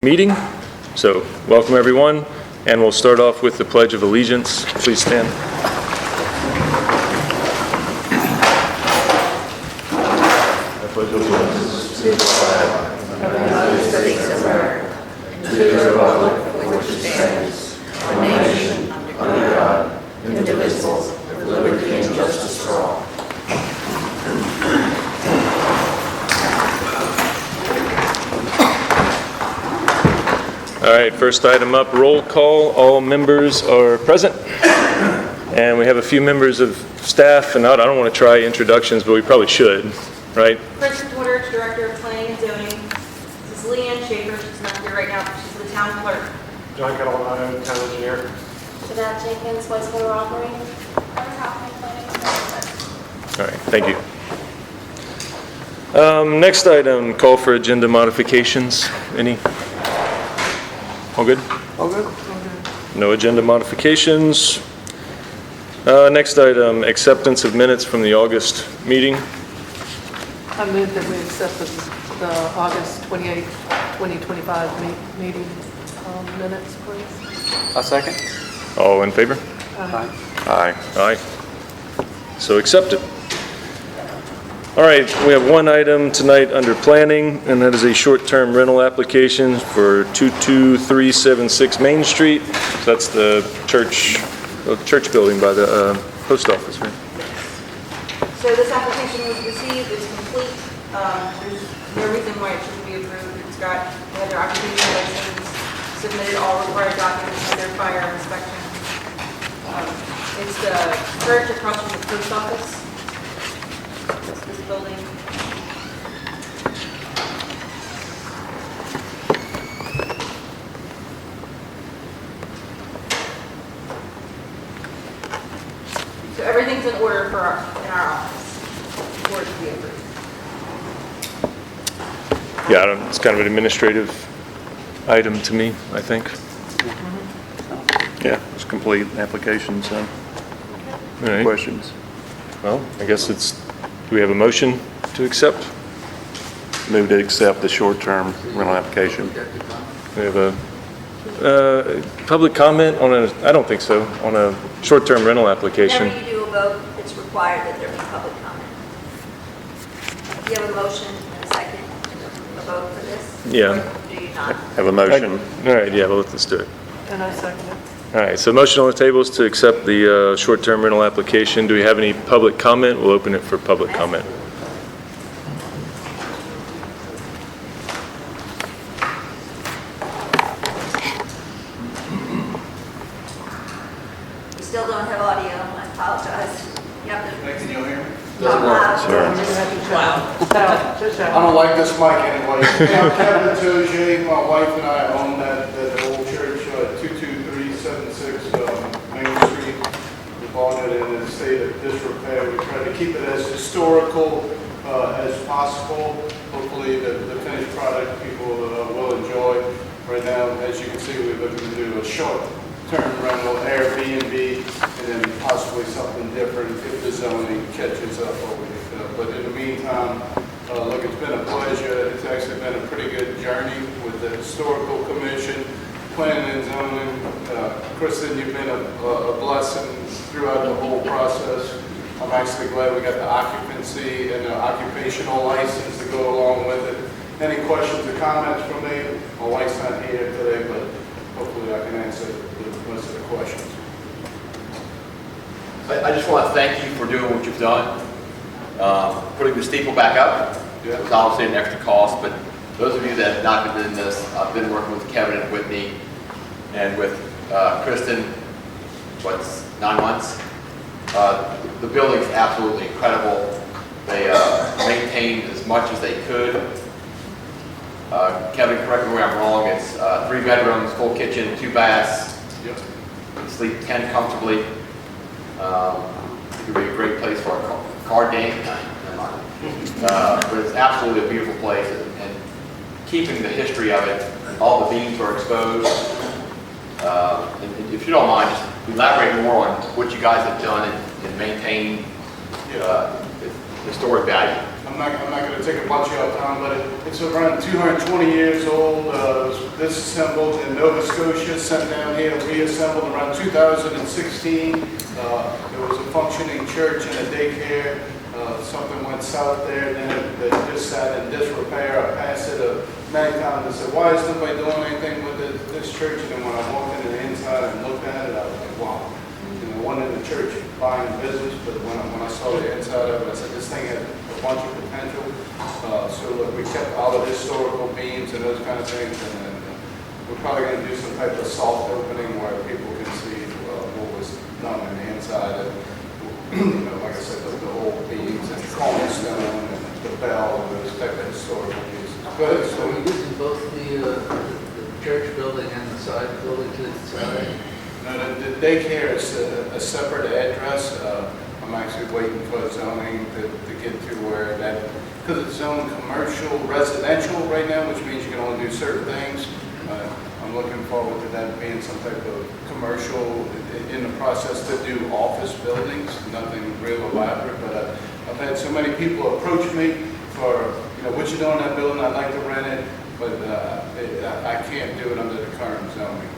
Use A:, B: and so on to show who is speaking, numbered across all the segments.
A: Meeting. So welcome everyone, and we'll start off with the Pledge of Allegiance. Please stand. I pledge allegiance to the flag of the United States of America and to the republic for which it stands, one nation, under God, indivisible, with liberty and justice for all. All right, first item up, roll call. All members are present. And we have a few members of staff, and I don't want to try introductions, but we probably should, right?
B: Kristen Twitter, Director of Planning and Zoning. This is Leanne Schaefer. She's not here right now, but she's the town clerk.
C: John Catalano, town engineer.
D: Jeanette Jenkins, wastewater operating.
A: All right, thank you. Next item, call for agenda modifications. Any? All good?
C: All good.
A: No agenda modifications. Next item, acceptance of minutes from the August meeting.
E: I move that we accept the August 28th, 2025 meeting minutes, please.
C: A second.
A: All in favor?
C: Aye.
A: Aye. Aye. So accepted. All right, we have one item tonight under planning, and that is a short-term rental application for 22376 Main Street. So that's the church building by the post office, right?
B: So this application was received, it's complete. There's no reason why it shouldn't be approved. It's got their occupation license, submitted all required documents for their fire inspection. It's the church across from the post office. It's this building. So everything's in order in our office for it to be approved.
A: Yeah, it's kind of an administrative item to me, I think.
F: Yeah, it's complete application, so
A: All right.
F: questions?
A: Well, I guess do we have a motion to accept?
F: Move to accept the short-term rental application.
A: We have a public comment on I don't think so, on a short-term rental application.
D: Whenever you do a vote, it's required that there be public comment. Do you have a motion and a second to vote for this?
A: Yeah.
D: Or do you not?
F: Have a motion.
A: All right, yeah, well, let's do it.
E: And I second it.
A: All right, so motion on the table is to accept the short-term rental application. Do we have any public comment? We'll open it for public comment.
D: We still don't have audio, I apologize. You have to
G: Can you hear me?
D: talk loud.
E: Sure.
G: I don't like this mic anyway. Yeah, I'm Kevin Togier, my wife and I own that old church, 22376 Main Street. We bought it in a state of disrepair. We try to keep it as historical as possible. Hopefully the finished product people will enjoy. Right now, as you can see, we're looking to do a short-term rental, Airbnb, and then possibly something different if the zoning catches up over here. But in the meantime, look, it's been a pleasure. It's actually been a pretty good journey with the Historical Commission, Planning and Zoning. Kristen, you've been a blessing throughout the whole process. I'm actually glad we got the occupancy and the occupational license to go along with it. Any questions or comments from me? My wife's not here today, but hopefully I can answer the most of the questions.
H: I just want to thank you for doing what you've done. Putting the steeple back up, it was obviously an extra cost, but those of you that have not been in this, I've been working with Kevin and Whitney and with Kristen, 9 months? The building's absolutely incredible. They maintained as much as they could. Kevin, correct me where I'm wrong, it's 3 bedrooms, full kitchen, 2 baths.
G: Yep.
H: You can sleep 10 comfortably. It could be a great place for a card game. Never mind. But it's absolutely a beautiful place, and keeping the history of it, all the beams are exposed. And if you don't mind, just elaborate more on what you guys have done in maintaining the historic value.
G: I'm not gonna take a bunch of your time, but it's around 220 years old. It was disassembled in Nova Scotia, sent down here, reassembled around 2016. There was a functioning church and a daycare. Something went south there, then it just sat in disrepair. I passed it many times and said, why is nobody doing anything with this church? And then when I walked into the inside and looked at it, I was like, wow. You know, I wanted the church buying business, but when I saw the inside of it, I said, this thing had a bunch of potential. So look, we kept all the historical beams and those kind of things, and then we're probably going to do some type of soft opening where people can see what was done on the inside. And, you know, like I said, the old beams and cornerstone and the bell and those type of historical pieces. Go ahead,
I: So
G: so
I: we're using both the church building and the side building to the side?
G: no, the daycare is a separate address. I'm actually waiting for zoning to get to where that, because it's zoned commercial residential right now, which means you can only do certain things. I'm looking forward to that being some type of commercial in the process to do office buildings, nothing real elaborate, but I've had so many people approach me for, you know, what you doing in that building, I'd like to rent it, but I can't do it under the current zoning.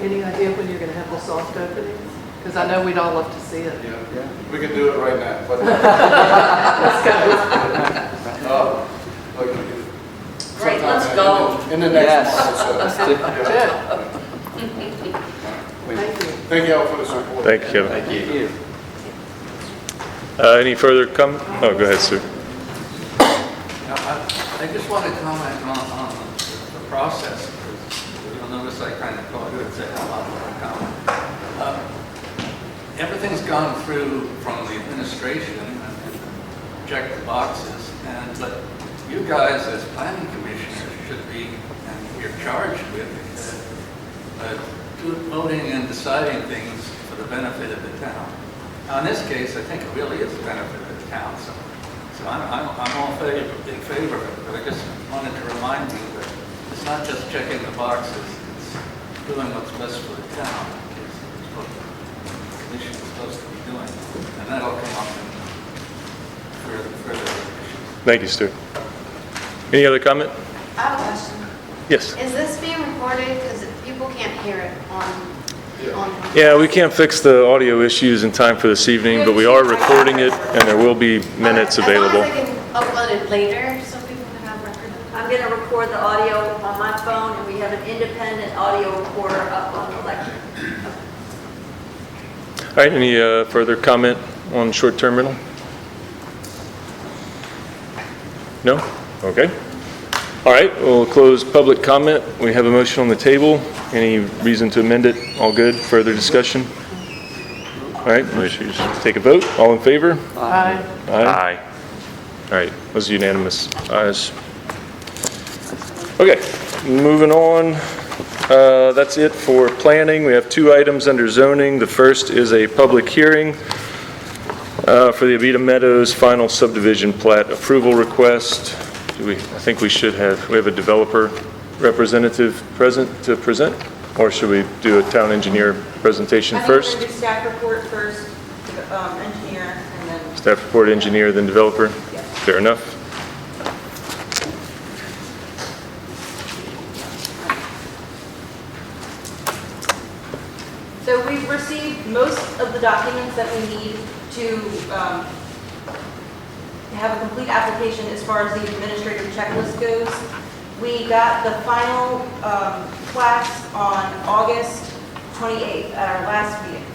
E: Any idea when you're going to have the soft opening? Because I know we'd all love to see it.
G: Yeah, we can do it right now, but. Look,
D: Right, let's
G: sometime
D: go.
G: In the next
J: Yes.
G: month or so.
E: Good. Thank you.
G: Thank you all for the support.
A: Thank you, Kevin.
J: Thank you.
A: Any further Oh, go ahead, sir.
I: I just want to comment on the process, because you'll notice I kind of thought it would say a lot more comment. Everything's gone through from the administration and checked the boxes, but you guys as planning commissioners should be, and you're charged with voting and deciding things for the benefit of the town. Now, in this case, I think it really is the benefit of the town, so I'm all in favor of it, but I just wanted to remind you that it's not just checking the boxes, it's doing what's best for the town, is what the commission is supposed to be doing, and that'll come up in further issues.
A: Thank you, Stu. Any other comment?
K: I have a question.
A: Yes.
K: Is this being recorded? Because people can't hear it on.
A: Yeah, we can't fix the audio issues in time for this evening, but we are recording it, and there will be minutes available.
K: As long as I can upload it later, so people can have record of it.
D: I'm going to record the audio on my phone, and we have an independent audio recorder up on the lecture.
A: All right, any further comment on short-term rental? No? Okay. All right, we'll close public comment. We have a motion on the table. Any reason to amend it? All good? Further discussion? All right,
F: No issues.
A: take a vote. All in favor?
E: Aye.
A: Aye. All right, was unanimous. Ayes. Okay, moving on. That's it for planning. We have two items under zoning. The first is a public hearing for the Avita Meadows final subdivision plat approval request. I think we have a developer representative present to present, or should we do a town engineer presentation first?
B: I think we're going to do staff report first, engineer, and then.
A: Staff report, engineer, then developer?
B: Yes.
A: Fair enough.
B: So we've received most of the documents that we need to have a complete application as far as the administrative checklist goes. We got the final class on August 28th at our last meeting.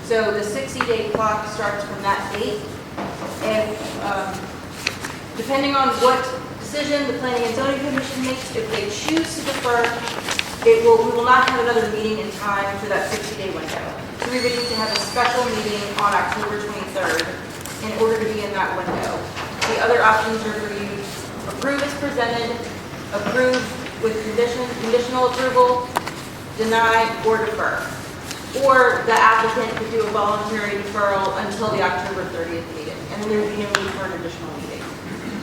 B: So the 60-day clock starts from that date. And depending on what decision the Planning and Zoning Commission makes, if they choose to defer, we will not have another meeting in time for that 60-day window. So we would need to have a special meeting on October 23rd in order to be in that window. The other options are for you to approve as presented, approve with conditional approval, deny, or defer. Or the applicant could do a voluntary deferral until the October 30th meeting, and then there would be no need for an additional meeting.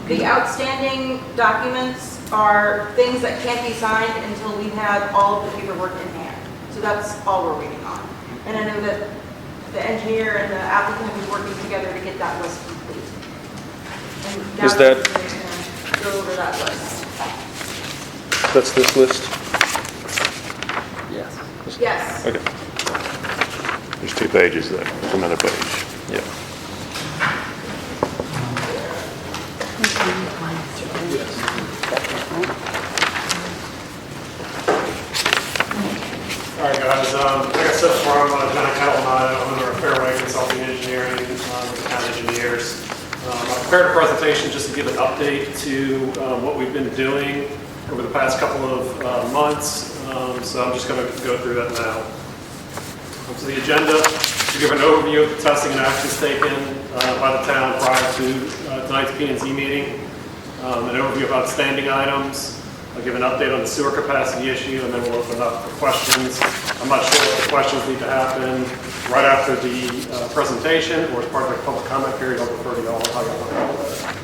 B: The outstanding documents are things that can't be signed until we have all of the paperwork in hand. So that's all we're waiting on. And I know that the engineer and the applicant have been working together to get that list complete. And now
A: Is that-
B: we're gonna go over that list.
A: That's this list?
B: Yes.
A: Okay,
F: There's 2 pages there. There's another page.
A: yeah.
C: All right, guys, like I said before, I'm John Catalano, I'm under Fairway Consulting Engineering, with the town engineers. I prepared a presentation just to give an update to what we've been doing over the past couple of months, so I'm just going to go through that now. So the agenda, to give an overview of the testing and actions taken by the town prior to tonight's P&Z meeting, an overview of outstanding items. I'll give an update on the sewer capacity issue, and then we'll open up for questions. I'm not sure what the questions need to happen right after the presentation or as part of the public comment period. I'll refer to y'all on how y'all want to handle that.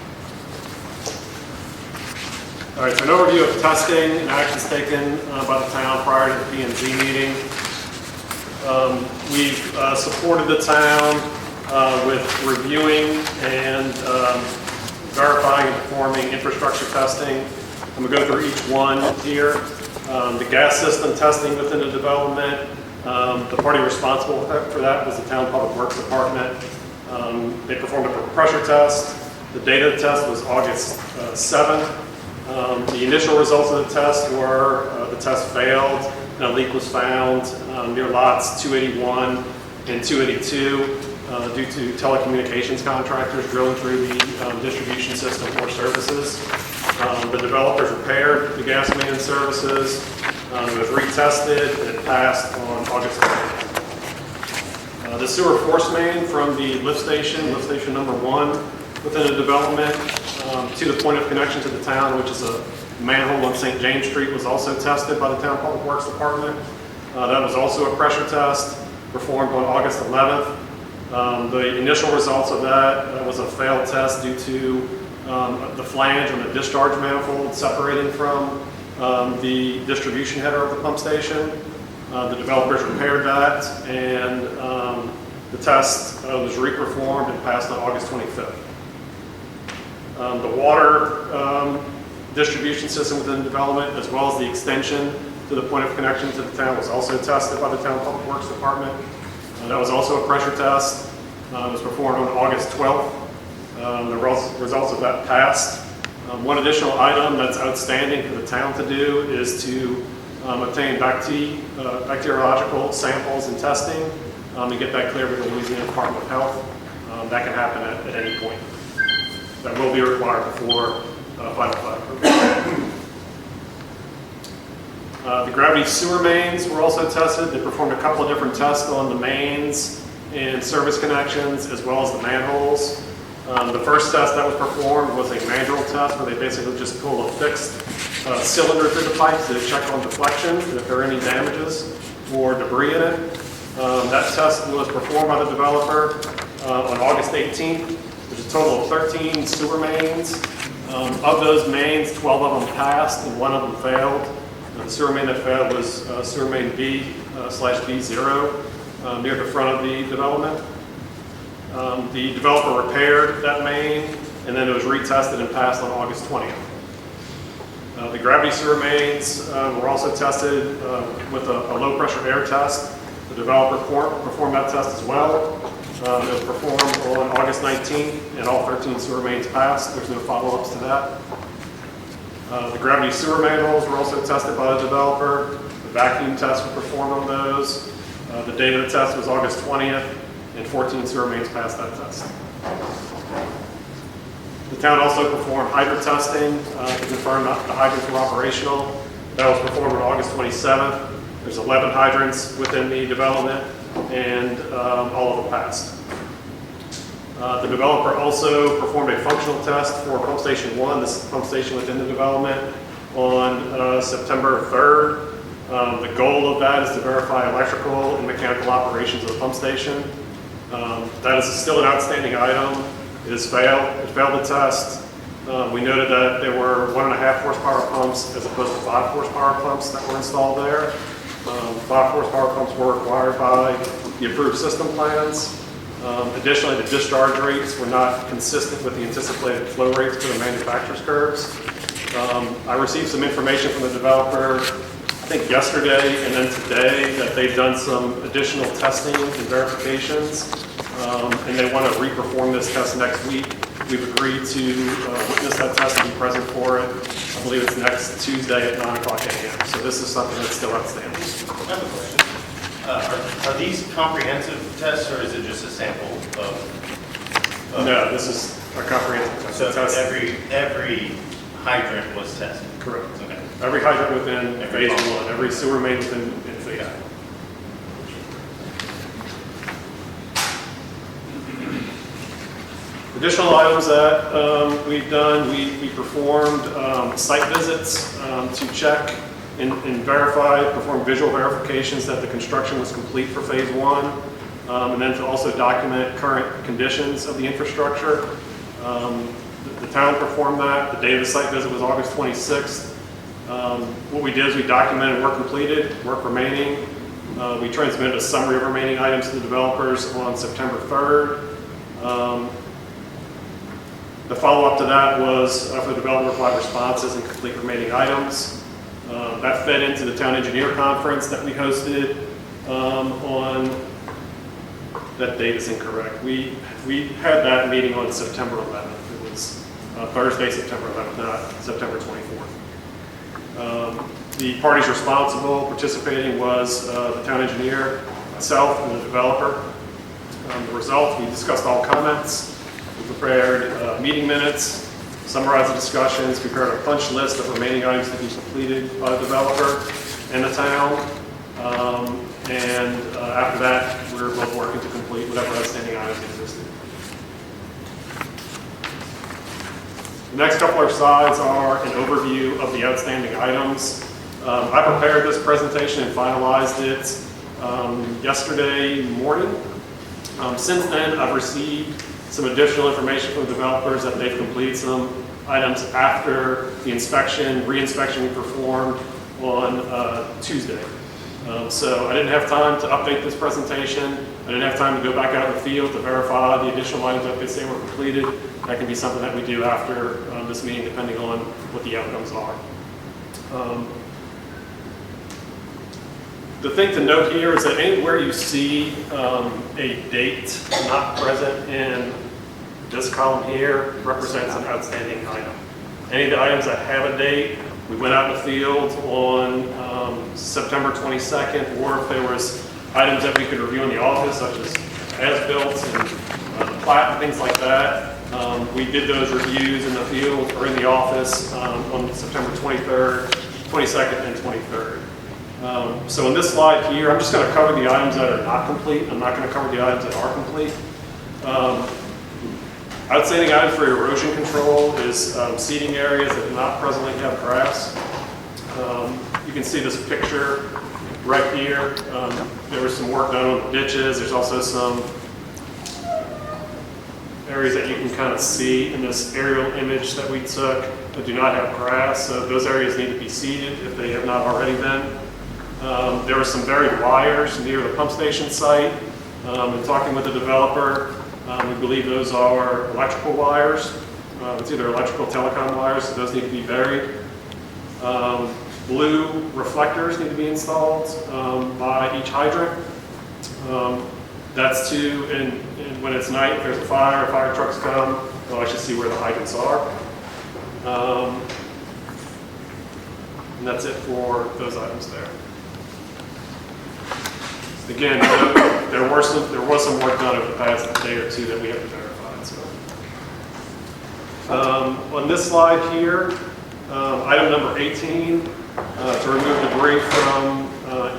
C: All right, so an overview of testing and actions taken by the town prior to the P&Z meeting. We've supported the town with reviewing and verifying and performing infrastructure testing. I'm going to go through each one here. The gas system testing within the development, the party responsible for that was the Town Public Works Department. They performed a pressure test. The date of the test was August 7th. The initial results of the test were the test failed and a leak was found near lots 281 and 282 due to telecommunications contractors drilling through the distribution system for services. The developers repaired the gas main and services. It was retested and it passed on August 20th. The sewer force main from the lift station number 1 within the development to the point of connection to the town, which is a manhole on St. James Street, was also tested by the Town Public Works Department. That was also a pressure test performed on August 11th. The initial results of that was a failed test due to the flange on the discharge manifold separating from the distribution header of the pump station. The developers repaired that, and the test was reperformed and passed on August 25th. The water distribution system within development, as well as the extension to the point of connection to the town, was also tested by the Town Public Works Department. That was also a pressure test. It was performed on August 12th. The results of that passed. One additional item that's outstanding for the town to do is to obtain bacteriological samples and testing and get that cleared with the Louisiana Department of Health. That can happen at any point. That will be required before final plat approval. The gravity sewer mains were also tested. They performed a couple of different tests on the mains and service connections, as well as the manholes. The first test that was performed was a mandrel test, where they basically just pull a fixed cylinder through the pipe to check on deflection and if there are any damages or debris in it. That test was performed by the developer on August 18th. There's a total of 13 sewer mains. Of those mains, 12 of them passed and 1 of them failed. The sewer main that failed was sewer main B/B0 near the front of the development. The developer repaired that main, and then it was retested and passed on August 20th. The gravity sewer mains were also tested with a low-pressure air test. The developer performed that test as well. It was performed on August 19th, and all 13 sewer mains passed. There's no follow-ups to that. The gravity sewer manholes were also tested by the developer. The vacuum tests were performed on those. The date of the test was August 20th, and 14 sewer mains passed that test. The town also performed hydrant testing to confirm that the hydrants were operational. That was performed on August 27th. There's 11 hydrants within the development, and all of them passed. The developer also performed a functional test for Pump Station 1, this is the pump station within the development, on September 3rd. The goal of that is to verify electrical and mechanical operations of the pump station. That is still an outstanding item. It has failed. It failed the test. We noted that there were 1.5 horsepower pumps as opposed to 5 horsepower pumps that were installed there. 5 horsepower pumps were required by the approved system plans. Additionally, the discharge rates were not consistent with the anticipated flow rates to the manufacturer's curves. I received some information from the developer, I think yesterday and then today, that they've done some additional testing and verifications, and they want to reperform this test next week. We've agreed to witness that test and be present for it. I believe it's next Tuesday at 9 o'clock a.m. So this is something that's still outstanding.
J: I have a question. Are these comprehensive tests, or is it just a sample of?
C: No, this is a comprehensive test.
J: So
C: Test-
J: every hydrant was tested?
C: Correct.
J: Okay.
C: Every hydrant within
J: Every
C: phase
J: pump.
C: 1, every sewer main within phase 1. Additional items that we've done, we performed site visits to check and verify, perform visual verifications that the construction was complete for phase 1, and then to also document current conditions of the infrastructure. The town performed that. The date of the site visit was August 26th. What we did is we documented work completed, work remaining. We transmitted a summary of remaining items to the developers on September 3rd. The follow-up to that was for the developer provide responses and complete remaining items. That fed into the town engineer conference that we hosted on, that date is incorrect. We had that meeting on September 11th. It was Thursday, September 11th, not September 24th. The parties responsible participating was the town engineer, myself, and the developer. The result, we discussed all comments. We prepared meeting minutes, summarized the discussions, prepared a punch list of remaining items to be completed by the developer and the town. After that, we were both working to complete whatever outstanding items existed. The next couple of slides are an overview of the outstanding items. I prepared this presentation and finalized it yesterday morning. Since then, I've received some additional information from the developers that they've completed some items after the inspection, re-inspection we performed on Tuesday. So I didn't have time to update this presentation. I didn't have time to go back out in the field to verify the additional items that they say were completed. That can be something that we do after this meeting, depending on what the outcomes are. The thing to note here is that anywhere you see a date not present in this column here represents an outstanding item. Any of the items that have a date, we went out in the field on September 22nd, or if there was items that we could review in the office, such as as-built and plat and things like that, we did those reviews in the field or in the office on September 23rd, 22nd, and 23rd. So in this slide here, I'm just going to cover the items that are not complete. I'm not going to cover the items that are complete. Outstanding items for erosion control is seating areas that do not presently have grass. You can see this picture right here. There was some work done on the ditches. There's also some areas that you can kind of see in this aerial image that we took that do not have grass. So those areas need to be seeded if they have not already been. There were some buried wires near the pump station site. In talking with the developer, we believe those are electrical wires. It's either electrical telecom wires, so those need to be buried. Blue reflectors need to be installed by each hydrant. That's to, and when it's night, if there's a fire trucks come, they'll actually see where the hydrants are. And that's it for those items there. Again, there was some work done over the past day or two that we have to verify. So, on this slide here, item number 18, to remove debris from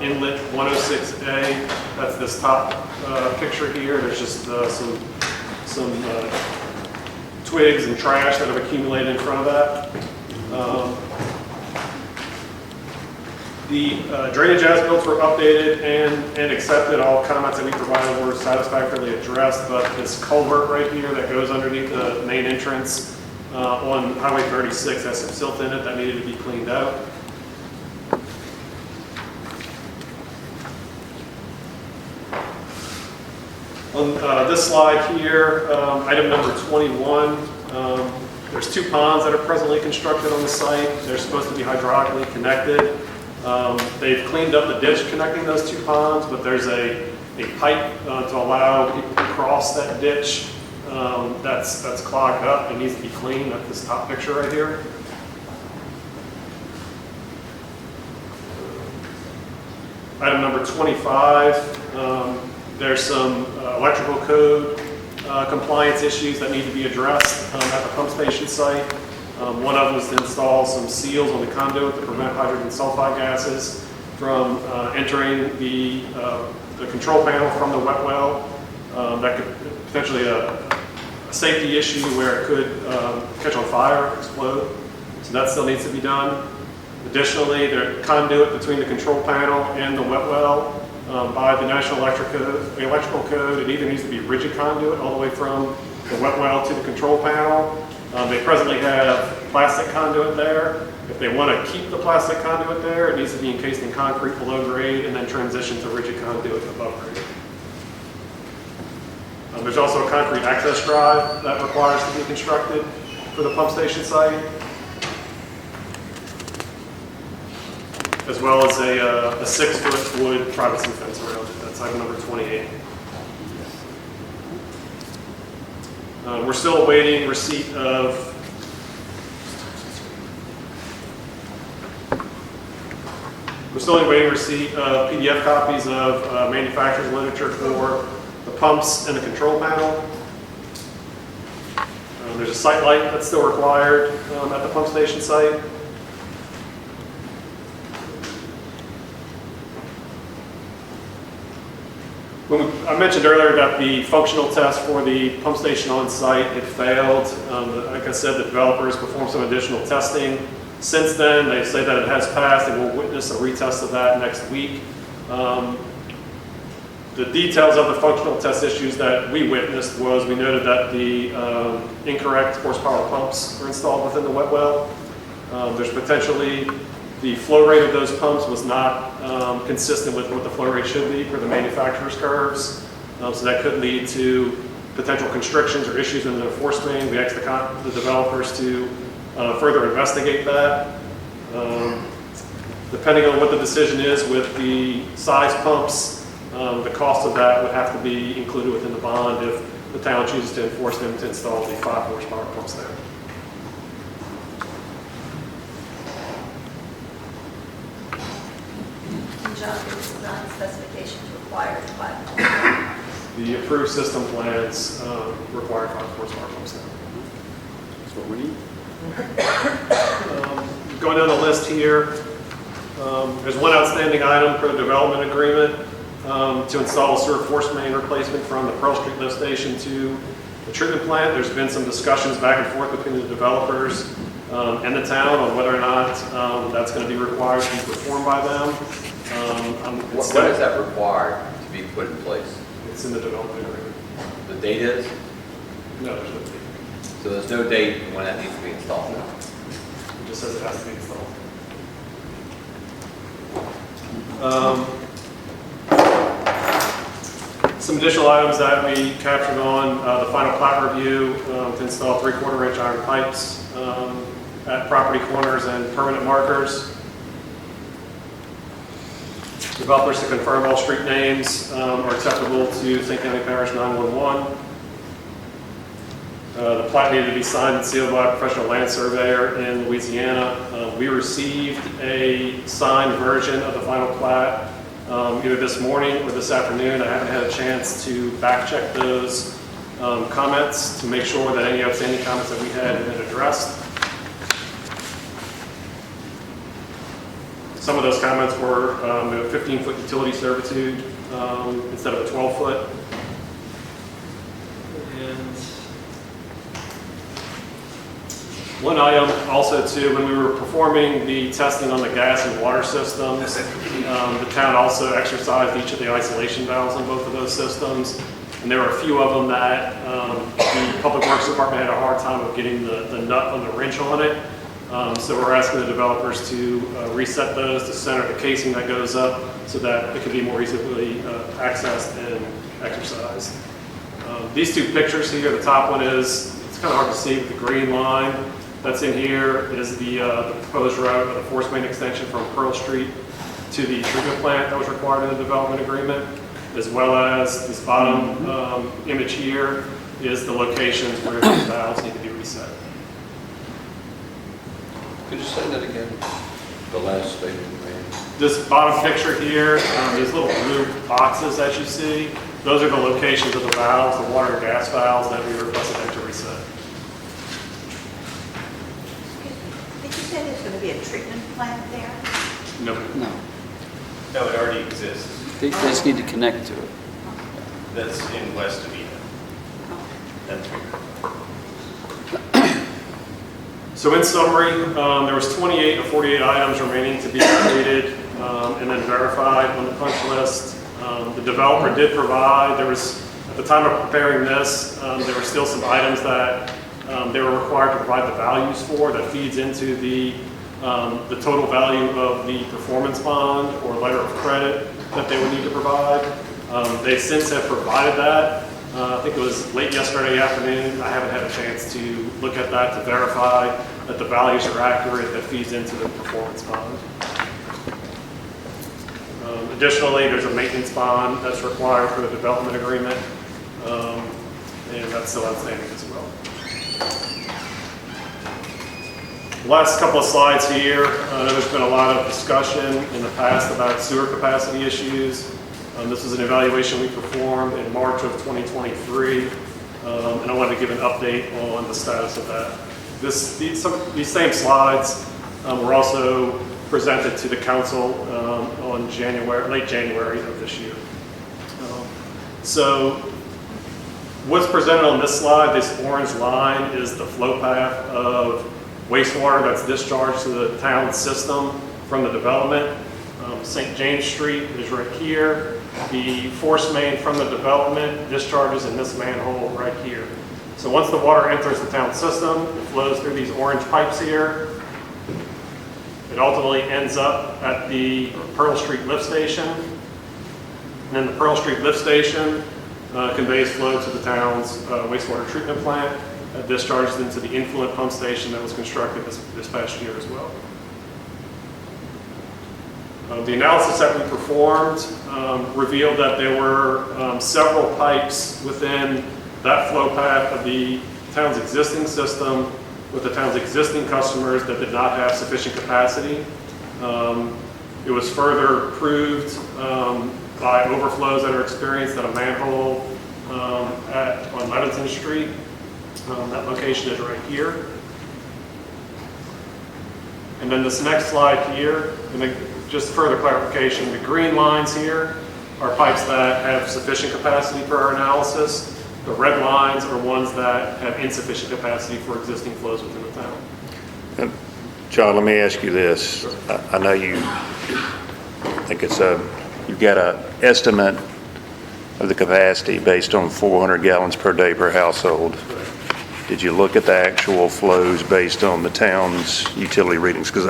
C: inlet 106A. That's this top picture here. There's just some twigs and trash that have accumulated in front of that. The drainage as-built were updated and accepted. All comments that we provided were satisfactorily addressed, but this culvert right here that goes underneath the main entrance on Highway 36 has some silt in it that needed to be cleaned out. On this slide here, item number 21, there's 2 ponds that are presently constructed on the site. They're supposed to be hydraulically connected. They've cleaned up the ditch connecting those 2 ponds, but there's a pipe to allow people to cross that ditch that's clogged up. It needs to be cleaned. That's this top picture right here. Item number 25, there's some electrical code compliance issues that need to be addressed at the pump station site. One of them is to install some seals on the conduit to prevent hydrogen sulfide gases from entering the control panel from the wet well. That could potentially a safety issue where it could catch on fire, explode. So that still needs to be done. Additionally, the conduit between the control panel and the wet well by the National Electrical Code, it either needs to be rigid conduit all the way from the wet well to the control panel. They presently have plastic conduit there. If they want to keep the plastic conduit there, it needs to be encased in concrete below grade and then transition to rigid conduit above grade. There's also a concrete access drive that requires to be constructed for the pump station site, as well as a 6-foot wood privacy fence around it. That's item number 28. We're still awaiting receipt of PDF copies of manufacturer's literature for the pumps and the control panel. There's a site light that's still required at the pump station site. I mentioned earlier that the functional test for the pump station on site had failed. Like I said, the developers performed some additional testing. Since then, they say that it has passed, and we'll witness a retest of that next week. The details of the functional test issues that we witnessed was we noted that the incorrect horsepower pumps were installed within the wet well. There's potentially the flow rate of those pumps was not consistent with what the flow rate should be for the manufacturer's curves. So that could lead to potential constrictions or issues in the force main. We asked the developers to further investigate that. Depending on what the decision is with the size pumps, the cost of that would have to be included within the bond if the town chooses to enforce them to install the 5 horsepower pumps there.
D: John, the design specifications required 5 horsepower.
C: The approved system plans require 5 horsepower pumps now.
F: That's what we need.
C: Going down the list here, there's one outstanding item for the development agreement to install a sewer force main replacement from the Pearl Street lift station to the treatment plant. There's been some discussions back and forth between the developers and the town on whether or not that's going to be required to be performed by them.
H: What is that required to be put in place?
C: It's in the development agreement.
H: The date is?
C: No, there's no date.
H: So there's no date when that needs to be installed?
C: No. It just says it has to be installed. Some additional items that we captured on the final plat review to install 3/4 inch iron pipes at property corners and permanent markers. Developers to confirm all street names are acceptable to St. County Parish 911. The plat needed to be signed and sealed by a professional land surveyor in Louisiana. We received a signed version of the final plat either this morning or this afternoon. I haven't had a chance to back check those comments to make sure that any outstanding comments that we had have been addressed. Some of those comments were a 15-foot utility servitude instead of a 12-foot. And one item also too, when we were performing the testing on the gas and water systems, the town also exercised each of the isolation valves on both of those systems. And there were a few of them that the Public Works Department had a hard time of getting the nut on the wrench on it. So we're asking the developers to reset those to center the casing that goes up so that it can be more easily accessed and exercised. These two pictures here, the top one is, it's kind of hard to see with the green line that's in here, is the proposed route of the force main extension from Pearl Street to the treatment plant that was required in the development agreement, as well as this bottom image here is the locations where the valves need to be reset.
L: Could you say that again? The last statement you made.
C: This bottom picture here, these little blue boxes that you see, those are the locations of the valves, the water and gas valves that we requested them to reset.
M: Did you say there's going to be a treatment plant there?
C: No.
J: No, it already exists.
N: They just need to connect to it.
J: That's in West Avita. That's
C: So in summary, there was 28 of 48 items remaining to be completed and then verified on the punch list. The developer did provide, there was, at the time of preparing this, there were still some items that they were required to provide the values for that feeds into the total value of the performance bond or letter of credit that they would need to provide. They since have provided that. I think it was late yesterday afternoon. I haven't had a chance to look at that to verify that the values are accurate that feeds into the performance bond. Additionally, there's a maintenance bond that's required for the development agreement, and that's still outstanding as well. Last couple of slides here. I know there's been a lot of discussion in the past about sewer capacity issues. This is an evaluation we performed in March of 2023, and I wanted to give an update on the status of that. These same slides were also presented to the council on late January of this year. So what's presented on this slide, this orange line, is the flow path of wastewater that's discharged to the town system from the development. St. James Street is right here. The force main from the development discharges in this manhole right here. So once the water enters the town system, it flows through these orange pipes here. It ultimately ends up at the Pearl Street lift station. And then the Pearl Street lift station conveys flow to the town's wastewater treatment plant that discharges into the influent pump station that was constructed this past year as well. The analysis that we performed revealed that there were several pipes within that flow path of the town's existing system with the town's existing customers that did not have sufficient capacity. It was further proved by overflows that are experienced at a manhole on Levinson Street. That location is right here. And then this next slide here, just further clarification, the green lines here are pipes that have sufficient capacity per our analysis. The red lines are ones that have insufficient capacity for existing flows within the town.
F: John, let me ask you this. I know you've got an estimate of the capacity based on 400 gallons per day per household. Did you look at the actual flows based on the town's utility readings? Because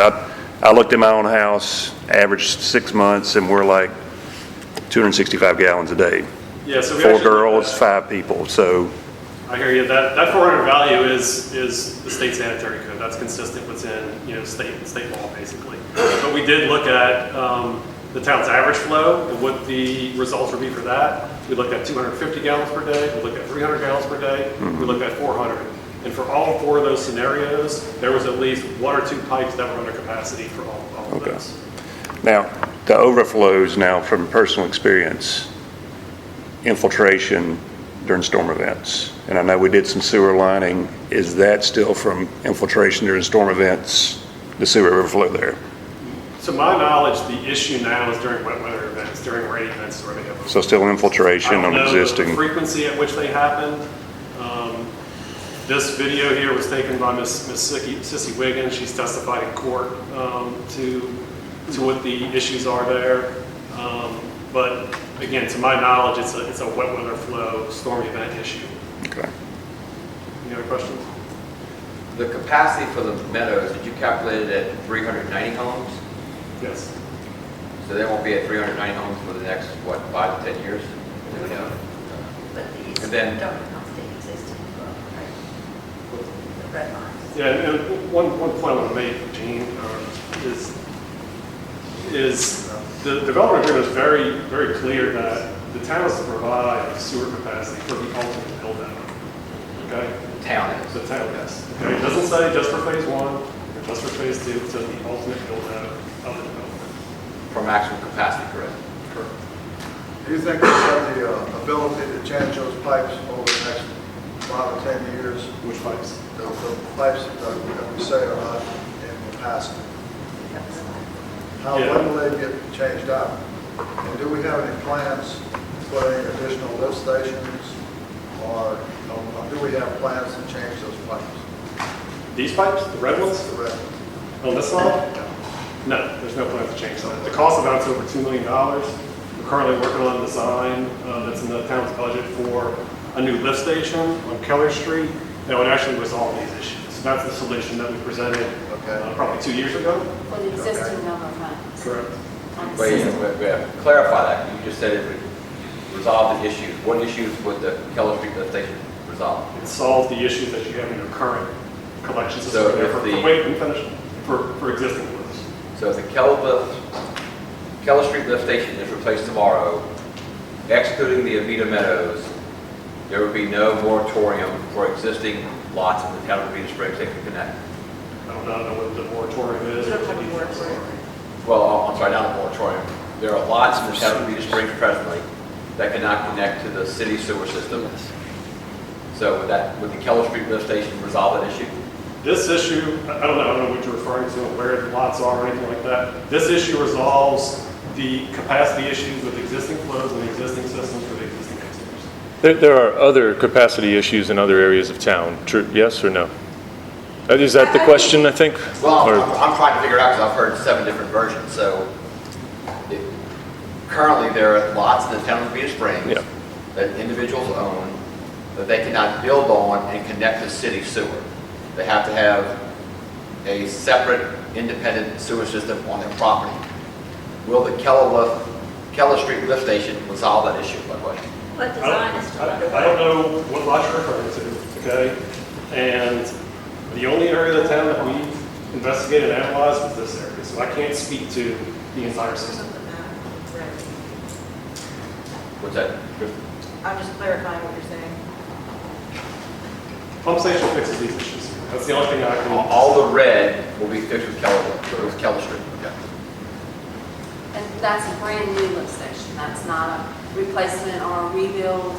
F: I looked at my own house, averaged 6 months, and we're like 265 gallons a day.
C: Yeah, so we
F: 4
C: actually
F: girls, 5 people, so.
C: I hear you. That 400 value is the state sanitary code. That's consistent within state law, basically. But we did look at the town's average flow and what the results would be for that. We looked at 250 gallons per day. We looked at 300 gallons per day. We looked at 400. And for all 4 of those scenarios, there was at least 1 or 2 pipes that were under capacity for all of those.
F: Now, the overflows now from personal experience, infiltration during storm events. And I know we did some sewer lining. Is that still from infiltration during storm events, the sewer overflow there?
C: To my knowledge, the issue now is during wet weather events, during rain events where they have.
F: So still infiltration on existing.
C: I don't know the frequency at which they happened. This video here was taken by Miss Sissy Wiggins. She's testified in court to what the issues are there. But again, to my knowledge, it's a wet weather flow storm event issue.
F: Okay.
C: Any other questions?
H: The capacity for the meadows, did you calculate it at 390 homes?
C: Yes.
H: So they won't be at 390 homes for the next, 5 to 10 years?
D: But these
H: And then-
D: don't come to the existing book, right? The red lines.
C: Yeah, and one point I want to make, Gene, is the development agreement is very clear that the town is to provide sewer capacity for the ultimate build-out. Okay?
H: Town is.
C: The town, yes. Okay, it doesn't say just for phase one, or just for phase two, it says the ultimate build-out of the development.
H: For maximum capacity, correct?
C: Correct.
G: Do you think we have the ability to change those pipes over the next 5 or 10 years?
C: Which pipes?
G: The pipes that we say are not in capacity? How,
C: Yeah.
G: when will they get changed out? And do we have any plans for any additional lift stations? Or do we have plans to change those pipes?
C: These pipes, the red ones?
G: The red?
C: On this line? No, there's no plan to change that. The cost of that's over $2 million. We're currently working on a design that's in the town's budget for a new lift station on Keller Street that would actually resolve these issues. That's the solution that we presented probably 2 years ago.
O: For the existing number of homes.
C: Correct.
O: On the
H: Wait,
O: system.
H: clarify that. You just said it would resolve the issues. What issues would the Keller Street lift station resolve?
C: It solves the issues that you have in your current collection system.
H: So if
C: for
H: the-
C: wait and finish for existing lifts.
H: So if the Keller Street lift station is replaced tomorrow, excluding the Avita Meadows, there would be no moratorium for existing lots in the town of Avita Springs that could connect.
C: I don't know what the moratorium is.
B: We don't have a moratorium.
H: Well, I'm sorry, not a moratorium. There are lots in the town of Avita Springs presently that cannot connect to the city sewer system. So would the Keller Street lift station resolve that issue?
C: This issue, I don't know what you're referring to, where the lots are or anything like that. This issue resolves the capacity issues with existing flows and existing systems for the existing customers.
A: There are other capacity issues in other areas of town, true, yes or no? Is that the question, I think?
H: Well,
A: Or-
H: I'm trying to figure it out because I've heard 7 different versions. So currently there are lots in the town of Avita Springs
A: Yeah.
H: that individuals own that they cannot build on and connect to city sewer. They have to have a separate independent sewer system on their property. Will the Keller Street lift station resolve that issue, by the way?
D: What design is still underway?
C: I don't know what lot you're referring to, okay? And the only area of the town that we've investigated and analyzed was this area, so I can't speak to the entire system.
H: What's that?
B: I'm just clarifying what you're saying.
C: Pump station fixes these issues. That's the only thing I can.
H: All the red will be fixed with Keller Street. Okay.
O: And that's a brand new lift station. That's not a replacement or a rebuild.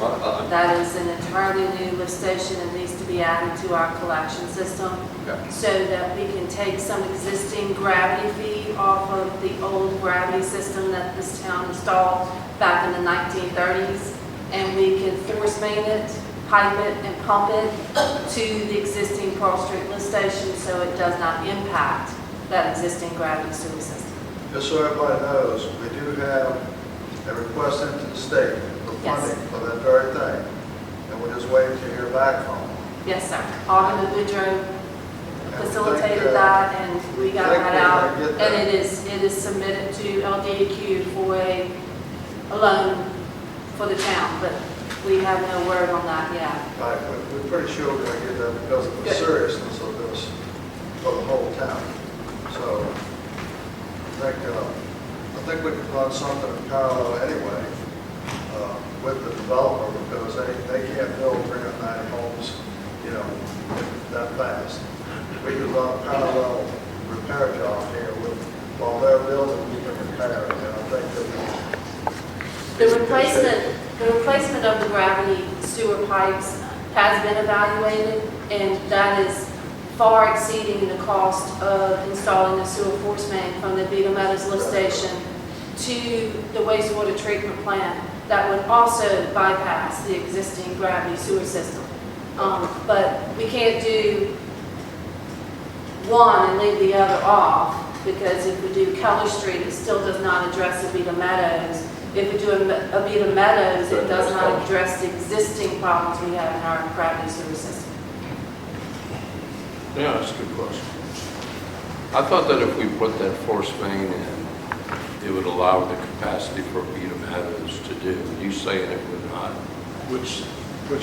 O: That is an entirely new lift station and needs to be added to our collection system
H: Okay.
O: so that we can take some existing gravity feed off of the old gravity system that this town installed back in the 1930s. And we can force main it, pipe it, and pump it to the existing Pearl Street lift station so it does not impact that existing gravity sewer system.
G: Just so everybody knows, we do have a request into the state for
O: Yes.
G: funding for that very thing. And we're just waiting to hear back from them.
O: Yes, sir. Alderman Woodrow facilitated
G: think,
O: that, and we got
G: think
O: that
G: we're
O: out.
G: gonna get
O: And
G: that.
O: it is submitted to LDEQ for a loan for the town, but we have no word on that yet.
G: Right, we're pretty sure we're gonna get that because of the
O: Good.
G: seriousness of this for the whole town. So I think we can run something in parallel anyway with the developer because they can't build 390 homes, that fast. We could run a parallel repair job here while they're building, we can repair it. And I think that
O: The replacement of the gravity sewer pipes has been evaluated, and that is far exceeding the cost of installing a sewer force main from the Avita Meadows lift station to the wastewater treatment plant that would also bypass the existing gravity sewer system. But we can't do one and leave the other off, because if we do Keller Street, it still does not address Avita Meadows. If we do Avita Meadows, it does not address the existing problems we have in our gravity sewer system.
L: Yeah, that's a good question. I thought that if we put that force main in, it would allow the capacity for Avita Meadows to do. You saying it would not?
C: Which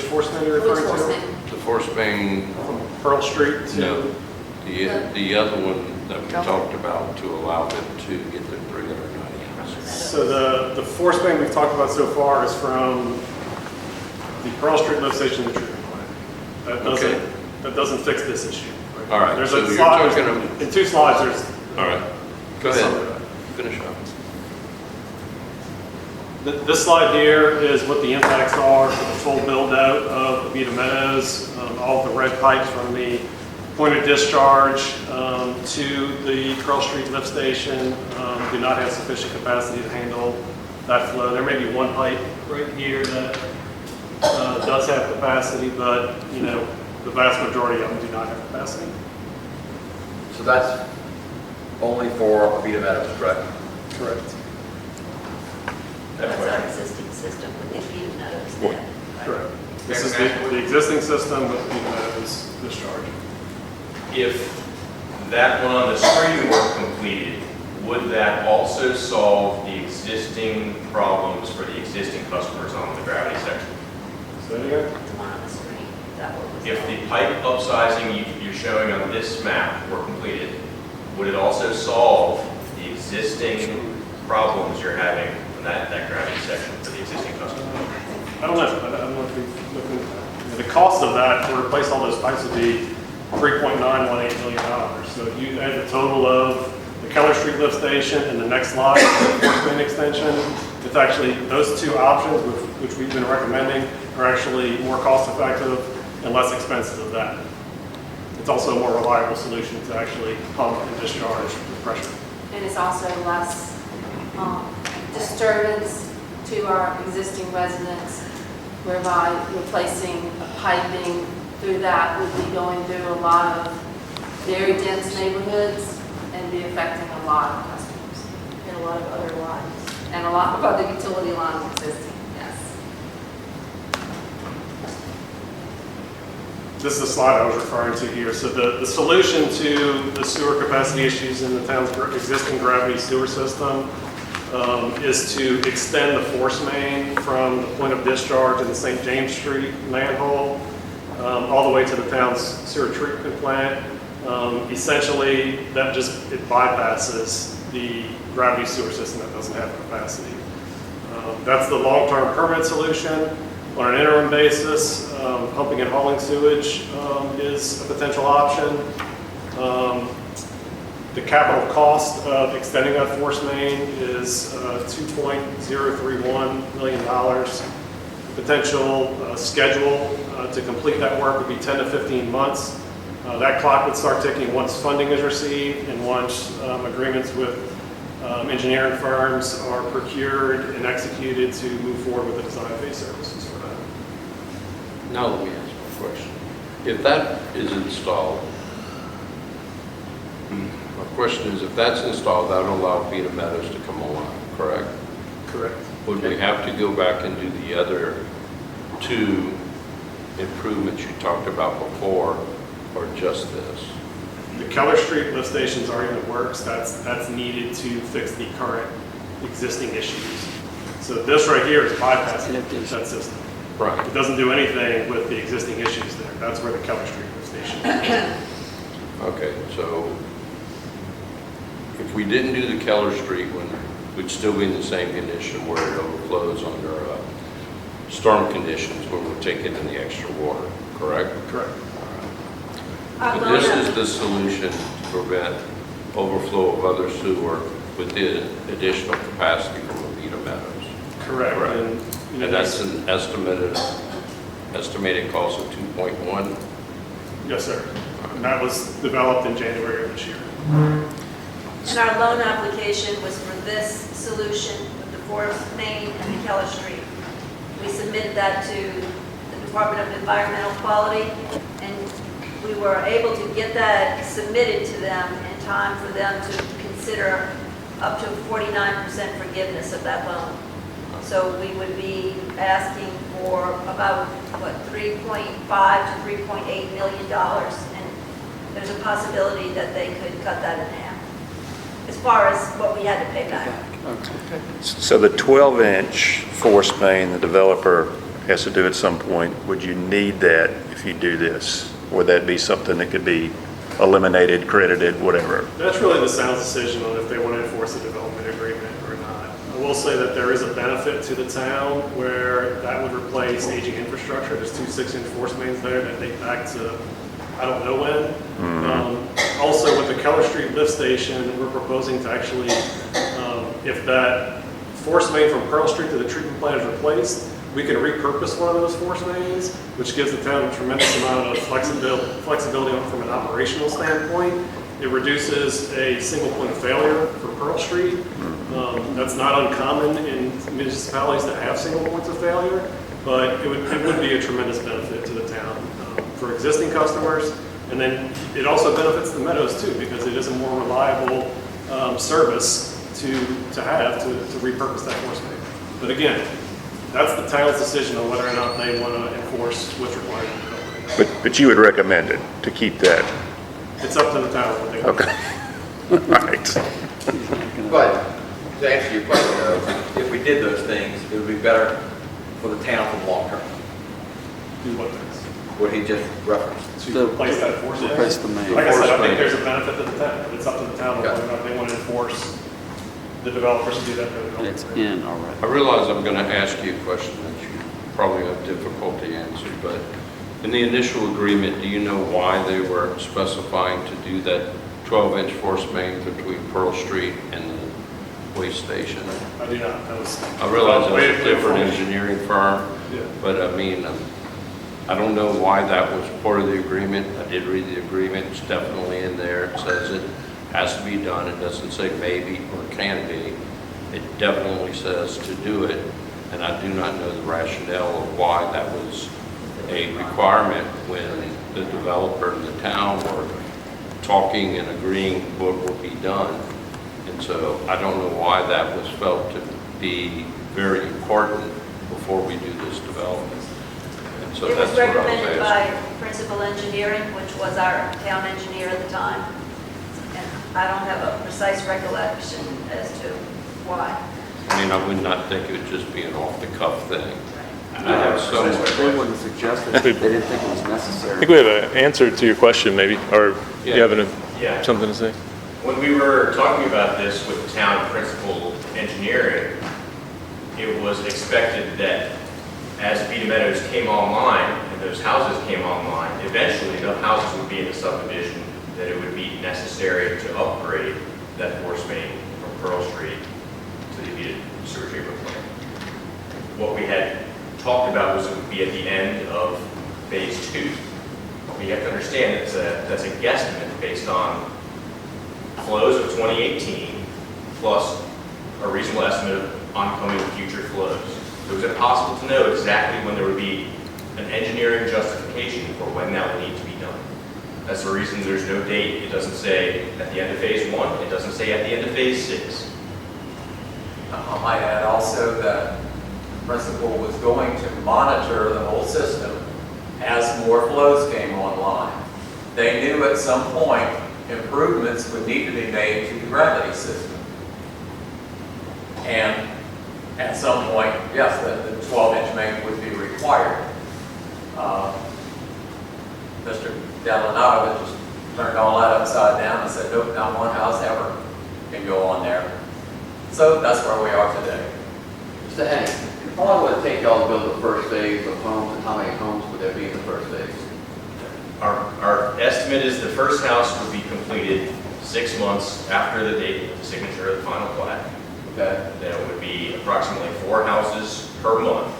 C: force main are you
O: Which
C: referring
O: force
C: to?
O: main?
L: The force main,
C: From Pearl Street to?
L: no, the other one that we talked about to allow them to get their 390 hours.
C: So the force main we've talked about so far is from the Pearl Street lift station to the treatment plant. That doesn't fix this issue.
L: All right,
C: There's
L: so
C: a
L: you're
C: slide,
L: talking
C: in 2 slides, there's.
L: All right, go ahead, finish up.
C: This slide here is what the impacts are for the full build-out of Avita Meadows. All of the red pipes from the point of discharge to the Pearl Street lift station do not have sufficient capacity to handle that flow. There may be one pipe right here that does have capacity, but, you know, the vast majority of them do not have capacity.
H: So that's only for Avita Meadows, correct?
C: Correct.
D: That's our existing system with the Avita Meadows then.
C: Correct. This is the existing system with Avita Meadows discharge.
J: If that one on the screen were completed, would that also solve the existing problems for the existing customers on the gravity section?
C: Say it again?
D: The one on the screen, that one was.
J: If the pipe upsizing you're showing on this map were completed, would it also solve the existing problems you're having in that gravity section for the existing customers?
C: I don't know. I don't know if we've looked into that. The cost of that to replace all those pipes would be $3.918 million. So if you add the total of the Keller Street lift station and the next lot, the force main extension, it's actually, those 2 options, which we've been recommending, are actually more cost effective and less expensive than that. It's also a more reliable solution to actually pump and discharge with pressure.
O: And it's also less disturbance to our existing residents, whereby replacing piping through that would be going through a lot of very dense neighborhoods and be affecting a lot of customers and a lot of other lines and a lot of other utility lines existing, yes.
C: This is the slide I was referring to here. So the solution to the sewer capacity issues in the town's existing gravity sewer system is to extend the force main from the point of discharge in the St. James Street manhole all the way to the town's sewer treatment plant. Essentially, that it bypasses the gravity sewer system that doesn't have capacity. That's the long-term permanent solution. On an interim basis, pumping and hauling sewage is a potential option. The capital cost of extending that force main is $2.031 million. The potential schedule to complete that work would be 10 to 15 months. That clock would start ticking once funding is received and once agreements with engineering firms are procured and executed to move forward with the design phase services for that.
L: Now let me ask you a question. If that is installed, my question is, if that's installed, that will allow Avita Meadows to come along, correct?
C: Correct.
L: Would we have to go back and do the other 2 improvements you talked about before, or just this?
C: The Keller Street lift station's already in the works. That's needed to fix the current existing issues. So this right here is bypassing that system.
L: Right.
C: It doesn't do anything with the existing issues there. That's where the Keller Street lift station is.
L: Okay, so if we didn't do the Keller Street one, we'd still be in the same condition where it overflows under storm conditions when we're taking in the extra water, correct?
C: Correct.
L: But this is the solution to prevent overflow of other sewer with the additional capacity from Avita Meadows.
C: Correct.
L: And that's an estimated cost of 2.1?
C: Yes, sir. And that was developed in January of this year.
D: And our loan application was for this solution with the force main and the Keller Street. We submitted that to the Department of Environmental Quality, and we were able to get that submitted to them in time for them to consider up to 49% forgiveness of that loan. So we would be asking for about, $3.5 to $3.8 million, and there's a possibility that they could cut that in half, as far as what we had to pay back.
F: So the 12-inch force main, the developer has to do at some point. Would you need that if you do this? Would that be something that could be eliminated, credited, whatever?
C: That's really the town's decision on if they want to enforce the development agreement or not. I will say that there is a benefit to the town where that would replace aging infrastructure. There's 2 6-inch force mains there that date back to, I don't know when. Also, with the Keller Street lift station, we're proposing to actually, if that force main from Pearl Street to the treatment plant is replaced, we can repurpose one of those force mains, which gives the town a tremendous amount of flexibility from an operational standpoint. It reduces a single point of failure for Pearl Street. That's not uncommon in municipalities that have single points of failure, but it would be a tremendous benefit to the town for existing customers. And then it also benefits the Meadows too, because it is a more reliable service to have to repurpose that force main. But again, that's the town's decision on whether or not they want to enforce what's required in the development.
F: But you would recommend it, to keep that?
C: It's up to the town what they want.
F: Okay. All right.
H: But to answer your question, though, if we did those things, it would be better for the town for the long term.
C: Do what things?
H: What he just referenced.
C: To replace that force main.
N: Replace the main.
C: Like I said, I think there's a benefit to the town, but it's up to the town whether or not they want to enforce the developers to do that.
N: It's in already.
L: I realize I'm going to ask you a question that you probably have difficulty answering, but in the initial agreement, do you know why they were specifying to do that 12-inch force main between Pearl Street and the waste station?
C: I do not.
L: I realize it's a different engineering firm,
C: Yeah.
L: but I mean, I don't know why that was part of the agreement. I did read the agreement. It's definitely in there. It says it has to be done. It doesn't say maybe or can be. It definitely says to do it, and I do not know the rationale of why that was a requirement when the developer and the town were talking and agreeing what would be done. And so I don't know why that was felt to be very important before we do this development. And so
D: It was
L: that's what I was
D: recommended
L: asking.
D: by Principal Engineering, which was our town engineer at the time. And I don't have a precise recollection as to why.
L: I mean, I would not think it would just be an off-the-cuff thing. I have so
N: They
L: much.
N: wouldn't suggest it. They didn't think it was
A: I
N: necessary.
A: think we have an answer to your question, maybe, or you
L: Yeah.
A: having
J: Yeah.
A: something to say?
J: When we were talking about this with the town principal engineering, it was expected that as Vita Meadows came online and those houses came online, eventually enough houses would be in the subdivision that it would be necessary to upgrade that force main from Pearl Street to the Vita sewer treatment plant. What we had talked about was it would be at the end of phase 2. But we have to understand that's a guesstimate based on flows of 2018 plus a reasonable estimate of oncoming future flows. So it was impossible to know exactly when there would be an engineering justification for when that would need to be done. That's the reason there's no date. It doesn't say at the end of phase 1. It doesn't say at the end of phase 6.
P: I might add also that the principal was going to monitor the whole system as more flows came online. They knew at some point improvements would need to be made to the gravity system. And at some point, yes, the 12-inch main would be required. Mr. Deladonato just turned all that upside down and said, nope, not one house ever can go on there. So that's where we are today.
N: Mr. Henning, how long would it take y'all to build the first phase of homes, and how many homes would there be in the first phase?
J: Our estimate is the first house would be completed 6 months after the date of the signature of the final plat.
N: Okay.
J: Then it would be approximately 4 houses per month.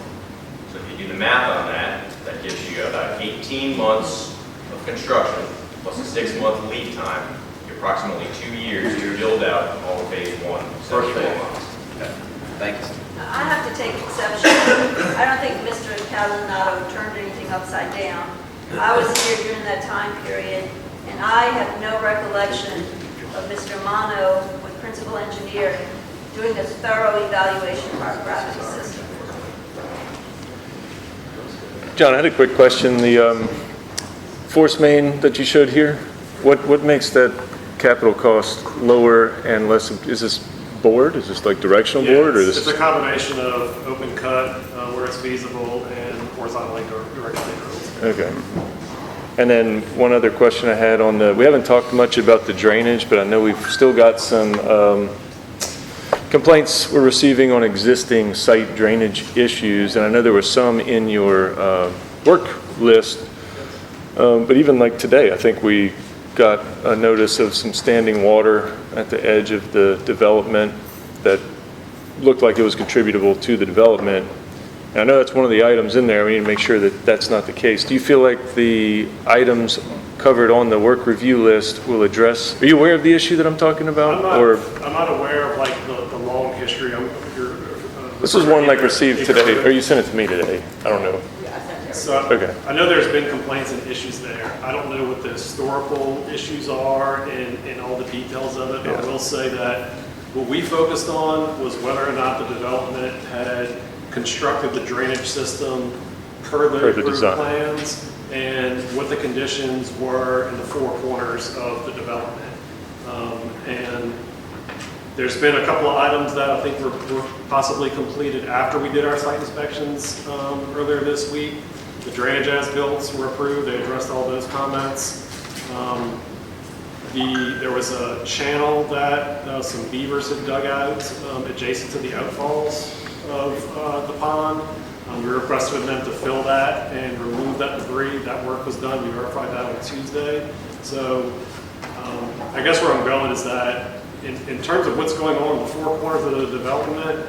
J: So if you do the math on that, that gives you about 18 months of construction plus a 6-month lead time, approximately 2 years to build out all of phase 1, 74 months.
N: Okay. Thank you.
D: I have to take exception. I don't think Mr. Catalinato turned anything upside down. I was here during that time period, and I have no recollection of Mr. Mano with principal engineer doing a thorough evaluation of our gravity system.
A: John, I had a quick question. The force main that you showed here, what makes that capital cost lower and less, is this board? Is this like directional board, or
C: Yeah,
A: this?
C: it's a combination of open cut where it's feasible and horizontally directly drilled.
A: Okay. And then one other question I had on we haven't talked much about the drainage, but I know we've still got some complaints we're receiving on existing site drainage issues, and I know there were some in your work list, but even like today, I think we got a notice of some standing water at the edge of the development that looked like it was contributable to the development. And I know that's one of the items in there. We need to make sure that that's not the case. Do you feel like the items covered on the work review list will address, are you aware of the issue that I'm talking about?
C: I'm not aware of like the long history.
A: This is one like received today, or you sent it to me today. I don't know.
C: So
A: Okay.
C: I know there's been complaints and issues there. I don't know what the historical issues are and all the details of it. But I will say that what we focused on was whether or not the development had constructed the drainage system per the approved
A: design
C: plans and what the conditions were in the four corners of the development. And there's been a couple of items that I think were possibly completed after we did our site inspections earlier this week. The drainage as-built were approved. They addressed all those comments. There was a channel that some beavers had dug out adjacent to the outfalls of the pond. We requested them to fill that and remove that debris. That work was done. We verified that on Tuesday. So I guess where I'm going is that in terms of what's going on in the four corners of the development,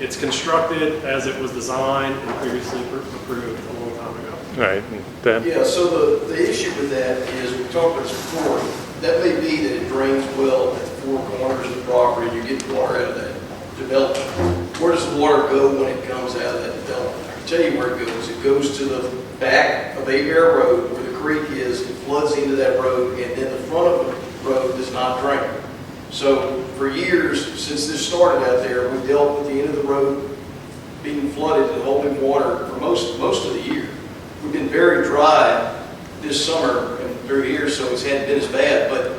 C: it's constructed as it was designed and previously approved a long time ago.
A: All right. Dan?
Q: Yeah, so the issue with that is, we talked about this before, that may be that it drains well at the four corners of the property, you get water out of that development. Where does the water go when it comes out of that development? I can tell you where it goes. It goes to the back of Abear Road, where the creek is, it floods into that road, and then the front of the road does not drain. So for years, since this started out there, we dealt with the end of the road being flooded and holding water for most of the year. We've been very dry this summer and through here, so it hadn't been as bad. But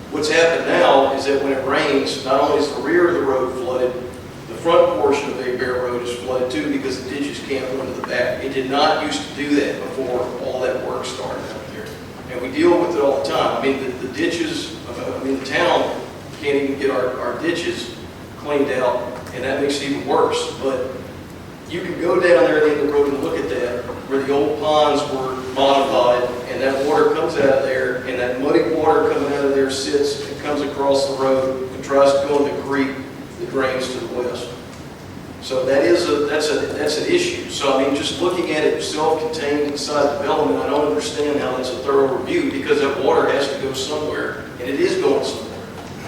Q: what's happened now is that when it rains, not only is the rear of the road flooded, the front portion of the Bear Road is flooded too, because the ditches can't run to the back. It did not used to do that before all that work started out there. And we deal with it all the time. I mean, the ditches, the town can't even get our ditches cleaned out, and that makes it even worse. But you can go down there at the end of the road and look at that, where the old ponds were modified, and that water comes out of there, and that muddy water coming out of there sits and comes across the road and tries to go in the creek that drains to the west. So that's an issue. So I mean, just looking at it self-contained inside development, I don't understand how that's a thorough review, because that water has to go somewhere, and it is going somewhere.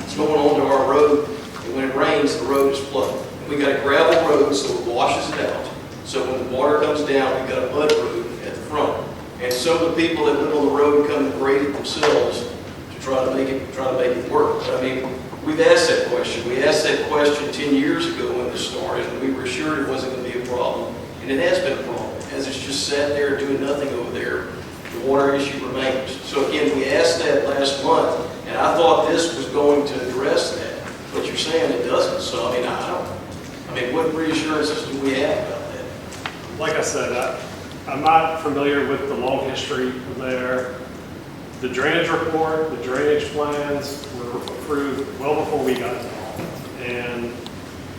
Q: It's going onto our road, and when it rains, the road is flooded. We got a gravel road, so it washes it out. So when the water comes down, we've got a mud road at the front. And some of the people that live on the road come and grade it themselves to try to make it work. But I mean, we've asked that question. We asked that question 10 years ago when this started, and we were sure it wasn't going to be a problem. And it has been a problem. As it's just sat there doing nothing over there, the water issue remains. So again, we asked that last month, and I thought this was going to address that. But you're saying it doesn't. So I mean, what reassurances do we have about that?
C: Like I said, I'm not familiar with the long history there. The drainage report, the drainage plans were approved well before we got involved. And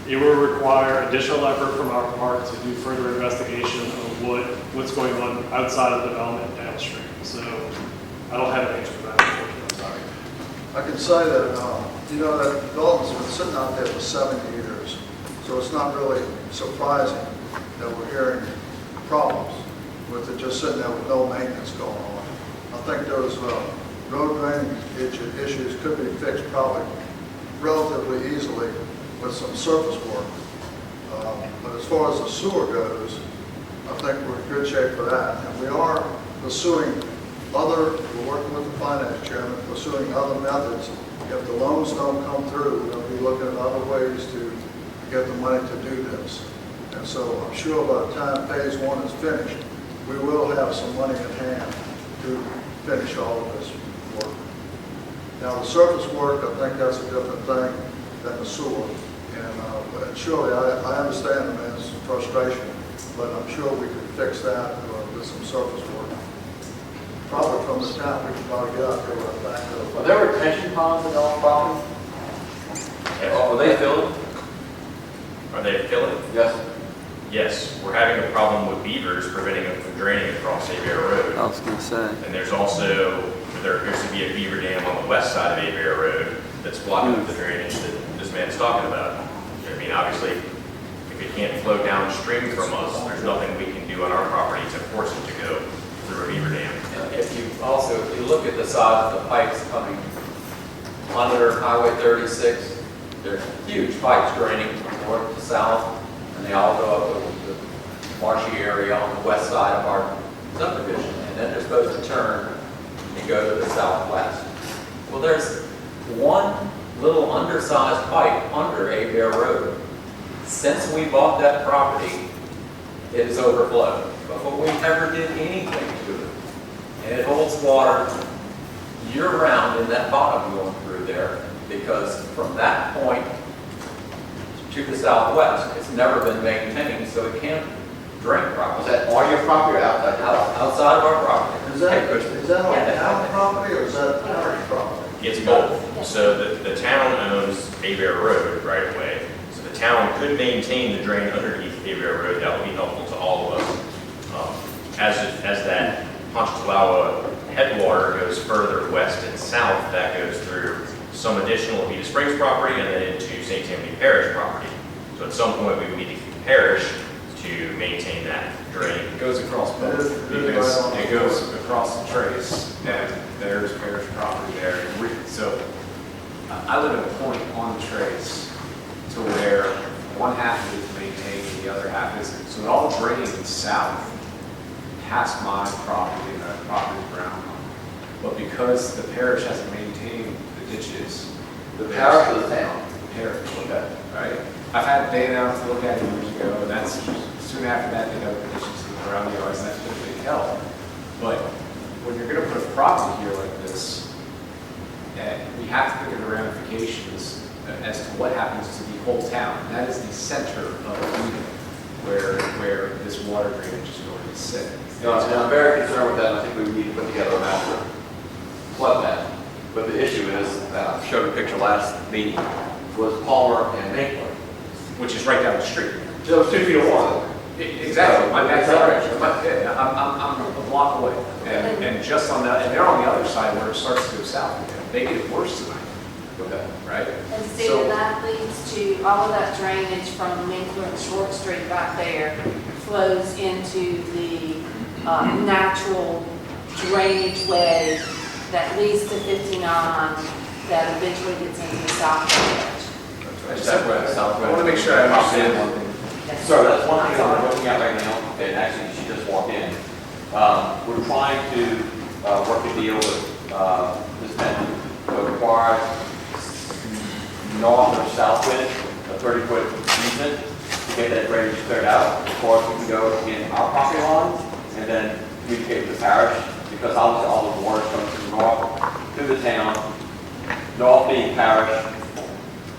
C: it will require additional effort from our part to do further investigation of what's going on outside of development downstream. So I don't have an answer for that, unfortunately. I'm sorry.
R: I can say that, that development's been sitting out there for 70 years. So it's not really surprising that we're hearing problems with it just sitting there with no maintenance going on. I think those road drainage issues could be fixed probably relatively easily with some surface work. But as far as the sewer goes, I think we're in good shape for that. And we are pursuing we're working with the finance chairman, pursuing other methods. If the loans don't come through, we'll be looking at other ways to get the money to do this. And so I'm sure by the time phase one is finished, we will have some money in hand to finish all of this work. Now the surface work, I think that's a different thing than the sewer. But surely, I understand the man's frustration, but I'm sure we could fix that with some surface work. Probably from the town, we could probably get out there with a backhoe.
N: Are there retention ponds in all property? Oh, are they filled?
J: Are they filling?
N: Yes.
J: Yes, we're having a problem with beavers preventing them from draining across Abear Road.
S: I was gonna say.
J: And there appears to be a beaver dam on the west side of Abear Road that's blocking up the drainage that this man's talking about. I mean, obviously, if it can't flow downstream from us, there's nothing we can do on our property to force it to go through a beaver dam.
P: If you look at the size of the pipes coming under Highway 36, they're huge pipes draining from north to south, and they all go up the marshy area on the west side of our subdivision, and then they're supposed to turn and go to the southwest. Well, there's one little undersized pipe under Abear Road. Since we bought that property, it has overflowed, but we never did anything to it. And it holds water year-round in that bottom going through there, because from that point to the southwest, it's never been maintained, so it can't drain properly.
N: Is that on your property or outside?
P: Outside of our property.
R: Is that on town property or is that parish property?
J: It's both. So the town owns Abear Road right away. So the town could maintain the drain underneath Abear Road. That would be helpful to all of us. As that Ponchatoula headwater goes further west and south, that goes through some additional Vita Springs property and then into St. Tammany Parish property. So at some point, we would need the parish to maintain that drain.
T: It goes across both, because it goes across the trace, and there's parish property there. So I live at a point on the trace to where one half is maintained, the other half isn't. So it all drains south past my property, and that property is ground. But because the parish hasn't maintained the ditches.
N: The parish or the town?
T: The parish.
N: Okay.
T: Right? I've had Dan out to look at it years ago, and that's soon after that, they got the ditches around the yards, and that's been a big help. But when you're going to put a property here like this, we have to think of the ramifications as to what happens to the whole town. And that is the center of Eden, where this water drainage is going to sit.
N: No, and I'm very concerned with that, and I think we need to put together a master flood map. But the issue is, I showed a picture last meeting, was Palmer and Maitland.
T: Which is right down the street.
N: So it's 2 feet of water.
T: Exactly, my backyard. I'm a block away. And just on that, and they're on the other side where it starts to go south again. They get it worse tonight. Okay. Right?
O: And Stephen, that leads to all of that drainage from Minkler and Short Street back there flows into the natural drainage way that leads to 59 that eventually gets into the south edge.
T: I want to make sure I understand one thing.
N: Sir, that's one thing that we're looking at right now, and actually she just walked in. We're trying to work a deal with this man to acquire north or south wind, a 30-foot easement to get that drainage cleared out. Of course, we can go in our property line and then communicate with the parish, because obviously all the water comes from north to the town, north being parish,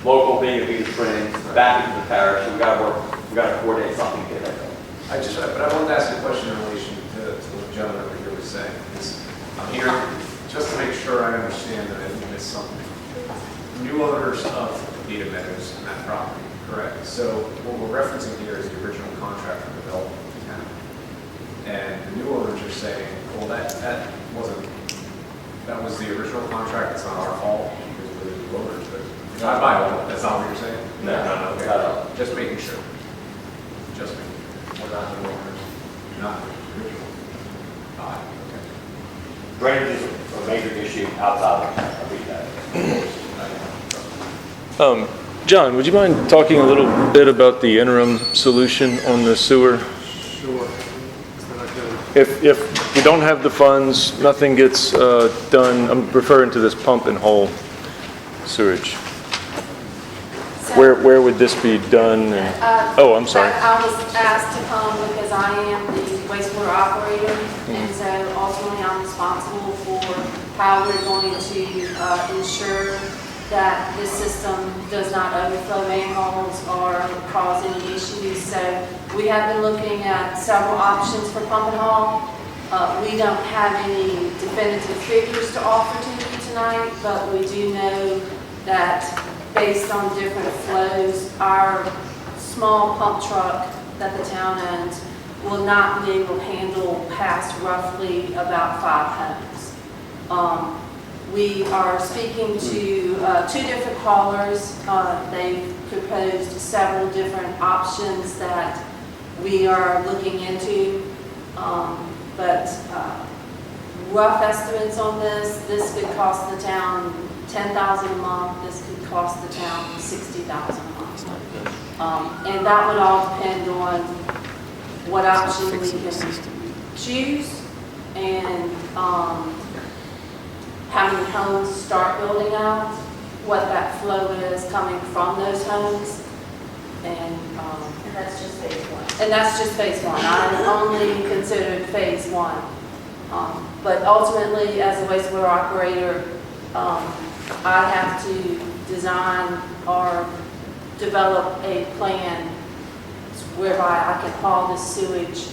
N: local being a Vita Springs, back into the parish. So we got to coordinate something to get that done.
T: But I wanted to ask a question in relation to what the gentleman over here was saying. I'm here just to make sure I understand that I didn't miss something. New owners of Vita Meadows and that property, correct? So what we're referencing here is the original contract for development of the town. And the new owners are saying, well, that was the original contract. It's not our fault because we're the new owners. But not my fault. That's not what you're saying?
N: No.
T: Okay. Just making sure. Just making sure. We're not the new owners. You're not the original. Okay.
N: Drainage is a major issue outside of Vita.
A: John, would you mind talking a little bit about the interim solution on the sewer?
C: Sure.
A: If we don't have the funds, nothing gets done, I'm referring to this pump and hole sewage. Where would this be done? Oh, I'm sorry.
O: I was asked to come because I am the wastewater operator, and so ultimately I'm responsible for how we're going to ensure that this system does not overflow manholes or cause any issues. So we have been looking at several options for pump and haul. We don't have any definitive figures to offer to you tonight, but we do know that based on different flows, our small pump truck that the town owns will not be able to handle past roughly about 5 homes. We are speaking to 2 different haulers. They've proposed several different options that we are looking into. But rough estimates on this could cost the town $10,000 a month. This could cost the town $60,000 a month. And that would all depend on what option we can choose and how many homes start building out, what that flow is coming from those homes. And that's just phase 1. And that's just phase 1. I only considered phase 1. But ultimately, as a wastewater operator, I have to design or develop a plan whereby I can haul the sewage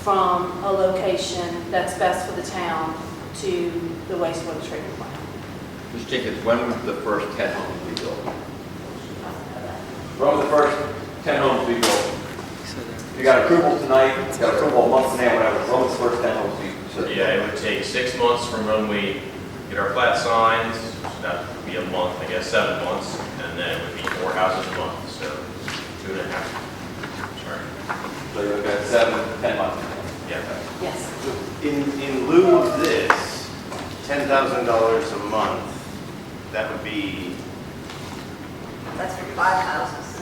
O: from a location that's best for the town to the wastewater treatment plant.
H: Mr. Jenkins, when would the first 10 homes be built?
N: When was the first 10 homes to be built? You got approval tonight, you got approval a month from now, whatever. When was the first 10 homes to be built?
J: Yeah, it would take 6 months from when we get our plat signed, so that would be a month, I guess, 7 months, and then it would be 4 houses a month, so 2.5. Sorry.
N: So you're looking at 7, 10 months.
J: Yeah.
O: Yes.
S: In lieu of this, $10,000 a month, that would be
D: That's for 5 houses.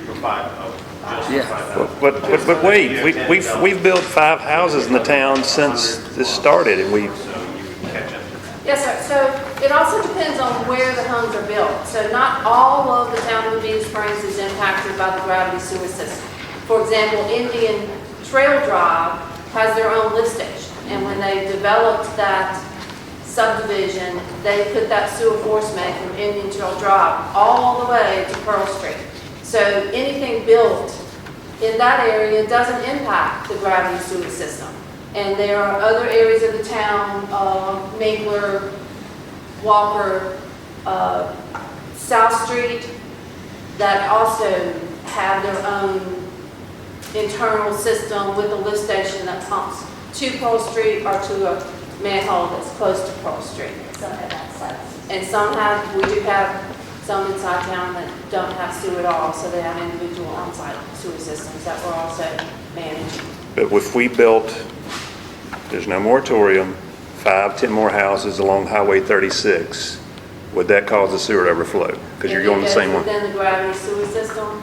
S: for 5, oh, just
F: Yeah.
S: for 5,000.
F: But wait, we've built 5 houses in the town since this started, and we,
S: So you would catch up.
O: Yes, sir. So it also depends on where the homes are built. So not all of the town of Bean Springs is impacted by the gravity sewer system. For example, Indian Trail Drive has their own lift station. And when they developed that subdivision, they put that sewer force main from Indian Trail Drive all the way to Pearl Street. So anything built in that area doesn't impact the gravity sewer system. And there are other areas of the town, Mingler, Walker, South Street, that also have their own internal system with a lift station that pumps to Pearl Street or to a manhole that's close to Pearl Street.
D: Some have outside.
O: And we do have some inside town that don't have sewer at all, so they have individual on-site sewer systems that we're also managing.
F: but if we built, there's no moratorium, 5, 10 more houses along Highway 36, would that cause the sewer to overflow? Because you're going the same one.
O: Within the gravity sewer system,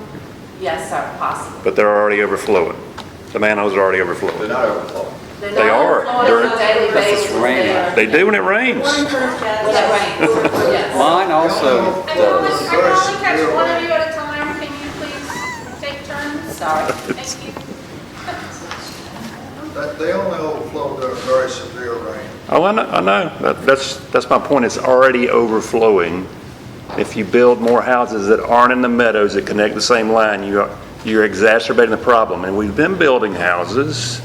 O: yes, sir, possible.
F: But they're already overflowing. The manholes are already overflowing.
H: They're not overflowing.
O: They're
F: They
O: not
F: are.
O: overflowing on a daily basis.
F: They do when it rains.
O: When it rains, yes.
U: Mine also
K: I can
U: does.
K: only catch one of you at a time. Can you please take turns?
O: Sorry.
K: Thank you.
R: They only overflow during very severe rain.
F: Oh, I know. That's my point. It's already overflowing. If you build more houses that aren't in the meadows that connect the same line, you're exacerbating the problem. And we've been building houses,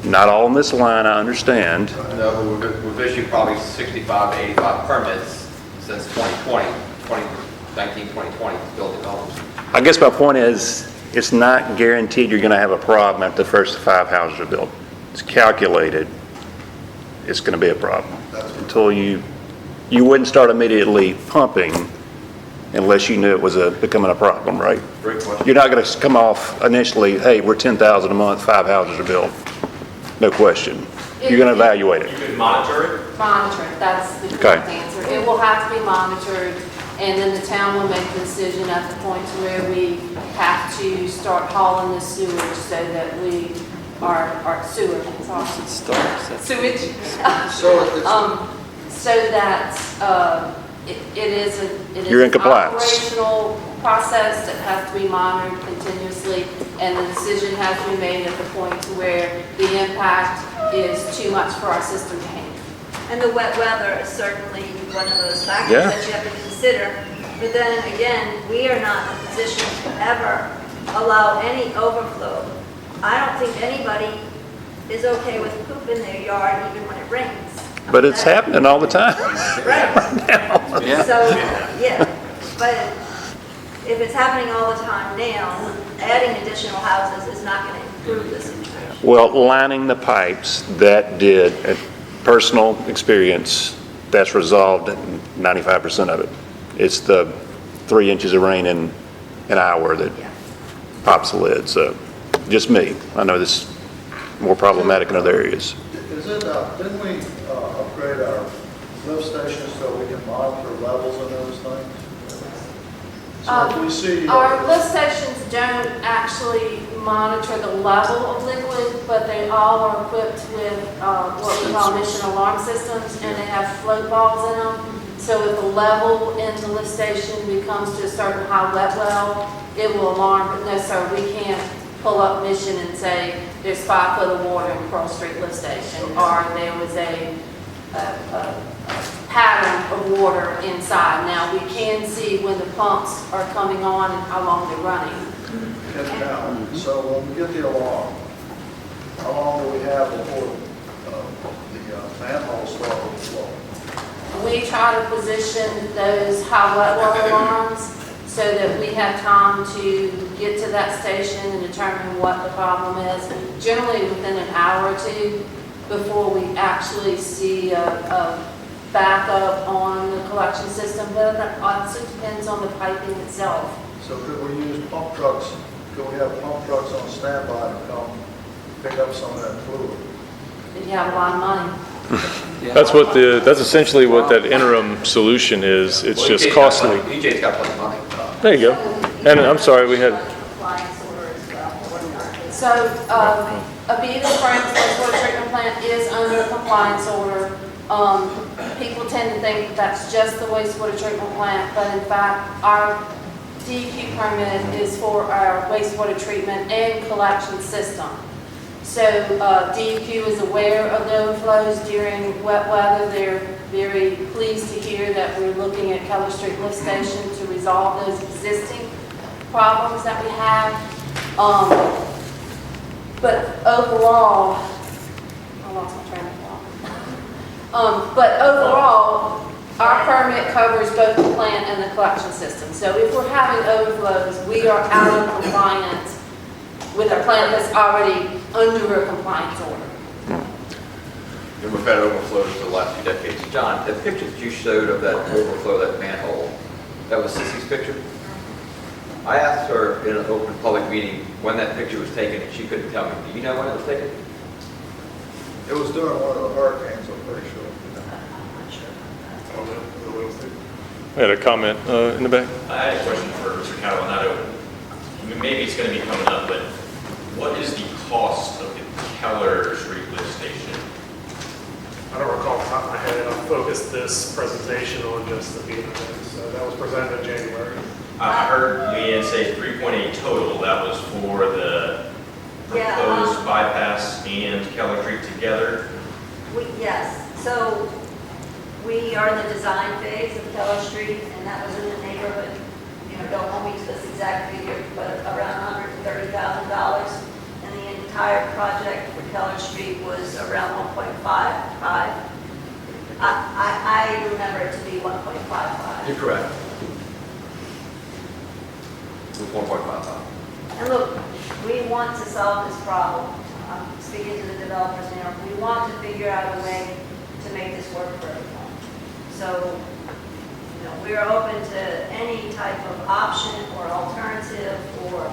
F: not all in this line, I understand.
H: No, but we've issued probably 65 to 85 permits since 2019, 2020, building homes.
F: I guess my point is, it's not guaranteed you're going to have a problem after the first 5 houses are built. It's calculated. It's going to be a problem until you wouldn't start immediately pumping unless you knew it was becoming a problem, right?
H: Great question.
F: You're not going to come off initially, hey, we're 10,000 a month, 5 houses are built. No question. You're going to evaluate it.
J: You could monitor it?
O: Monitor it, that's the correct answer. It will have to be monitored, and then the town will make the decision at the point to where we have to start hauling the sewage so that we are sewage. Sewage. So that it is
F: You're in
O: an
F: compliance.
O: operational process that has to be monitored continuously, and the decision has to be made at the point to where the impact is too much for our system to handle.
D: And the wet weather certainly one of those factors
A: Yeah.
D: that you have to consider. But then again, we are not in a position to ever allow any overflow. I don't think anybody is okay with poop in their yard even when it rains.
F: But it's happening all the time.
D: Right. So, yeah, but if it's happening all the time now, adding additional houses is not going to improve the situation.
F: Well, lining the pipes, that did, personal experience, that's resolved 95% of it. It's the 3 inches of rain in an hour that pops the lid, so just me. I know this is more problematic in other areas.
R: Is it, didn't we upgrade our lift stations so we can monitor levels and those things? So if we see.
O: Our lift stations don't actually monitor the level of liquid, but they all are equipped with what we call emission alarm systems, and they have float balls in them. So if the level in the lift station becomes to a certain high wet well, it will alarm, but no sir, we can't pull up Mission and say there's 5 foot of water in Pearl Street lift station, or there was a pattern of water inside. Now, we can see when the pumps are coming on and how long they're running.
R: Get down. So when we get the alarm, how long do we have before the manholes start overflowing?
O: We try to position those high wet well alarms so that we have time to get to that station and determine what the problem is, generally within an hour or two before we actually see a backup on the collection system. But that also depends on the piping itself.
R: So could we use pump trucks, could we have pump trucks on standby to come pick up some of that fluid?
O: If you have a lot of money.
A: That's essentially what that interim solution is. It's just costly.
H: EJ's got plenty of money.
A: There you go. And I'm sorry, we had,
O: So, Avita Springs wastewater treatment plant is under a compliance order. People tend to think that that's just the wastewater treatment plant, but in fact, our DEQ permit is for our wastewater treatment and collection system. So, DEQ is aware of the overflows during wet weather. They're very pleased to hear that we're looking at Keller Street Lift Station to resolve those existing problems that we have. But overall, I lost my train of thought. But overall, our permit covers both the plant and the collection system. So if we're having overflows, we are out of compliance with our plant that's already under a compliance order.
H: And we've had overflows for the last few decades. John, the picture that you showed of that overflow, that manhole, that was Sissy's picture? I asked her in an open public meeting when that picture was taken, and she couldn't tell me. Do you know when it was taken?
R: It was during one of the hurricanes, I'm pretty sure.
A: I had a comment in the back.
J: I had a question for Mr. Cowell, not open. Maybe it's going to be coming up, but what is the cost of the Keller Street lift station?
C: I don't recall off the top of my head. I focused this presentation on just the Vita thing, so that was presented in January.
J: I heard Leanne say 3.8 total. That was for the proposed bypass and Keller Street together.
D: Yes, so we are in the design phase of Keller Street, and that was in the neighborhood, don't hold me to this exact figure, but around $130,000. And the entire project for Keller Street was around 1.55. I remember it to be 1.55.
H: You're correct. It was 1.55.
D: And look, we want to solve this problem. I'm speaking to the developers now. We want to figure out a way to make this work for everyone. So, we are open to any type of option or alternative or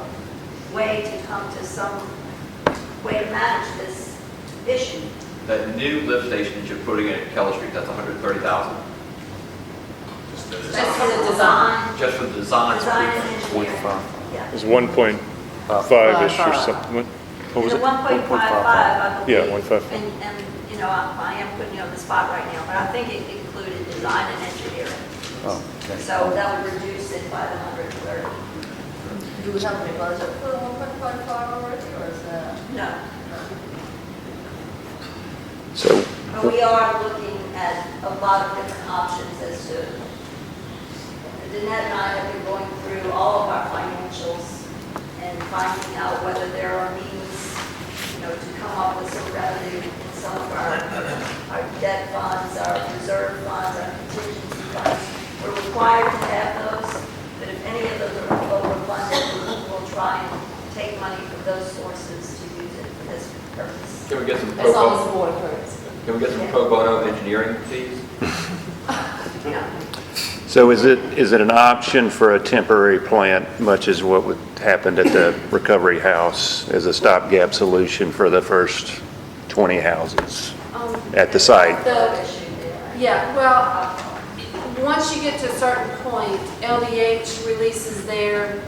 D: way to come to some way to manage this issue.
H: That new lift station that you're putting in at Keller Street, that's $130,000?
D: Just for the design.
H: Just for the design?
D: Design and engineering. Yeah.
A: It's 1.5-ish or something. What was
D: The
A: it?
D: 1.55, I believe.
A: Yeah, 1.55.
D: And I am putting you on the spot right now, but I think it included design and engineering.
F: Oh, okay.
D: So that would reduce it by the 130.
M: Do we have any budget for the 1.55 already, or is that?
D: No.
F: So,
D: But we are looking had a lot of different options as to, Danette and I have been going through all of our financials and finding out whether there are means, to come up with some revenue in some of our debt funds, our reserve funds, our contingency funds. We're required to have those, but if any of those are overfunded, we'll try and take money from those sources to use it for this purpose.
H: Can we get some
O: As long as the board approves.
H: Can we get some pro bono engineering fees?
F: So is it an option for a temporary plant, much as what happened at the recovery house, as a stopgap solution for the first 20 houses at the site?
O: Yeah, well, once you get to a certain point, LDH releases their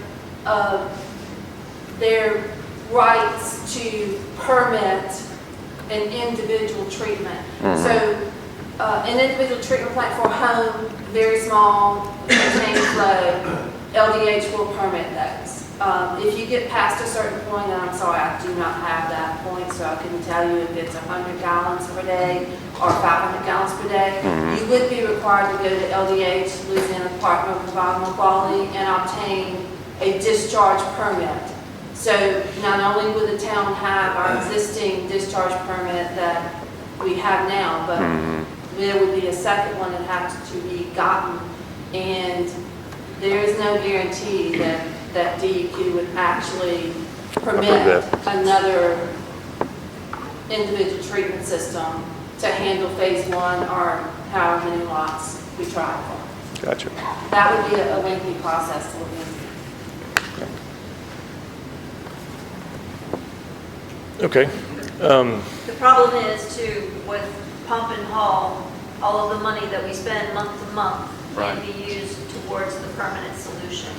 O: rights to permit an individual treatment.
F: Mhm.
O: So an individual treatment plant for a home, very small, contained flow, LDH will permit those. If you get past a certain point, and I'm sorry, I do not have that point, so I couldn't tell you if it's 100 gallons per day or 500 gallons per day.
F: Mhm.
O: You would be required to go to LDH, Louisiana Department of Environmental Quality, and obtain a discharge permit. So not only would the town have our existing discharge permit that we have now, but there would be a second one that has to be gotten, and there is no guarantee that DEQ would actually permit another individual treatment system to handle phase one or however many lots we try for.
F: Gotcha.
O: That would be a lengthy process to look into.
A: Okay.
D: The problem is too, with pump and haul, all of the money that we spend month to month can be used towards the permanent solution.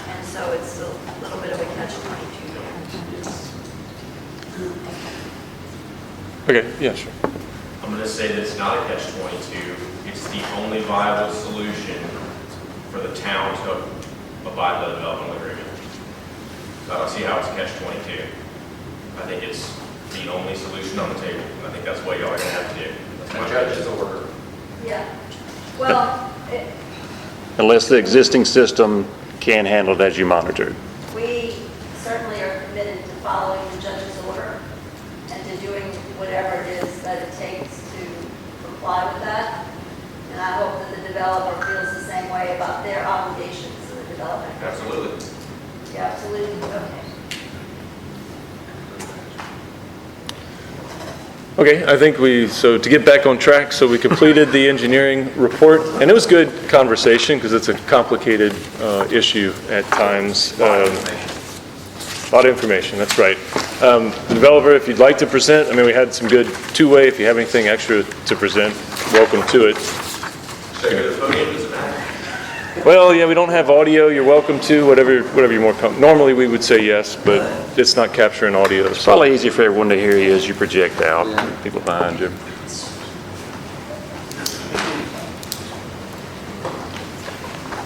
D: And so it's a little bit of a catch-22 there.
A: Okay, yeah, sure.
J: I'm going to say that it's not a catch-22. It's the only viable solution for the town to abide by the development agreement. So I don't see how it's a catch-22. I think it's the only solution on the table, and I think that's what y'all are going to have to do. That's my judge's order.
D: Yeah. Well,
F: Unless the existing system can handle it as you monitor.
D: we certainly are committed to following the judge's order and to doing whatever it is that it takes to comply with that. And I hope that the developer feels the same way about their obligations to the development.
J: Absolutely.
D: Yeah, absolutely. Okay.
A: Okay, I think so to get back on track, so we completed the engineering report, and it was good conversation because it's a complicated issue at times. A lot of information, that's right. The developer, if you'd like to present, I mean, we had some good two-way. If you have anything extra to present, welcome to it. Well, yeah, we don't have audio. You're welcome to, whatever you're more comfortable. Normally, we would say yes, but it's not capturing audio.
F: It's probably easier for everyone to hear you as you project out, people behind you.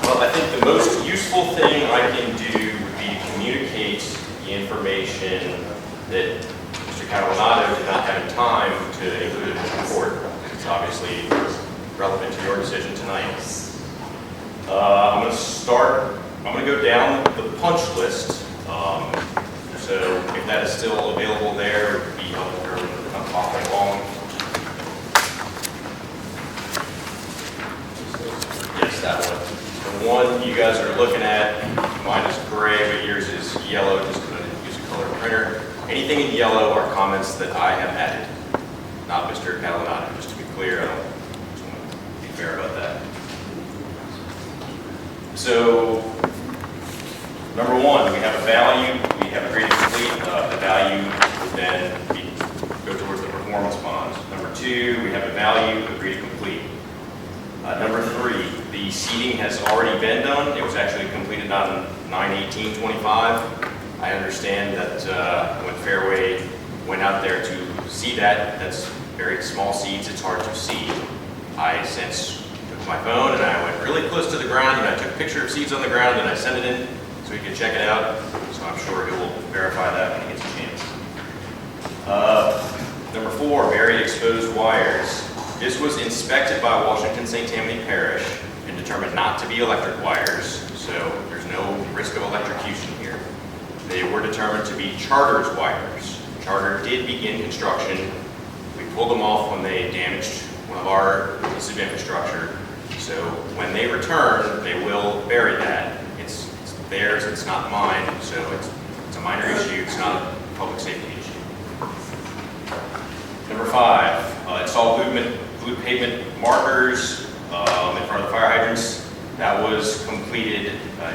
J: Well, I think the most useful thing I can do would be to communicate the information that Mr. Catalanato did not have time to include in the report. It's obviously relevant to your decision tonight. I'm going to go down the punch list. So if that is still available there, it would be helpful for everyone to come following along. Yes, that one. The one you guys are looking at, mine is gray, but yours is yellow, just because I didn't use a color printer. Anything in yellow are comments that I have added, not Mr. Catalanato, just to be clear. I don't just want to be fair about that. So, number one, we have a value, we have agreed to complete. The value would then go towards the performance bonds. Number two, we have a value, agree to complete. Number three, the seeding has already been done. It was actually completed on 9/18/25. I understand that when Fairway went out there to seed that's very small seeds, it's hard to seed. I since took my phone and I went really close to the ground and I took a picture of seeds on the ground and I sent it in so he could check it out. So I'm sure he will verify that when he gets a chance. Number four, buried exposed wires. This was inspected by Washington St. Tammany Parish and determined not to be electric wires, so there's no risk of electrocution here. They were determined to be Charter's wires. Charter did begin construction. We pulled them off when they damaged one of our pieces of infrastructure. So when they return, they will bury that. It's theirs, it's not mine, so it's a minor issue, it's not a public safety issue. Number 5, install blue pavement markers in front of the fire hydrants. That was completed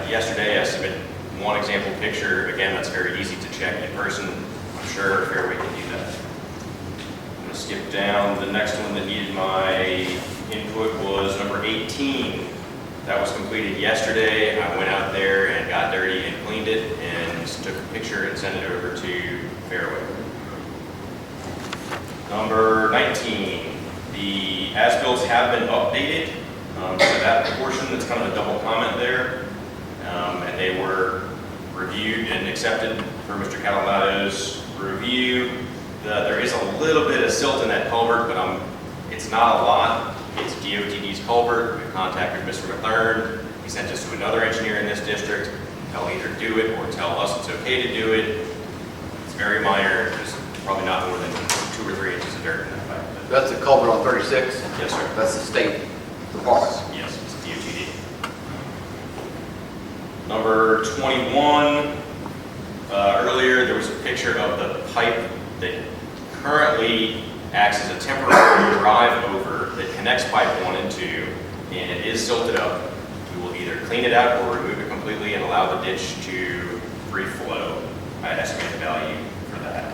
J: yesterday. I submitted one example picture. Again, that's very easy to check in person. I'm sure Fairway can do that. I'm going to skip down. The next one that needed my input was number 18. That was completed yesterday. I went out there and got dirty and cleaned it and took a picture and sent it over to Fairway. Number 19, the as-bills have been updated. So that portion, that's kind of a double comment there. And they were reviewed and accepted for Mr. Catalano's review. There is a little bit of silt in that culvert, but it's not a lot. It's DOTD's culvert. We contacted Mr. McLaren. He sent us to another engineer in this district. They'll either do it or tell us it's okay to do it. It's very minor. There's probably not more than 2 or 3 inches of dirt in that pipe.
H: That's a culvert on 36?
J: Yes, sir.
H: That's the state department?
J: Yes, it's DOTD. Number 21, earlier there was a picture of the pipe that currently acts as a temporary drive over that connects pipe 1 and 2, and it is silted up. We will either clean it out or remove it completely and allow the ditch to free flow. I estimate the value for that.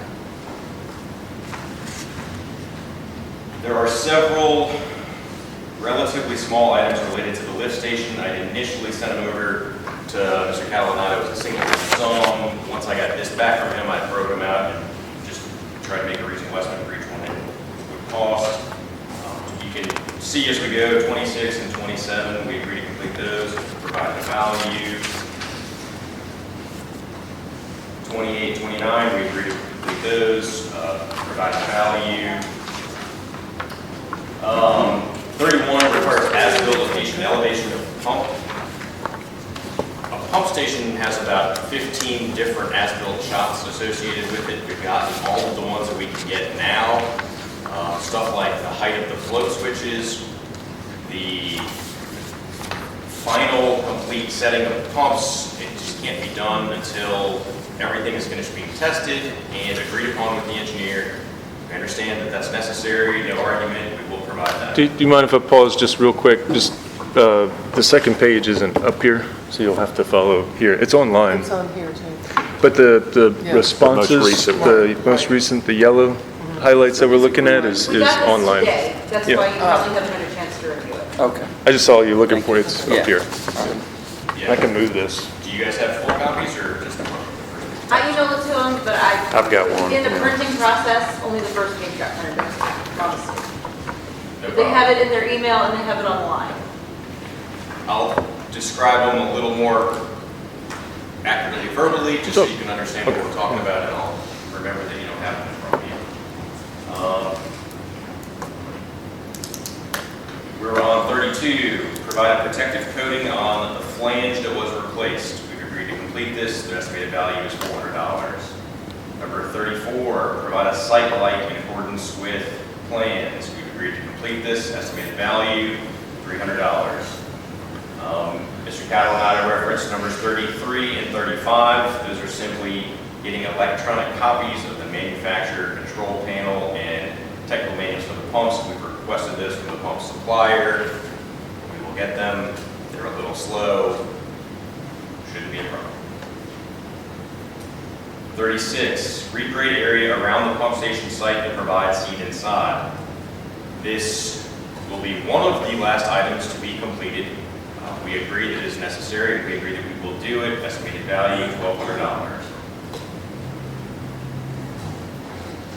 J: There are several relatively small items related to the lift station. I initially sent them over to Mr. Catalano as a single sum. Once I got this back from him, I broke them out and just tried to make a reasonable estimate for each one it would cost. You can see as we go, 26 and 27, we agree to complete those, provide the value. 28, 29, we agree to complete those, provide the value. 31 requires as-built location elevation of pump. A pump station has about 15 different as-built shots associated with it. We've gotten all of the ones that we can get now. Stuff like the height of the float switches, the final complete setting of the pumps. It just can't be done until everything is finished being tested and agreed upon with the engineer. I understand that that's necessary, no argument, we will provide that.
A: Do you mind if I pause just real quick? Just, the second page isn't up here, so you'll have to follow here. It's online.
E: It's on here too.
A: But the
E: Yeah.
A: responses, the most recent, the yellow highlights that we're looking at is
B: We got this
A: online.
B: today. That's
A: Yeah.
B: why you probably haven't had a chance to review it.
U: Okay.
A: I just saw you looking for it, it's
U: Yeah.
A: up here.
J: Yeah.
A: I can move this.
J: Do you guys have full copies or just?
B: I emailed it to them, but
A: I've got one.
B: in the printing process, only the first page got printed. Honestly.
J: No
B: They
J: problem.
B: have it in their email and they have it online.
J: I'll describe them a little more accurately verbally, just so you can understand what we're talking about, and I'll remember that you don't have them in front of you. We're on 32, provide a protective coating on the flange that was replaced. We've agreed to complete this, the estimated value is $400. Number 34, provide a site light in accordance with plans. We've agreed to complete this, estimated value $300. Mr. Catalano referenced numbers 33 and 35. Those are simply getting electronic copies of the manufacturer control panel and technical manuals for the pumps. We've requested this from the pump supplier. We will get them. They're a little slow. Shouldn't be a problem. 36, regrade area around the pump station site and provide seed inside. This will be one of the last items to be completed. We agree that it is necessary. We agree that we will do it. Estimated value, $1,200.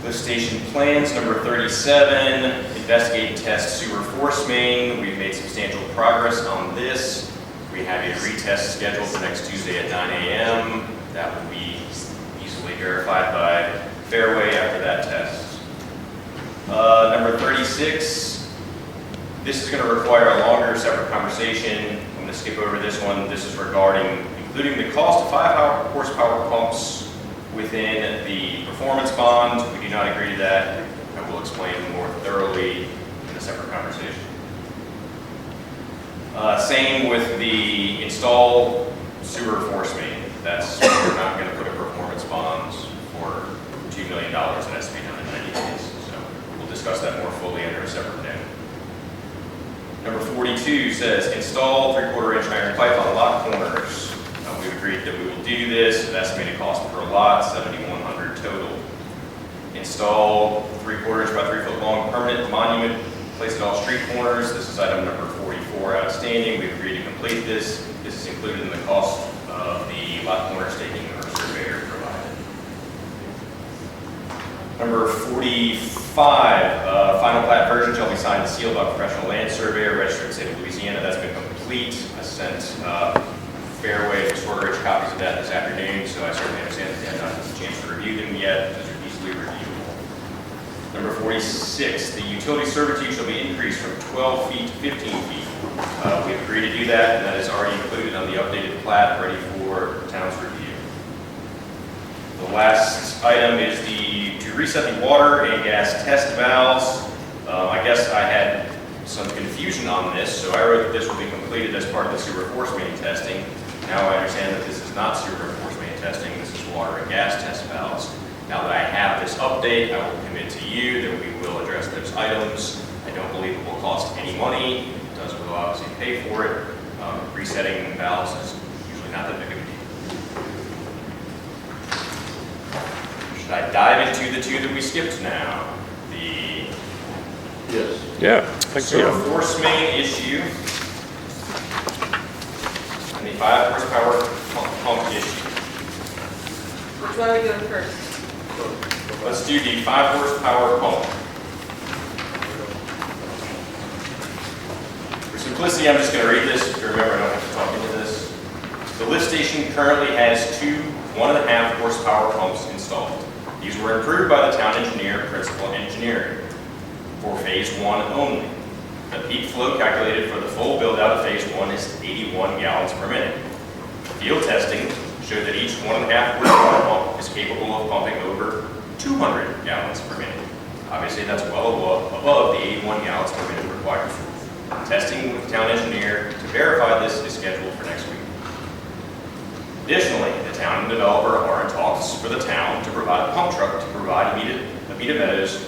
J: Lift station plans, number 37, investigate and test sewer force main. We've made substantial progress on this. We have a retest scheduled for next Tuesday at 9 a.m. That will be easily verified by Fairway after that test. Number 36, This is going to require a longer separate conversation. I'm going to skip over this one. This is regarding including the cost of 5 horsepower pumps within the performance bond. We do not agree to that. I will explain more thoroughly in a separate conversation. Same with the install sewer force main. We're not going to put a performance bond for $2 million. It has to be done in 90 days. So we'll discuss that more fully under a separate note. Number 42 says install 3/4 inch iron pipe on lot corners. We've agreed that we will do this. An estimated cost per lot, $7,100 total. Install 3/4 inch by 3 foot long permanent monument placed at all street corners. This is item number 44 outstanding. We've agreed to complete this. This is included in the cost of the lot corner staking our surveyor provided. Number 45, final plat version shall be signed and sealed by a professional land surveyor registered in the state of Louisiana. That's been complete. I sent Fairway and Shorter copies of that this afternoon, so I certainly understand that they have not had a chance to review them yet. Those are easily reviewable. Number 46, the utility servitude shall be increased from 12 feet to 15 feet. We've agreed to do that, and that is already included on the updated plat ready for the town's review. The last item is to reset the water and gas test valves. I guess I had some confusion on this, so I wrote that this will be completed as part of the sewer force main testing. Now I understand that this is not sewer force main testing, this is water and gas test valves. Now that I have this update, I will commit to you that we will address those items. I don't believe it will cost any money. It does, we'll obviously pay for it. Resetting valves is usually not that big of a deal. Should I dive into the two that we skipped now?
L: Yes.
A: Yeah, I think so.
J: Sewer force main issue and the 5 horsepower pump issue.
B: Which one are we doing first?
J: Let's do the 5 horsepower pump. For simplicity, I'm just going to read this. Remember, I don't have to talk into this. The lift station currently has 2 1.5 horsepower pumps installed. These were approved by the town engineer, principal engineering, for phase 1 only. The peak flow calculated for the full build-out of phase 1 is 81 gallons per minute. Field testing showed that each 1.5 horsepower pump is capable of pumping over 200 gallons per minute. Obviously, that's well above the 81 gallons per minute required. Testing with the town engineer to verify this is scheduled for next week. Additionally, the town and developer are in talks for the town to provide a pump truck to provide Avita Meadows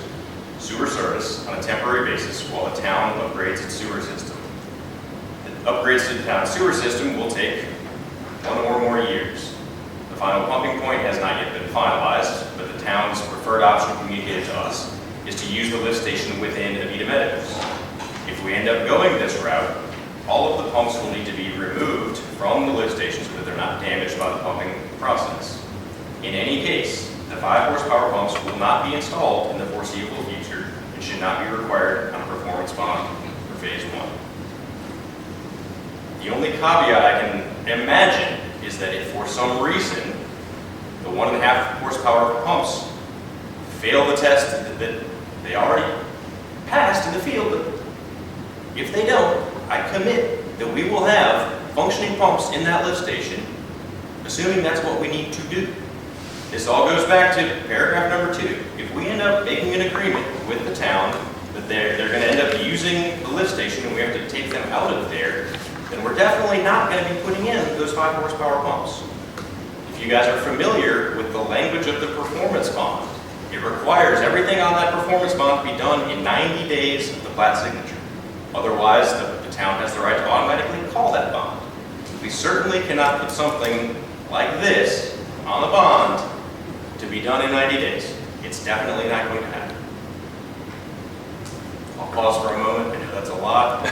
J: sewer service on a temporary basis while the town upgrades its sewer system. The upgrades to the town's sewer system will take 1 or more years. The final pumping point has not yet been finalized, but the town's preferred option communicated to us is to use the lift station within Avita Meadows. If we end up going this route, all of the pumps will need to be removed from the lift station so that they're not damaged by the pumping process. In any case, the 5 horsepower pumps will not be installed in the foreseeable future and should not be required on a performance bond for phase 1. The only caveat I can imagine is that if for some reason the 1.5 horsepower pumps fail the test that they already passed in the field, but if they don't, I commit that we will have functioning pumps in that lift station, assuming that's what we need to do. This all goes back to paragraph number 2. If we end up making an agreement with the town that they're going to end up using the lift station and we have to take them out of there, then we're definitely not going to be putting in those 5 horsepower pumps. If you guys are familiar with the language of the performance bond, it requires everything on that performance bond to be done in 90 days of the plat signature. Otherwise, the town has the right to automatically call that bond. We certainly cannot put something like this on the bond to be done in 90 days. It's definitely not going to happen. I'll pause for a moment. I know that's a lot.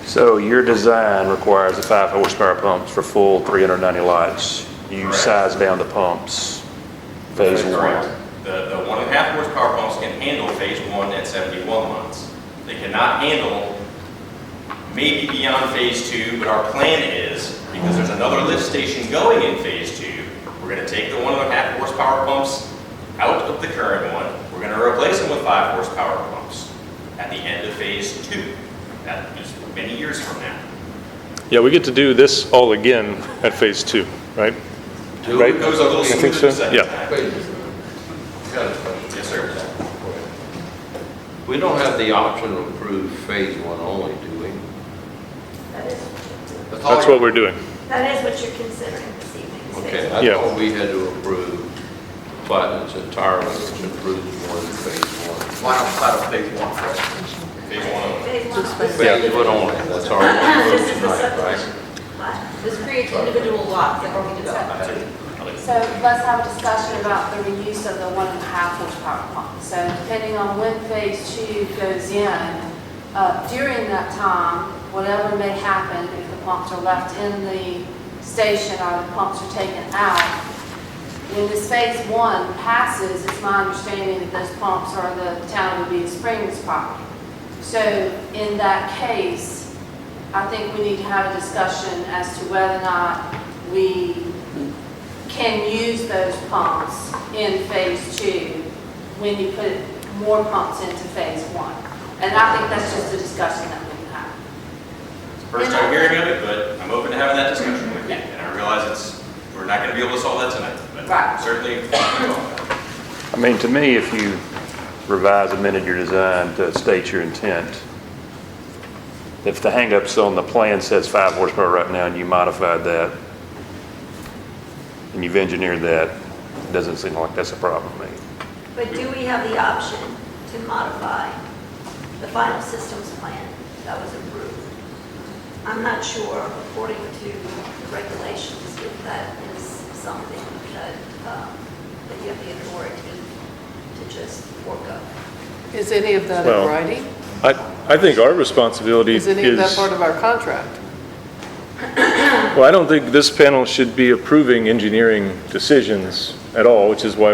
F: So your design requires the 5 horsepower pumps for full 390 lots. You
J: Correct.
F: size down the pumps, phase 1.
J: Correct. The 1.5 horsepower pumps can handle phase 1 at 71 lots. They cannot handle maybe beyond phase 2, but our plan is, because there's another lift station going in phase 2, we're going to take the 1.5 horsepower pumps out of the current one. We're going to replace them with 5 horsepower pumps. at the end of phase 2. That is many years from now.
A: Yeah, we get to do this all again at phase 2, right? Right?
J: It goes a little
A: I think so,
J: smoother the second
A: yeah.
J: time.
L: Wait, I got a question.
J: Yes, sir.
L: We don't have the option to approve phase 1 only, do we?
D: That is,
A: That's what we're doing.
D: that is what you're considering this evening. is
L: Okay,
D: phase
L: I
A: Yeah.
L: thought we had to approve Platinum's entirely, which improves more than phase 1.
H: Why don't phase 1 first?
J: Phase 1 only.
D: Phase one.
L: Phase 1 only, that's all we're
D: This
L: approving
D: is the
L: tonight, right?
D: subdivision.
B: This creates individual lots that will be developed.
O: So let's have a discussion about the reuse of the 1.5 horsepower pump. So depending on when phase 2 goes in, during that time, whatever may happen, if the pumps are left in the station or the pumps are taken out, when this phase 1 passes, it's my understanding that those pumps are the town of Beta Springs property. So in that case, I think we need to have a discussion as to whether or not we can use those pumps in phase 2 when you put more pumps into phase 1. And I think that's just a discussion that we can have.
J: First time hearing of it, but I'm open to having that discussion with you. And I realize we're not going to be able to solve that tonight, but
O: Right.
J: certainly.
F: I mean, to me, if you revise, amended your design to state your intent, if the hang-ups on the plan says 5 horsepower right now and you modified that, and you've engineered that, it doesn't seem like that's a problem to me.
D: But do we have the option to modify the final systems plan that was approved? I'm not sure, according to the regulations, if that is something that you have the authority to just forego.
E: Is any of that
A: Well,
E: in writing?
A: I think our responsibility
E: Is any of that part of our contract?
A: Well, I don't think this panel should be approving engineering decisions at all, which is why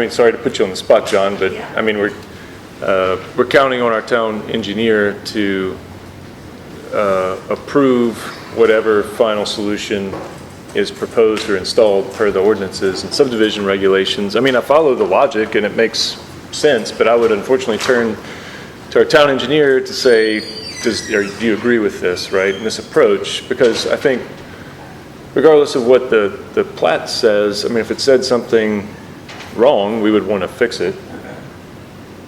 A: sorry to put you on the spot, John, but I mean, we're counting on our town engineer to approve whatever final solution is proposed or installed per the ordinances and subdivision regulations. I mean, I follow the logic and it makes sense, but I would unfortunately turn to our town engineer to say, do you agree with this, right, and this approach? Because I think regardless of what the plat says, I mean, if it said something wrong, we would want to fix it,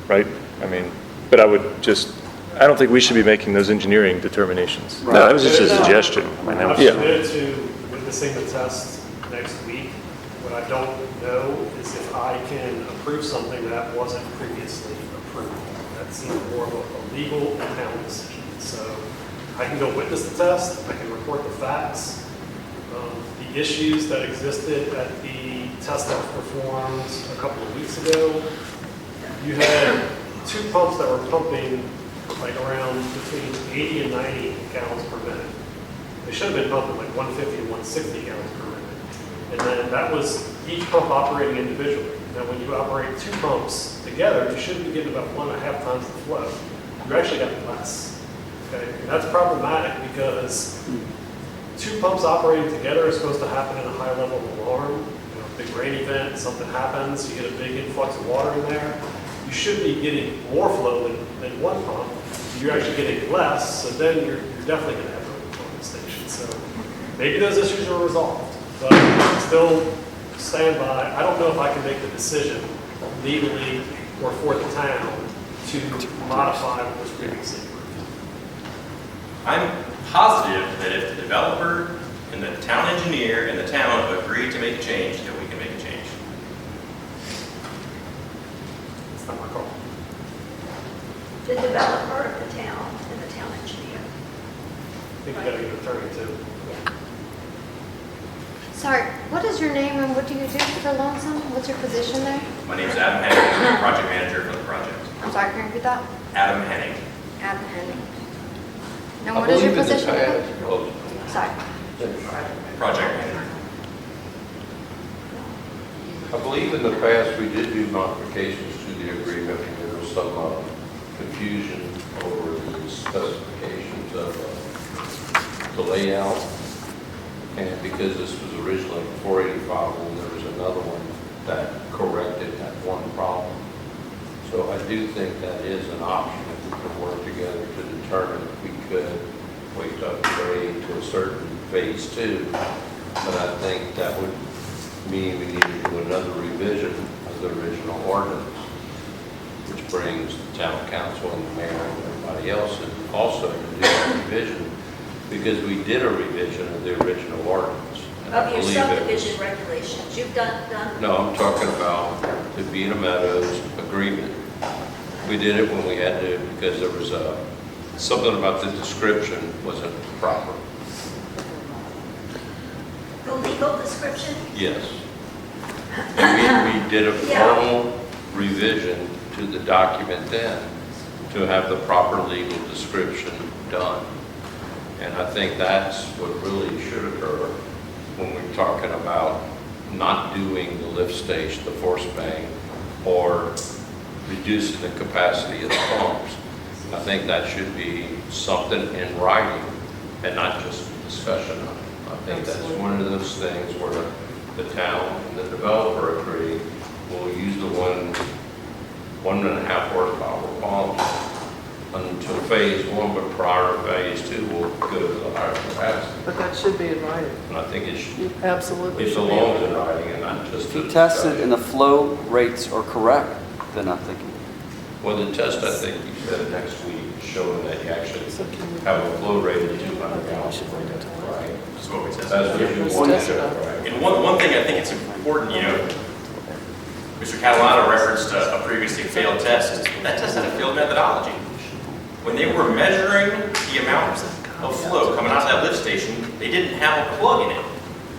A: right? I mean, but I don't think we should be making those engineering determinations.
F: No, that was just a suggestion. I mean, that
C: I've
F: was-
C: submitted to witnessing the test next week. What I don't know is if I can approve something that wasn't previously approved. That seems more of a legal and town decision. So I can go witness the test, I can report the facts. The issues that existed at the test that was performed a couple of weeks ago, you had 2 pumps that were pumping like around between 80 and 90 gallons per minute. They should have been pumping like 150 to 160 gallons per minute. And then that was each pump operating individually. Now, when you operate 2 pumps together, you should be getting about 1.5 times the flow. You actually got less. Okay, and that's problematic because 2 pumps operating together is supposed to happen in a high level of alarm. You know, a big rain event, something happens, you get a big influx of water in there. You should be getting more flow than 1 pump. You're actually getting less, so then you're definitely going to have a pumping station. So maybe those issues are resolved, but I still stand by. I don't know if I can make the decision legally or for the town to modify what was previously approved.
J: I'm positive that if the developer and the town engineer and the town have agreed to make a change, that we can make a change.
C: It's not my call.
D: The developer, the town, and the town engineer.
C: I think you got to get an attorney too.
U: Sorry, what is your name and what do you do for Lonesome? What's your position there?
J: My name is Adam Henning, I'm the project manager for the project.
U: I'm sorry, can you repeat that?
J: Adam Henning.
U: Adam Henning. And what is your position? Sorry.
J: Project manager.
L: I believe in the past, we did do modifications to the agreement, and there was some confusion over the specifications of the layout. And because this was originally 485, and there was another one that corrected that one problem. So I do think that is an option if could work together to determine if we could wait to upgrade to a certain phase 2. But I think that would mean we need to do another revision of the original ordinance, which brings the town council and the mayor and everybody else in also to do a revision, because we did a revision of the original ordinance. And I
D: Of your
L: believe it was-
D: subdivision regulations, you've done,
L: No, I'm talking about the Beta Meadows agreement. We did it when we had to, because there was something about the description wasn't proper.
D: the legal description?
L: Yes. And we did a formal revision to the document then to have the proper legal description done. And I think that's what really should occur when we're talking about not doing the lift station, the force main, or reducing the capacity of the pumps. I think that should be something in writing and not just discussion of it. I think that's one of those things where the town and the developer agree, we'll use the 1.5 horsepower pumps until phase 1, but prior to phase 2, we'll go to the higher capacity.
E: But that should be in writing.
L: And I think it should,
E: Absolutely.
L: it
E: should be.
L: belongs in writing and not just.
I: If you test it and the flow rates are correct, then I think.
L: Well, the test, I think you said next week, showing that you actually have a flow rate of 200 gallons per minute, right?
J: That's what we tested.
L: That's what you want to show, right?
J: And one thing I think it's important, Mr. Catalano referenced a previously failed test. That test had a failed methodology. When they were measuring the amount of flow coming out of that lift station, they didn't have a plug in it.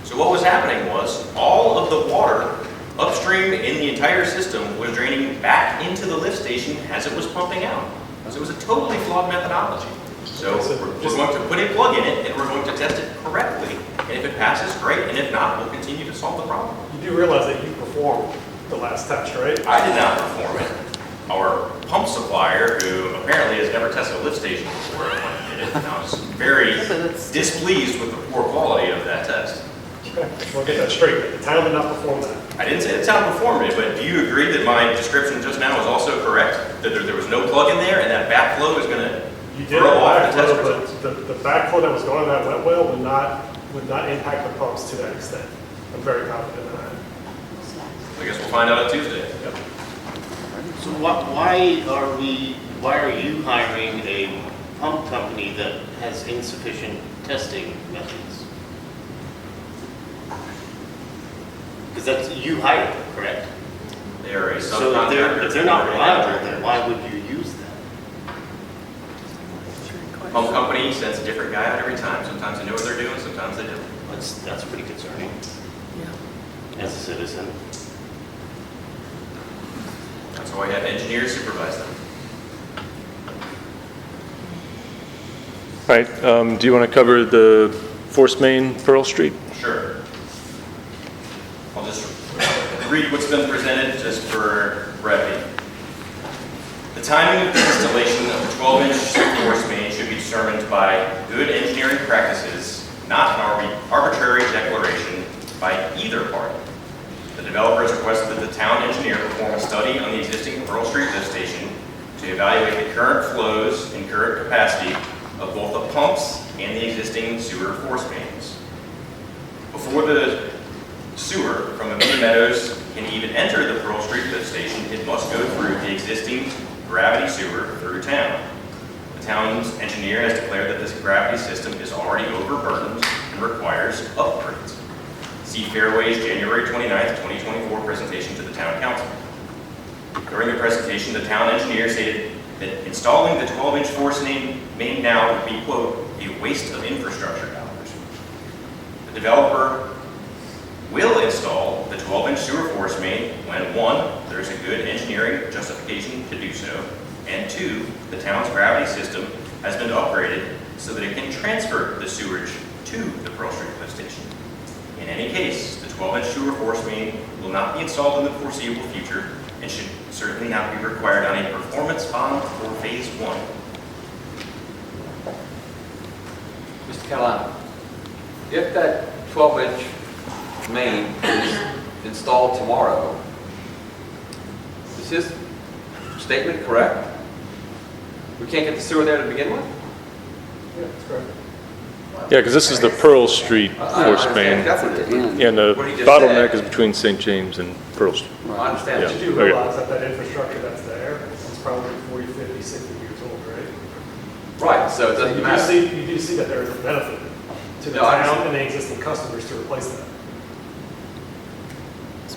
J: So what was happening was all of the water upstream in the entire system was draining back into the lift station as it was pumping out. So it was a totally flawed methodology. So we're going to put a plug in it and we're going to test it correctly. And if it passes, great. And if not, we'll continue to solve the problem.
C: You do realize that you performed the last test, right?
J: I did not perform it. Our pump supplier, who apparently has never tested a lift station before, did it. And I was very displeased with the poor quality of that test.
C: We'll get that straight. The town did not perform that.
J: I didn't say the town performed it, but do you agree that my description just now was also correct? That there was no plug in there and that backflow is going to
C: You did
J: throw off the test
C: backflow,
J: results?
C: but the backflow that was going on that wet well would not impact the pumps to that extent. I'm very confident in that.
J: I guess we'll find out on Tuesday.
C: Yep.
S: So why are you hiring a pump company that has insufficient testing methods? Because that's, you hired them, correct?
J: They are a
S: So
J: subcontractor.
S: if they're not reliable, then why would you use them?
J: Pump company sends a different guy out every time. Sometimes they know what they're doing, sometimes they don't.
S: That's pretty concerning. As a citizen.
J: That's why I have engineers supervise them.
A: All right, do you want to cover the force main Pearl Street?
J: Sure. I'll just read what's been presented just for brevity. The timing of the installation of the 12-inch force main should be determined by good engineering practices, not an arbitrary declaration by either party. The developer has requested that the town engineer perform a study on the existing Pearl Street lift station to evaluate the current flows and current capacity of both the pumps and the existing sewer force mains. Before the sewer from Amelia Meadows can even enter the Pearl Street lift station, it must go through the existing gravity sewer through town. The town's engineer has declared that this gravity system is already overburdened and requires upgrades. See Fairway's January 29th, 2024 presentation to the town council. During the presentation, the town engineer stated that installing the 12-inch force main now would be, quote, a waste of infrastructure dollars. The developer will install the 12-inch sewer force main when, one, there's a good engineering justification to do so, and two, the town's gravity system has been upgraded so that it can transfer the sewage to the Pearl Street lift station. In any case, the 12-inch sewer force main will not be installed in the foreseeable future and should certainly not be required on a performance bond for phase 1.
P: Mr. Catalano, if that 12-inch main is installed tomorrow, is his statement correct?
N: We can't get the sewer there to begin with?
C: Yeah, that's correct.
A: Yeah, because this is the Pearl Street force main.
N: That's what it is.
A: And the
N: What he just
A: bottleneck
N: said.
A: is between St. James and Pearl Street.
N: I understand.
A: Yeah.
C: But you do
A: Okay.
C: realize that that infrastructure that's there is probably 40, 50, 60 years old, right?
N: Right, so it doesn't
C: You
N: matter.
C: do see that there is a benefit to the
N: No, I
C: town
N: understand.
C: and the existing customers to replace that.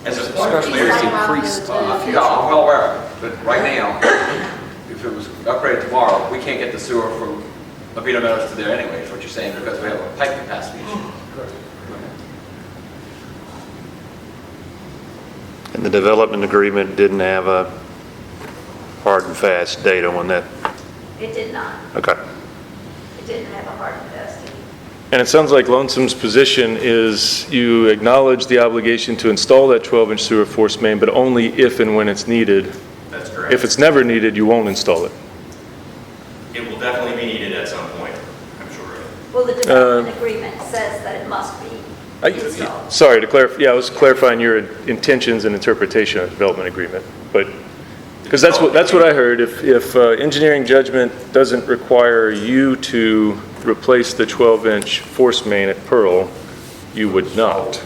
N: As a
I: Especially if it's increased.
N: Yeah, I'm well aware of it, but right now, if it was upgraded tomorrow, we can't get the sewer from Avita Meadows to there anyway, is what you're saying, because we have a pipe capacity issue.
C: Correct.
F: And the development agreement didn't have a hard and fast date on that?
D: It did not.
F: Okay.
D: It didn't have a hard and fast date.
A: And it sounds like Lonesome's position is you acknowledge the obligation to install that 12-inch sewer force main, but only if and when it's needed.
J: That's correct.
A: If it's never needed, you won't install it.
J: It will definitely be needed at some point, I'm sure of it.
D: Well, the development agreement says that it must be installed.
A: Sorry, to clarify, yeah, I was clarifying your intentions and interpretation of the development agreement, but, because that's what I heard. If engineering judgment doesn't require you to replace the 12-inch force main at Pearl, you would not.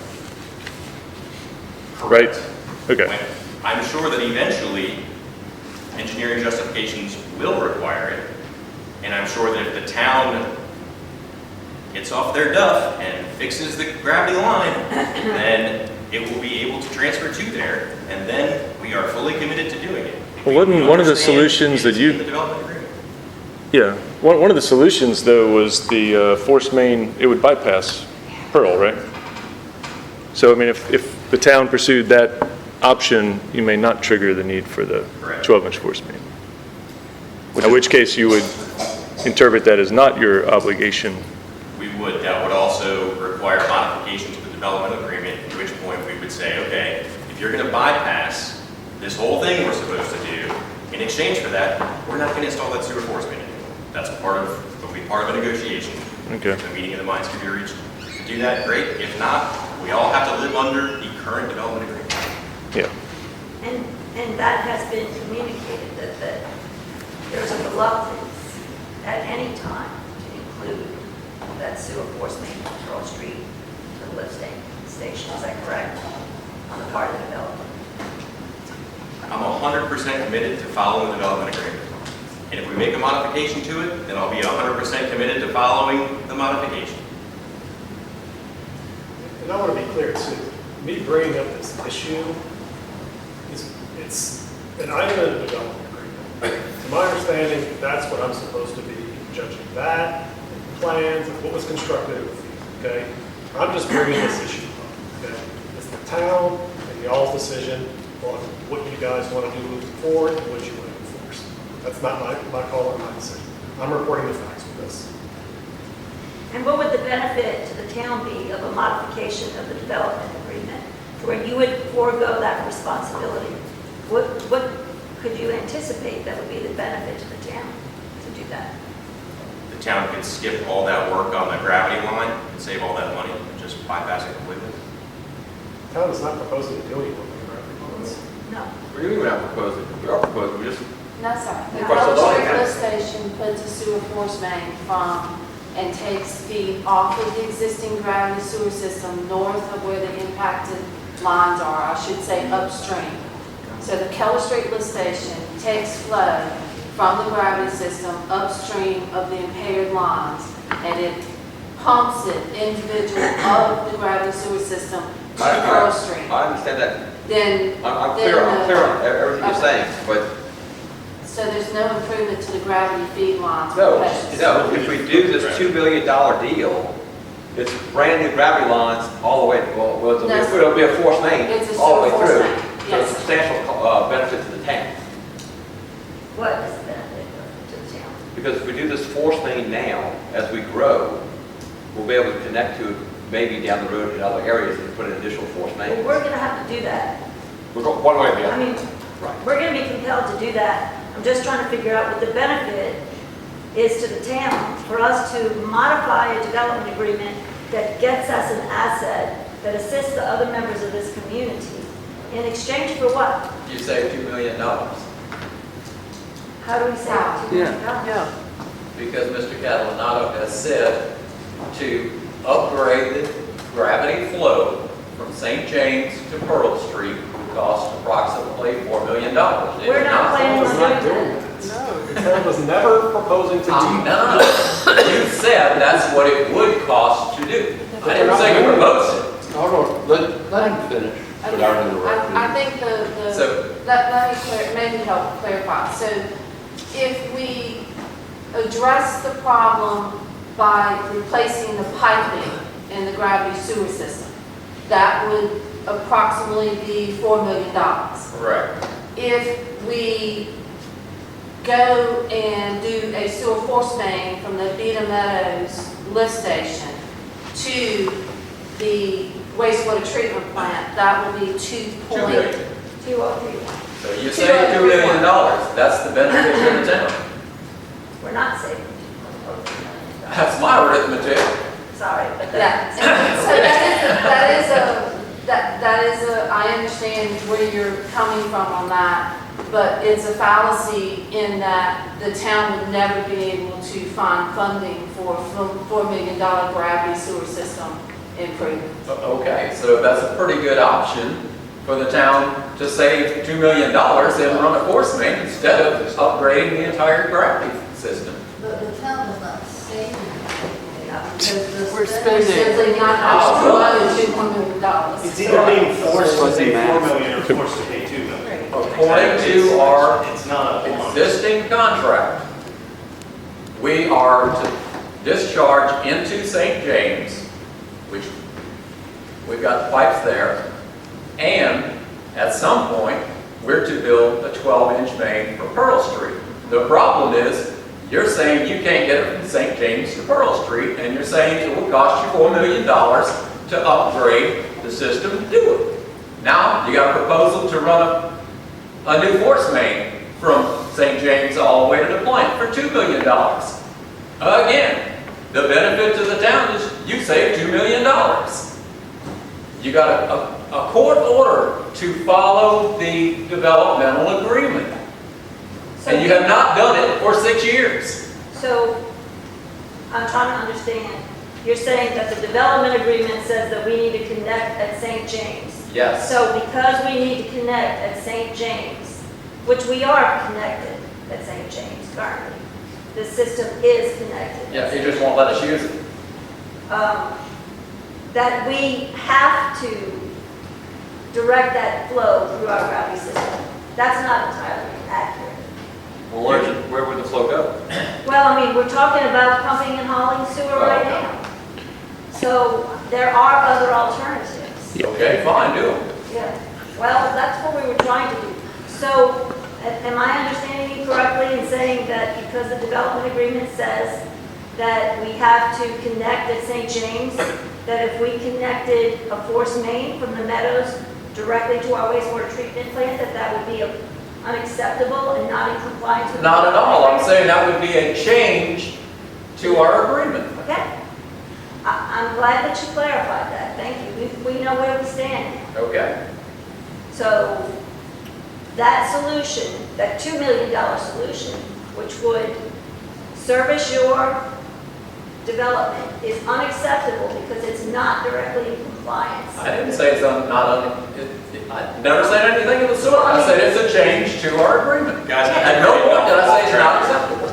A: Right? Okay.
J: I'm sure that eventually, engineering justifications will require it, and I'm sure that if the town gets off their duff and fixes the gravity line, then it will be able to transfer to there, and then we are fully committed to doing it.
A: Well, wasn't one of the solutions that
J: The
A: you,
J: development agreement.
A: yeah, one of the solutions, though, was the force main, it would bypass Pearl, right? So, I mean, if the town pursued that option, you may not trigger the need for the
J: Correct.
A: 12-inch force main. In which case, you would interpret that as not your obligation.
J: We would. That would also require modification to the development agreement, at which point we would say, okay, if you're going to bypass this whole thing we're supposed to do, in exchange for that, we're not going to install that sewer force main anymore. That's will be part of a negotiation.
A: Okay.
J: The meeting of the minds could be reached. To do that, great. If not, we all have to live under the current development agreement.
A: Yeah.
D: And that has been communicated, that there's a reluctance at any time to include that sewer force main from Pearl Street to the lift station. Is that correct? On the part of the developer.
J: I'm 100% committed to following the development agreement. And if we make a modification to it, then I'll be 100% committed to following the modification.
C: And I want to be clear too, me bringing up this issue, it's an item in the development agreement. To my understanding, that's what I'm supposed to be judging, that, and plans, and what was constructed, okay? I'm just bringing this issue up, okay? It's the town and y'all's decision on what you guys want to do moving forward and what you want to enforce. That's not my call or my decision. I'm reporting the facts with this.
D: And what would the benefit to the town be of a modification of the development agreement where you would forego that responsibility? What could you anticipate that would be the benefit to the town to do that?
J: The town could skip all that work on the gravity line and save all that money and just bypass it completely.
C: The town is not proposing to do anything with the gravity lines.
D: No.
N: We're not proposing, we are proposing, we just,
O: No, sir. The
N: Of course, the law
O: Street
N: has-
O: lift station puts a sewer force main from and takes feed off of the existing gravity sewer system north of where the impacted lines are, I should say upstream. So the Keller Street lift station takes flow from the gravity system upstream of the impaired lines, and it pumps it individual of the gravity sewer system to Pearl Street.
N: I understand that.
O: Then,
N: I'm clear on everything you're
O: Okay.
N: saying, but
O: So there's no improvement to the gravity feed lines?
N: no,
O: proposed?
N: no, if we do this $2 billion deal, it's brand new gravity lines all the way, well, it'll be a force main
O: It's a
N: all the way
O: sewer force
N: through.
O: main,
N: So
O: yes.
N: it's substantial benefit to the town.
D: What is the benefit to the town?
N: Because if we do this force main now, as we grow, we'll be able to connect to it maybe down the road in other areas and put an additional force
D: Well,
N: main.
D: we're going to have to do that.
N: We're going one way or the
D: I
N: other.
D: mean, we're going to be compelled to do that. I'm just trying to figure out what the benefit is to the town for us to modify a development agreement that gets us an asset that assists the other members of this community in exchange for what?
N: You save $2 million.
D: How do we say $2 million?
E: Yeah.
P: Because Mr. Catalinato has said to upgrade the gravity flow from St. James to Pearl Street would cost approximately $4 million.
D: We're not planning on doing that.
C: The town was never proposing to do that.
P: No, you said that's what it would cost to do. I didn't say you proposed it.
L: No, let him finish without interrupting.
O: I think let me maybe help clarify. So if we address the problem by replacing the piping in the gravity sewer system, that would approximately be $4 million.
P: Correct.
O: If we go and do a sewer force main from the Vita Meadows lift station to the wastewater treatment plant, that would be
P: $2 million.
D: 203.
P: So you say $2 million. That's the benefit to the town.
D: We're not saving.
P: That's my arithmetic.
D: Sorry, but
O: Yeah,
D: that's.
O: and so that is a, I understand where you're coming from on that, but it's a fallacy in that the town would never be able to find funding for a $4 million gravity sewer system improvement.
P: Okay, so that's a pretty good option for the town to save $2 million and run a force main instead of upgrading the entire gravity system.
M: But the town is not saving anything.
E: We're spending.
O: Simply not having $2 million.
C: It's either being forced to pay $4 million or forced to pay $2 million.
P: According to our
C: It's not a
P: existing contract, we are to discharge into St. James, which we've got pipes there, and at some point, we're to build a 12-inch main for Pearl Street. The problem is, you're saying you can't get it from St. James to Pearl Street, and you're saying it will cost you $4 million to upgrade the system to do it. Now, you got a proposal to run a new force main from St. James all the way to the plant for $2 million. Again, the benefit to the town is you save $2 million. You got a court order to follow the developmental agreement. And you have not done it for 6 years.
D: So, I'm trying to understand. You're saying that the development agreement says that we need to connect at St. James.
P: Yes.
D: So because we need to connect at St. James, which we are connected at St. James currently, the system is connected.
P: Yeah, you just won't let us use it.
D: That we have to direct that flow through our gravity system. That's not entirely accurate.
N: Well, where would the flow go?
D: Well, I mean, we're talking about pumping and hauling sewer right now. So there are other alternatives.
P: Okay, fine, do it.
D: Yeah, well, that's what we were trying to do. So, am I understanding you correctly in saying that because the development agreement says that we have to connect at St. James, that if we connected a force main from the Meadows directly to our wastewater treatment plant, that would be unacceptable and not in compliance with the
P: Not at all. I'm
D: agreement?
P: saying that would be a change to our agreement.
D: Okay. I'm glad that you clarified that. Thank you. We know where we stand.
P: Okay.
D: So that solution, that $2 million solution, which would service your development, is unacceptable because it's not directly in compliance.
P: I didn't say it's I never said anything in the sewer. I said it's a change to our agreement.
J: Guys,
P: At no point did I say it's not acceptable.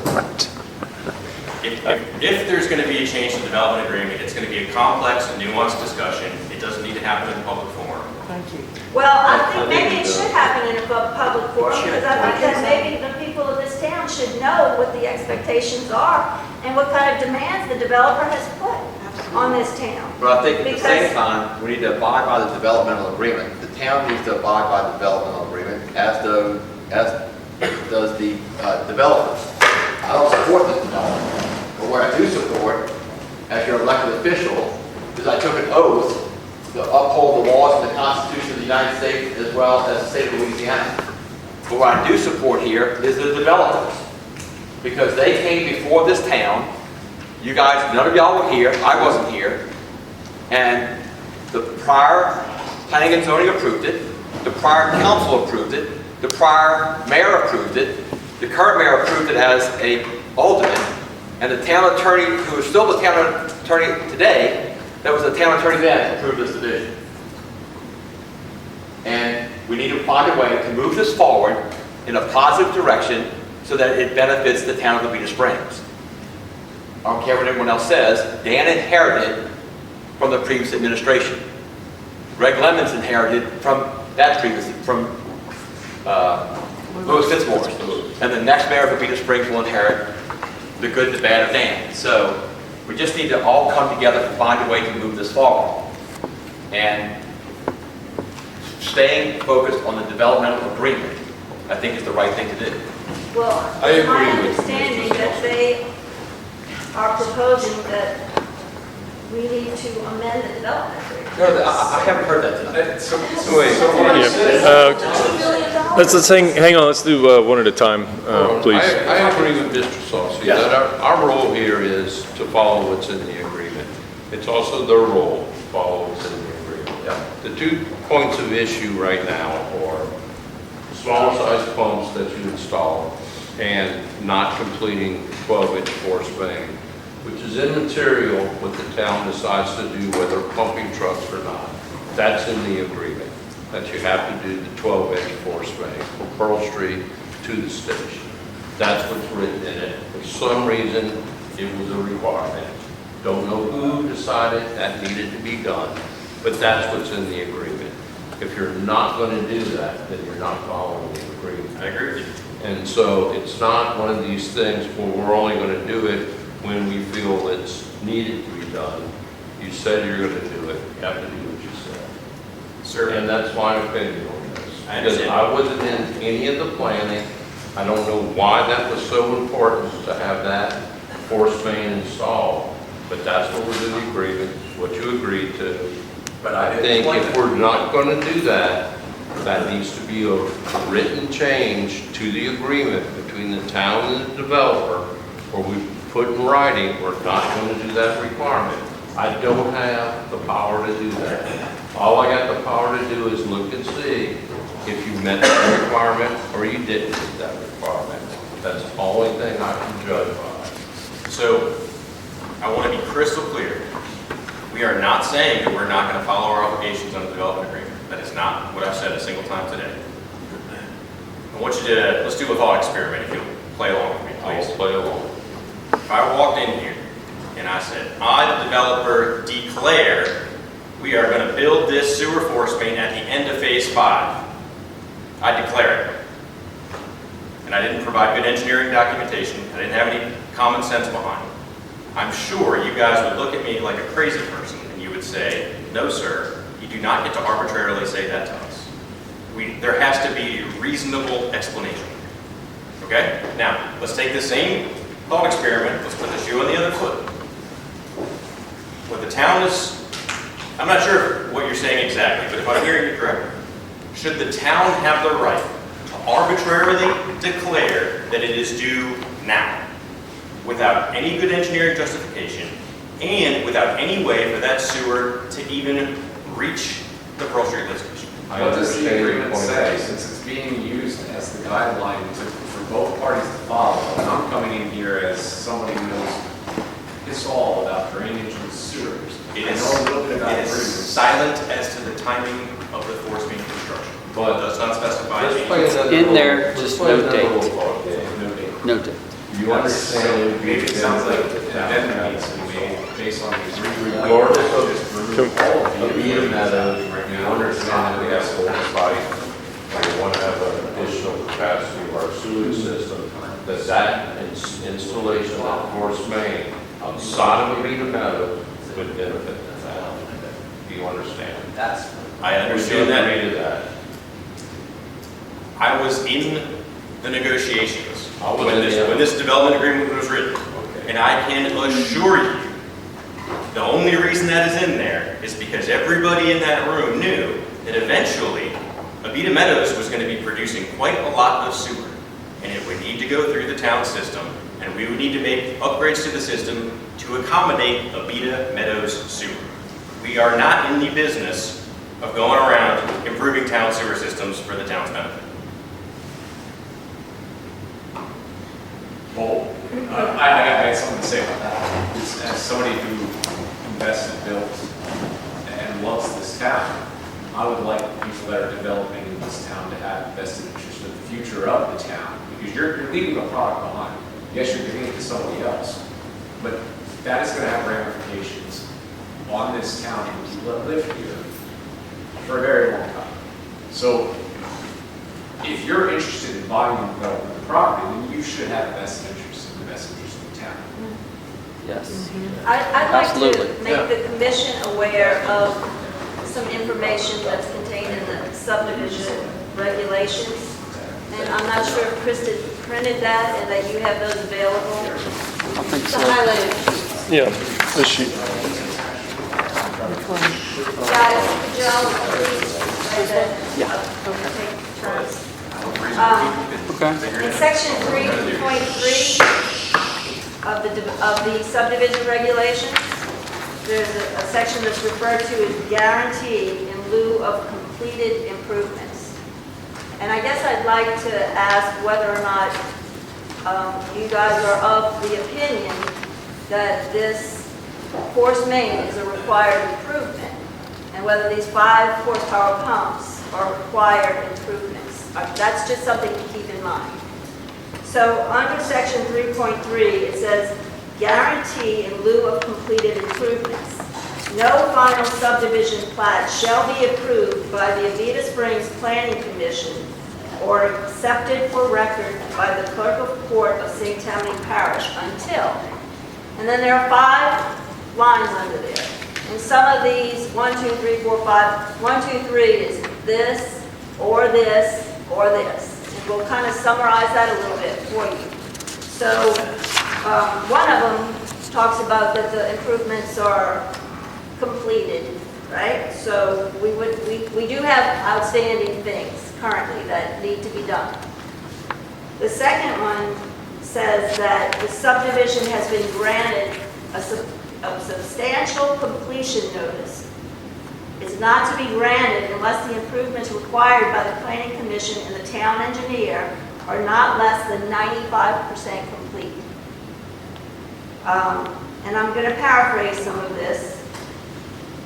J: If there's going to be a change to the development agreement, it's going to be a complex and nuanced discussion. It doesn't need to happen in public forum.
E: Thank you.
D: Well, I think maybe it should happen in a public forum, because I think that maybe the people of this town should know what the expectations are and what kind of demands the developer has put on this town.
H: But I think at the same
D: Because-
H: time, we need to abide by the developmental agreement. The town needs to abide by the developmental agreement, as does the developers. I don't support this development, but what I do support, as your elected official, is I took an oath to uphold the laws and the Constitution of the United States as well as the state of Louisiana. But what I do support here is the developers, because they came before this town. You guys, none of y'all were here, I wasn't here, and the prior planning and zoning approved it, the prior council approved it, the prior mayor approved it, The current mayor approved it as a alternate, and the town attorney, who is still the town attorney today, that was the town attorney then, approved this division. And we need to find a way to move this forward in a positive direction so that it benefits the town of Levita Springs. I don't care what everyone else says, Dan inherited from the previous administration. Greg Lemons inherited from that previous, from Louis Fitzmore. And the next mayor of Levita Springs will inherit the good, the bad of Dan. So we just need to all come together and find a way to move this forward. And staying focused on the developmental agreement, I think, is the right thing to do.
D: Well,
L: I
D: it's my
L: agree with
D: understanding that they are proposing that we need to amend the development agreement.
H: No, I haven't heard that tonight.
A: Let's hang on, let's do one at a time, please.
L: I agree with Mr. Saucy that our role here is to follow what's in the agreement. It's also their role to follow what's in the agreement. The 2 points of issue right now are small size pumps that you install and not completing 12-inch force main, which is immaterial what the town decides to do, whether pumping trucks or not. That's in the agreement, that you have to do the 12-inch force main from Pearl Street to the station. That's what's written in it. For some reason, it was a requirement. Don't know who decided that needed to be done, but that's what's in the agreement. If you're not going to do that, then you're not following the agreement.
J: I agree with you.
L: And so it's not one of these things where we're only going to do it when we feel it's needed to be done. You said you're going to do it. You have to do what you said.
J: Sir.
L: And that's my opinion on this.
J: I
L: Because
J: understand.
L: I wasn't in any of the planning. I don't know why that was so important to have that force main installed, but that's what was in the agreement, what you agreed to.
P: But I
L: I
P: didn't
L: think
P: plan
L: if
P: it.
L: we're not going to do that, that needs to be a written change to the agreement between the town and the developer, where we put in writing, we're not going to do that requirement. I don't have the power to do that. All I got the power to do is look and see if you met that requirement or you didn't meet that requirement. That's the only thing I can judge by.
J: So I want to be crystal clear. We are not saying that we're not going to follow our obligations on the development agreement. That is not what I've said a single time today. I want you to, let's do a thought experiment if you'll play along with me, please.
L: I'll play along.
J: If I walked in here and I said, I, the developer, declare we are going to build this sewer force main at the end of phase 5. I declare it. And I didn't provide good engineering documentation. I didn't have any common sense behind it. I'm sure you guys would look at me like a crazy person and you would say, no, sir, you do not get to arbitrarily say that to us. There has to be a reasonable explanation. Okay? Now, let's take the same thought experiment. Let's put the shoe on the other foot. What the town is, I'm not sure what you're saying exactly, but if I'm hearing you correctly, should the town have the right to arbitrarily declare that it is due now, without any good engineering justification, and without any way for that sewer to even reach the Pearl Street lift station?
T: What does the agreement say, since it's being used as the guideline for both parties to follow? And I'm coming in here as somebody who knows it's all about drainage and sewers.
J: It
T: I know a little bit about
J: is
T: agreements.
J: silent as to the timing of the force main construction.
L: But
J: It does not specify
L: let's
J: any.
L: play another
I: In
L: role-
I: there,
L: let's
I: just
L: play
I: notate.
L: another role call game.
T: No date.
I: Noted.
L: You understand it would be
T: Maybe it sounds like
L: the
T: an
L: town
T: amendment needs to be made based on the agreement.
L: Regardless of
T: Just remove all of the
L: Levita Meadows,
T: right
L: you
T: now.
L: understand that we have full site, and we want to have an additional capacity of our sewage system, that installation of force main outside of Levita Meadows would benefit the town. Do you understand?
J: I understand
L: Would you
J: that.
L: agree to that?
J: I was in the negotiations
L: I was
J: when
L: in the-
J: when this development agreement was written. And I can assure you, the only reason that is in there is because everybody in that room knew that eventually Avita Meadows was going to be producing quite a lot of sewer. And it would need to go through the town system, and we would need to make upgrades to the system to accommodate Avita Meadows sewer. We are not in the business of going around improving town sewer systems for the town's benefit.
T: bold. I got something to say about that. Because as somebody who invested, built, and loves this town, I would like people that are developing in this town to have vested interest in the future of the town. Because you're leaving a product behind. Yes, you're giving it to somebody else, but that is going to have ramifications on this town and people that live here for a very long time. So if you're interested in buying and developing the property, then you should have a vested interest in the best interest of the town.
I: Yes.
D: I'd like
I: Absolutely.
D: to make the commission aware of some information that's contained in the subdivision regulations. And I'm not sure if Kristen printed that and that you have those available.
I: I think
D: It's
I: so.
D: a highlighted.
A: Yeah, this sheet.
D: Guys, could you all please write that?
I: Yeah.
D: Take turns.
I: Okay.
D: In section 3.3 of the subdivision regulations, there's a section that's referred to as guarantee in lieu of completed improvements. And I guess I'd like to ask whether or not you guys are of the opinion that this force main is a required improvement, and whether these 5 horsepower pumps are required improvements. That's just something to keep in mind. So under section 3.3, it says, guarantee in lieu of completed improvements. No final subdivision plat shall be approved by the Avita Springs Planning Commission or accepted for record by the Clerk of Court of St. Tammany Parish until, and then there are 5 lines under there. And some of these, 1, 2, 3, 4, 5, 1, 2, 3 is this, or this, or this. And we'll kind of summarize that a little bit for you. So one of them talks about that the improvements are completed, right? So we do have outstanding things currently that need to be done. The second one says that the subdivision has been granted a substantial completion notice. It's not to be granted unless the improvements required by the Planning Commission and the town engineer are not less than 95% complete. And I'm going to paraphrase some of this.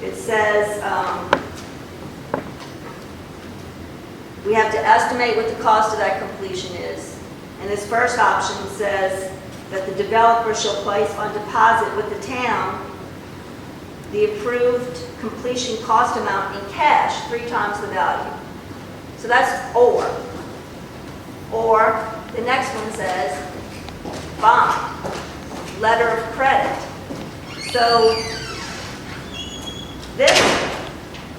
D: It says, we have to estimate what the cost of that completion is. And this first option says that the developer shall place on deposit with the town the approved completion cost amount in cash 3 times the value. So that's or. Or the next one says bond, letter of credit. So this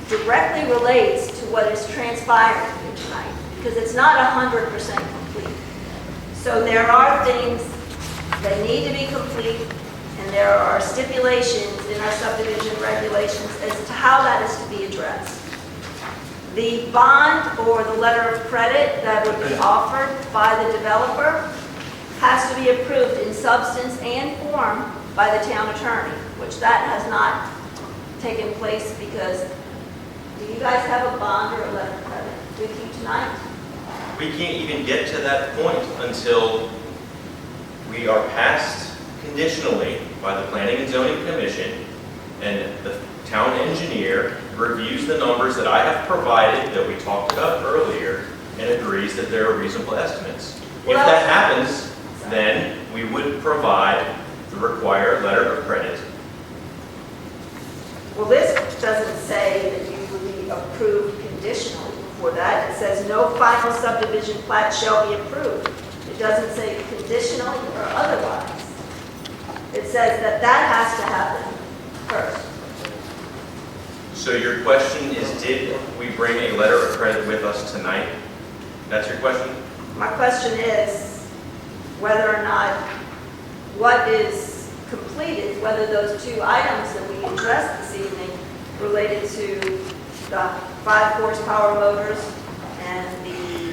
D: directly relates to what is transpiring here tonight, because it's not 100% complete. So there are things that need to be complete, and there are stipulations in our subdivision regulations as to how that is to be addressed. The bond or the letter of credit that would be offered by the developer has to be approved in substance and form by the town attorney, which that has not taken place because, do you guys have a bond or a letter of credit with you tonight?
J: We can't even get to that point until we are passed conditionally by the Planning and Zoning Commission, and the town engineer reviews the numbers that I have provided that we talked about earlier and agrees that there are reasonable estimates. If that happens, then we would provide the required letter of credit.
D: Well, this doesn't say that you would be approved conditionally before that. It says no final subdivision plat shall be approved. It doesn't say conditionally or otherwise. It says that that has to happen first.
J: So your question is, did we bring a letter of credit with us tonight? That's your question?
D: My question is whether or not what is completed, whether those 2 items that we addressed this evening related to the 5 horsepower motors and the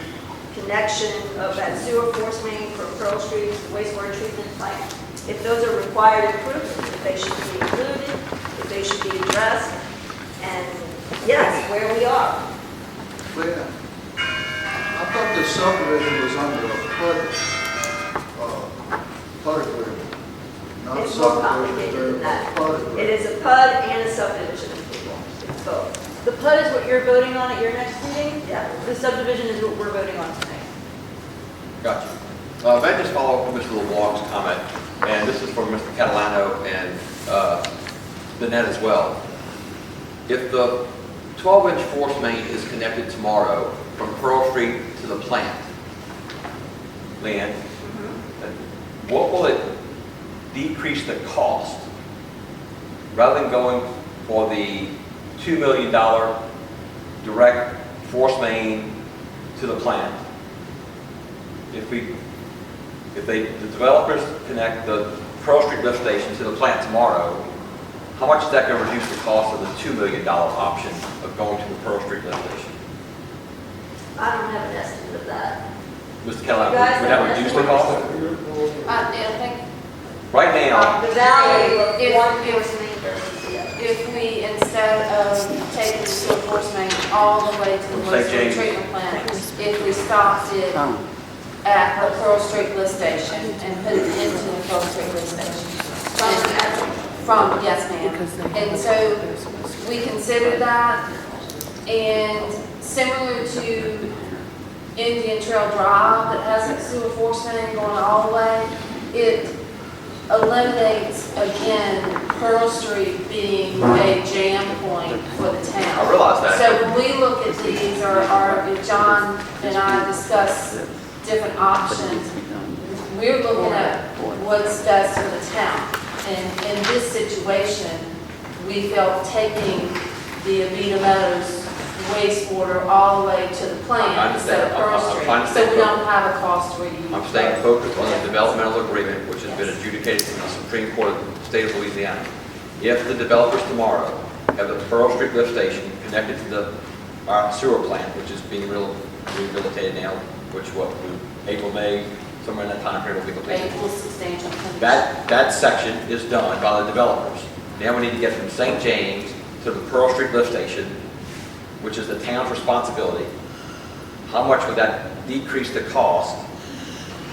D: connection of that sewer force main for Pearl Street to the wastewater treatment plant, if those are required improvements, if they should be included, if they should be addressed, and yes, where we are.
R: Leanne, I thought the subdivision was under a flood PUD agreement. Not
D: It's more
R: subdivision,
D: complicated than that.
R: PUD agreement.
D: It is a PUD and a subdivision approval. It's both.
B: The PUD is what you're voting on at your next meeting?
D: Yeah.
B: The subdivision is what we're voting on tonight.
H: Gotcha. May I just follow up on Mr. LeBlanc's comment? And this is for Mr. Catalano and Nanette as well. If the 12-inch force main is connected tomorrow from Pearl Street to the plant, Leanne, what will it decrease the cost rather than going for the $2 million direct force main to the plant? If the developers connect the Pearl Street lift station to the plant tomorrow, how much is that going to reduce the cost of the $2 million option of going to the Pearl Street lift station?
D: I don't have an estimate of that.
H: Mr. Catalano, would that reduce the cost?
O: I think
H: Right now,
D: The value of
O: If-
D: one
O: if-
D: force main versus the other.
O: if we, instead of taking the sewer force main all the way to the
H: St.
O: wastewater
H: James.
O: treatment plant, if we stopped it at the Pearl Street lift station and put it into the Pearl Street lift station. From, yes ma'am. And so we considered that, and similar to Indian Trail Drive that has a sewer force main going all the way, it eliminates, again, Pearl Street being a jam point for the town.
H: I realize that.
O: So when we look at these, or John and I discuss different options, we're looking at what's best for the town. And in this situation, we felt taking the Avita Meadows wastewater all the way to the
H: I
O: plant
H: understand.
O: instead of Pearl
H: I'm
O: Street.
H: trying to
O: So
H: stay
O: we don't have a cost where you.
H: I'm staying focused on the developmental agreement, which has been adjudicated from the Supreme Court of the state of Louisiana. If the developers tomorrow have the Pearl Street lift station connected to the sewer plant, which is being rehabilitated now, which April, May, somewhere in that time period will be completed.
O: April substantial completion.
H: That section is done by the developers. Now we need to get from St. James to the Pearl Street lift station, which is the town's responsibility. How much would that decrease the cost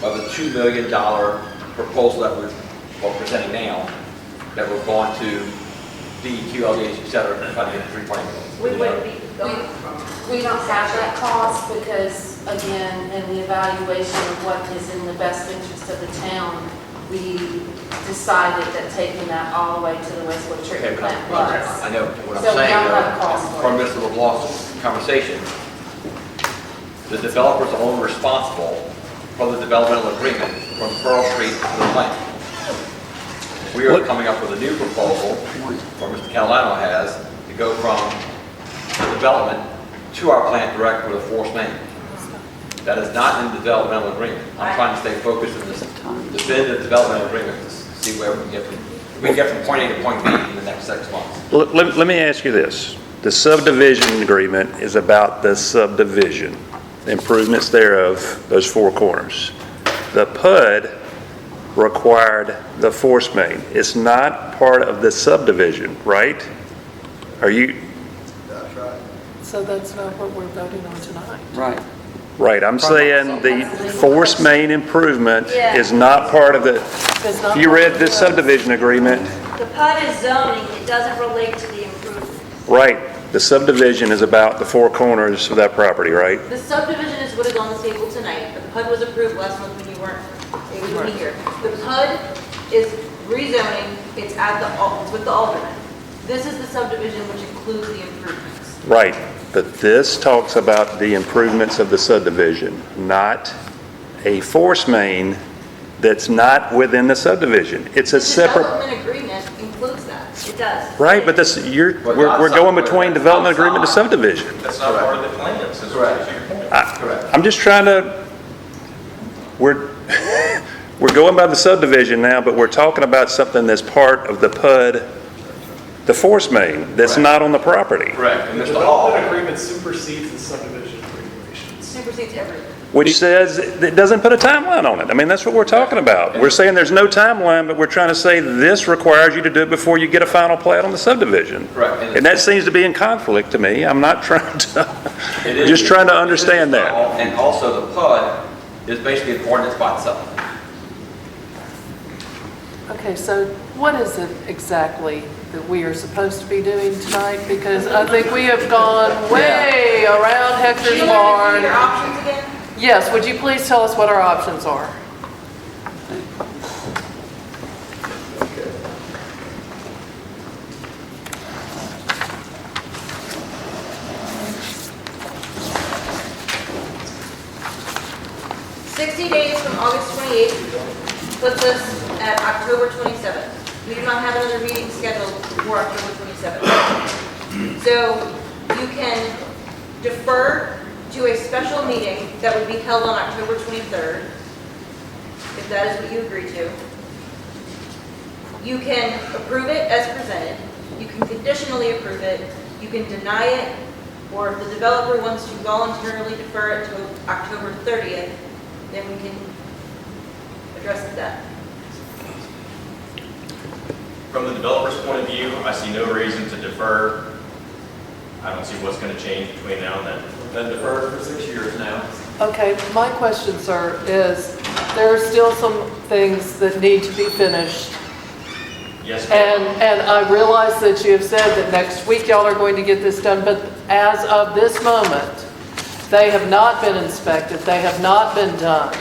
H: of the $2 million proposal that we're presenting now, that we're going to DEQ, LDH, et cetera, and try to get $3.8 million?
D: We wouldn't be going from.
O: We don't have that cost because, again, in the evaluation of what is in the best interest of the town, we decided that taking that all the way to the wastewater
H: Okay,
O: treatment
H: but
O: plant was.
H: I know what I'm
O: So we
H: saying,
O: don't have a cost
H: though,
O: for
H: from
O: it.
H: Mr. LeBlanc's conversation, the developers are only responsible for the developmental agreement from Pearl Street to the plant. We are coming up with a new proposal, or Mr. Catalano has, to go from the development to our plant direct with a force main. That is not in the developmental agreement. I'm trying to stay focused on this definitive developmental agreement to see where we can get from point A to point B in the next 6 months.
F: Let me ask you this. The subdivision agreement is about the subdivision, the improvements thereof, those four corners. The PUD required the force main. It's not part of the subdivision, right? Are you?
R: That's right.
E: So that's not what we're voting on tonight.
I: Right.
F: Right, I'm saying the force main improvement
D: Yeah.
F: is not part of the,
E: It's not
F: if you
E: part
F: read
E: of
F: this subdivision agreement,
D: The PUD is zoning, it doesn't relate to the improvement.
F: right, the subdivision is about the four corners of that property, right?
B: The subdivision is what is on the table tonight, but the PUD was approved last month when you weren't able to be here. The PUD is rezoning, it's with the alderman. This is the subdivision which includes the improvements.
F: Right, but this talks about the improvements of the subdivision, not a force main that's not within the subdivision. It's a
B: The
F: separate,
B: development agreement includes that.
D: It does.
F: right, but this, we're going between development agreement to subdivision.
J: That's not part of the plans, is
H: Correct.
J: your point.
H: Correct.
F: I'm just trying to, we're going by the subdivision now, but we're talking about something that's part of the PUD, the force main, that's not on the property.
H: Correct. And
C: The
H: Mr. Hall,
C: development agreement supersedes the subdivision regulations.
B: Supersedes everything.
F: Which says, it doesn't put a timeline on it. I mean, that's what we're talking about. We're saying there's no timeline, but we're trying to say this requires you to do it before you get a final plat on the subdivision.
H: Correct.
F: And that seems to be in conflict to me. I'm not trying to,
H: it is-
F: just trying to
H: it is-
F: understand that.
H: And also the PUD is basically an ordinance by itself.
E: Okay, so what is it exactly that we are supposed to be doing tonight? Because I think we have gone way around
B: Do
E: Hector's
B: you want to
E: barn.
B: review your options again?
E: Yes, would you please tell us what our options are?
Q: Okay.
B: Days from August 28th puts us at October 27th. We do not have another meeting scheduled for October 27th. So you can defer to a special meeting that would be held on October 23rd, if that is what you agree to. You can approve it as presented. You can conditionally approve it. You can deny it, or if the developer wants to voluntarily defer it to October 30th, then we can address that.
J: From the developer's point of view, I see no reason to defer. I don't see what's going to change between now and then.
N: We've been deferred for 6 years now.
E: Okay, my question, sir, is there are still some things that need to be finished.
J: Yes, ma'am.
E: And I realize that you have said that next week y'all are going to get this done, but as of this moment, they have not been inspected, they have not been done.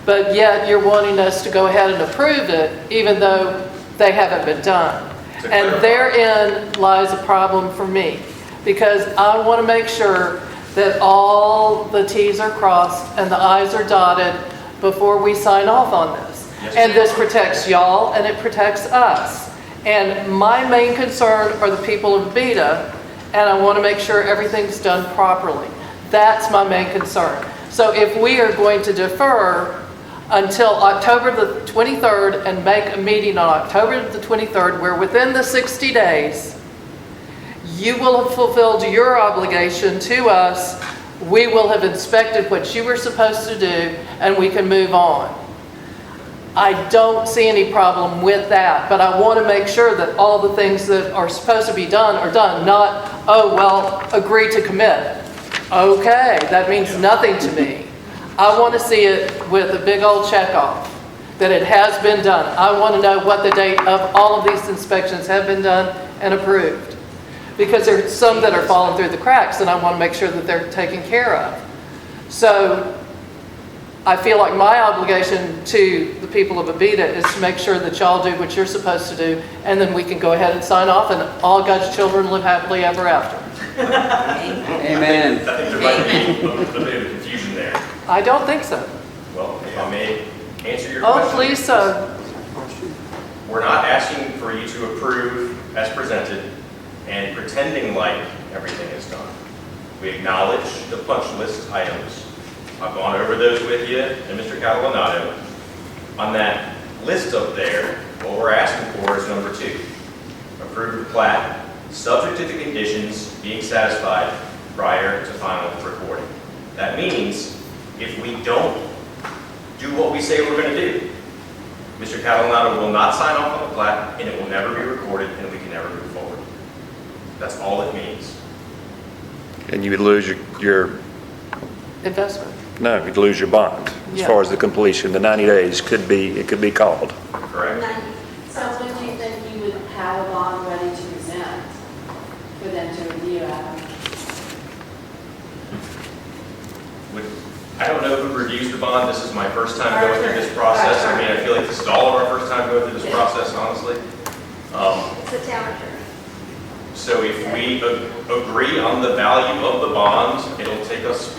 E: But yet you're wanting us to go ahead and approve it, even though they haven't been done. And therein lies a problem for me, because I want to make sure that all the Ts are crossed and the Is are dotted before we sign off on this. And this protects y'all and it protects us. And my main concern are the people of Beta, and I want to make sure everything's done properly. That's my main concern. So if we are going to defer until October the 23rd and make a meeting on October the 23rd, where within the 60 days, you will have fulfilled your obligation to us, we will have inspected what you were supposed to do, and we can move on. I don't see any problem with that, but I want to make sure that all the things that are supposed to be done are done, not, oh, well, agree to commit. Okay, that means nothing to me. I want to see it with a big old check off, that it has been done. I want to know what the date of all of these inspections have been done and approved. Because there's some that are falling through the cracks, and I want to make sure that they're taken care of. So I feel like my obligation to the people of Abita is to make sure that y'all do what you're supposed to do, and then we can go ahead and sign off, and all God's children live happily ever after.
J: Amen. I think there might be a bit of confusion there.
E: I don't think so.
J: Well, if I may answer your question.
E: Oh, please, so.
J: We're not asking for you to approve as presented and pretending like everything is done. We acknowledge the punch list items. I've gone over those with you and Mr. Catalanato. On that list up there, what we're asking for is number 2. Approve the plat, subject to the conditions being satisfied prior to final recording. That means if we don't do what we say we're going to do, Mr. Catalanato will not sign off on the plat and it will never be recorded and we can never move forward. That's all it means.
F: And you would lose your
E: Investment.
F: no, you'd lose your bond as
E: Yeah.
F: far as the completion. The 90 days could be called.
J: Correct.
O: So when do you think you would have a bond ready to present for them to review, Adam?
J: I don't know who reviews the bond. This is my first time going through this process. I mean, I feel like this is all of our first time going through this process, honestly.
D: It's a town attorney.
J: So if we agree on the value of the bond, it'll take us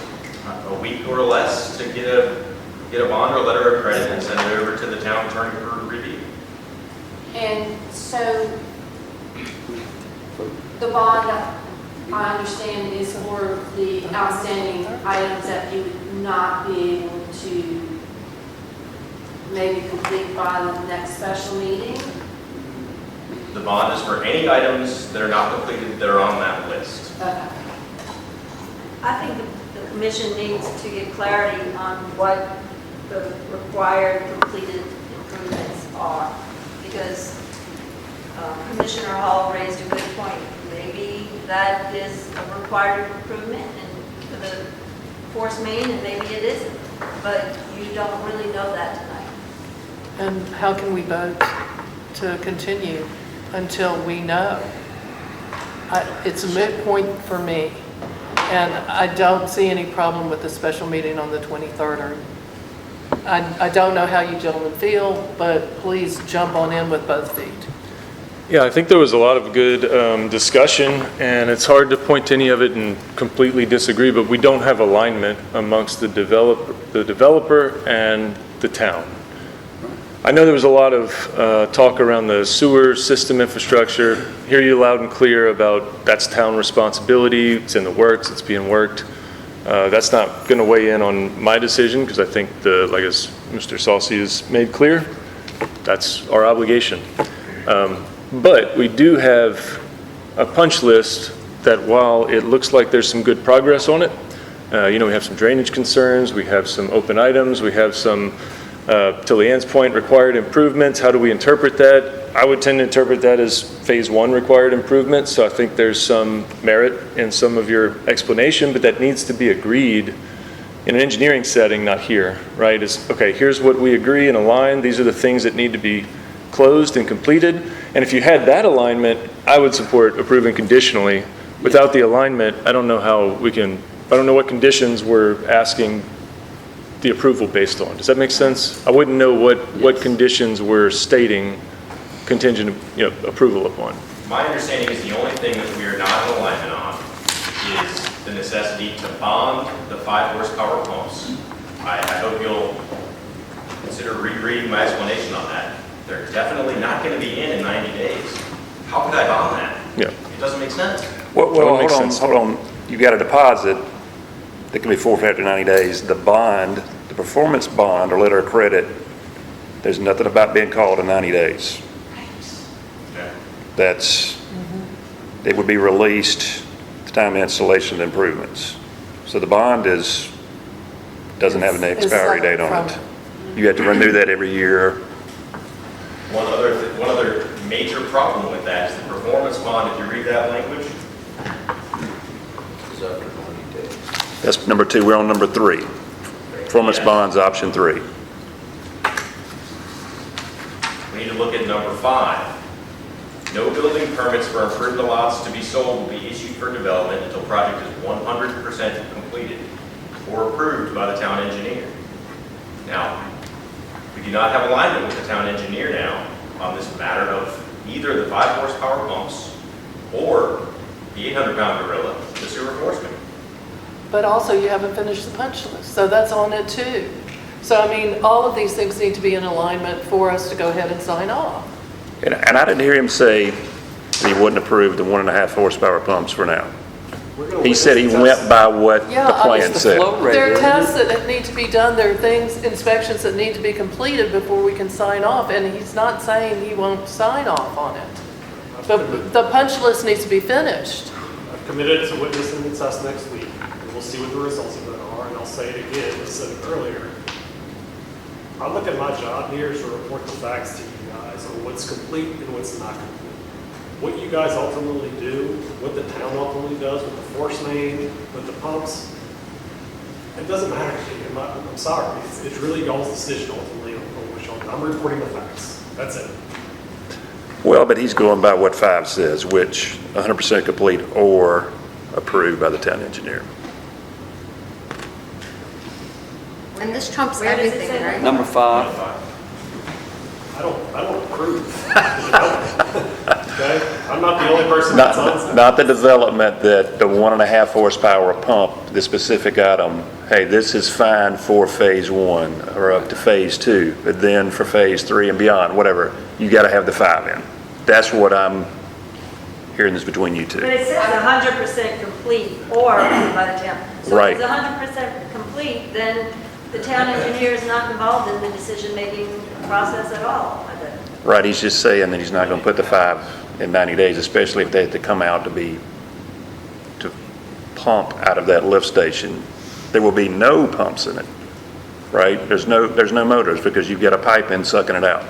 J: a week or less to get a bond or letter of credit and send it over to the town attorney for review.
O: And so the bond, I understand, is for the outstanding items that you would not be able to maybe complete by the next special meeting?
J: The bond is for any items that are not completed that are on that list.
O: Okay.
D: I think the commission needs to get clarity on what the required completed improvements are, because Commissioner Hall raised a good point. Maybe that is a required improvement for the force main, and maybe it isn't, but you don't really know that tonight.
E: And how can we vote? to continue until we know. It's a moot point for me, and I don't see any problem with the special meeting on the 23rd. I don't know how you gentlemen feel, but please jump on in with both feet.
A: Yeah, I think there was a lot of good discussion, and it's hard to point to any of it and completely disagree, but we don't have alignment amongst the developer and the town. I know there was a lot of talk around the sewer system infrastructure. Hear you loud and clear about that's town responsibility, it's in the works, it's being worked. That's not going to weigh in on my decision, because I think, like as Mr. Salsi has made clear, that's our obligation. But we do have a punch list that, while it looks like there's some good progress on it, we have some drainage concerns, we have some open items, we have some, to Leanne's point, required improvements. How do we interpret that? I would tend to interpret that as phase 1 required improvements, so I think there's some merit in some of your explanation, but that needs to be agreed in an engineering setting, not here, right? Okay, here's what we agree and align, these are the things that need to be closed and completed, and if you had that alignment, I would support approving conditionally. Without the alignment, I don't know what conditions we're asking the approval based on. Does that make sense? I wouldn't know what conditions we're stating contingent approval upon.
J: My understanding is the only thing that we are not in alignment on is the necessity to bond the 5 horsepower pumps. I hope you'll consider rereading my explanation on that. They're definitely not going to be in 90 days. How could I bond that?
A: Yeah.
J: It doesn't make sense.
F: Well, hold on. You got a deposit that can be forfeited after 90 days. The bond, the performance bond or letter of credit, there's nothing about being called in 90 days. It would be released at the time of installation of the improvements. So the bond doesn't have an expiry date on it. You have to renew that every year.
J: One other major problem with that is the performance bond. If you read that language,
F: That's number 2. We're on number 3. Performance bonds, option 3.
J: we need to look at number 5. No building permits for improved lots to be sold will be issued for development until project is 100% completed or approved by the town engineer. Now, we do not have alignment with the town engineer now on this matter of either the 5 horsepower pumps or the 800-pound gorilla, the sewer enforcement.
E: But also you haven't finished the punch list, so that's on it too. So I mean, all of these things need to be in alignment for us to go ahead and sign off.
F: And I didn't hear him say that he wouldn't approve the 1.5 horsepower pumps for now. He said he went by what the plan said.
E: There are tests that need to be done, there are things, inspections that need to be completed before we can sign off, and he's not saying he won't sign off on it. But the punch list needs to be finished.
C: I've committed to witnessing the test next week, and we'll see what the results of that are, and I'll say it again, I said it earlier. I look at my job here is to report the facts to you guys on what's complete and what's not complete. What you guys ultimately do, what the town ultimately does with the force main, with the pumps, it doesn't matter to me. I'm sorry. It's really y'all's decision ultimately on what y'all do. I'm reporting the facts. That's it.
F: Well, but he's going by what 5 says, which 100% complete or approved by the town engineer.
U: And this trumps
D: Where does it
U: everything,
D: say
U: right?
I: Number 5.
C: I don't approve. Okay? I'm not the only person that signs that.
F: Not the development that the 1.5 horsepower pump, the specific item, hey, this is fine for phase 1 or up to phase 2, but then for phase 3 and beyond, whatever, you got to have the 5 in. That's what I'm hearing this between you two.
D: But it says 100% complete or approved by the town. So
F: Right.
D: if it's 100% complete, then the town engineer is not involved in the decision-making process at all, I bet.
F: Right, he's just saying that he's not going to put the 5 in 90 days, especially if they have to come out to pump out of that lift station. There will be no pumps in it, right? There's no motors because you've got a pipe in sucking it out.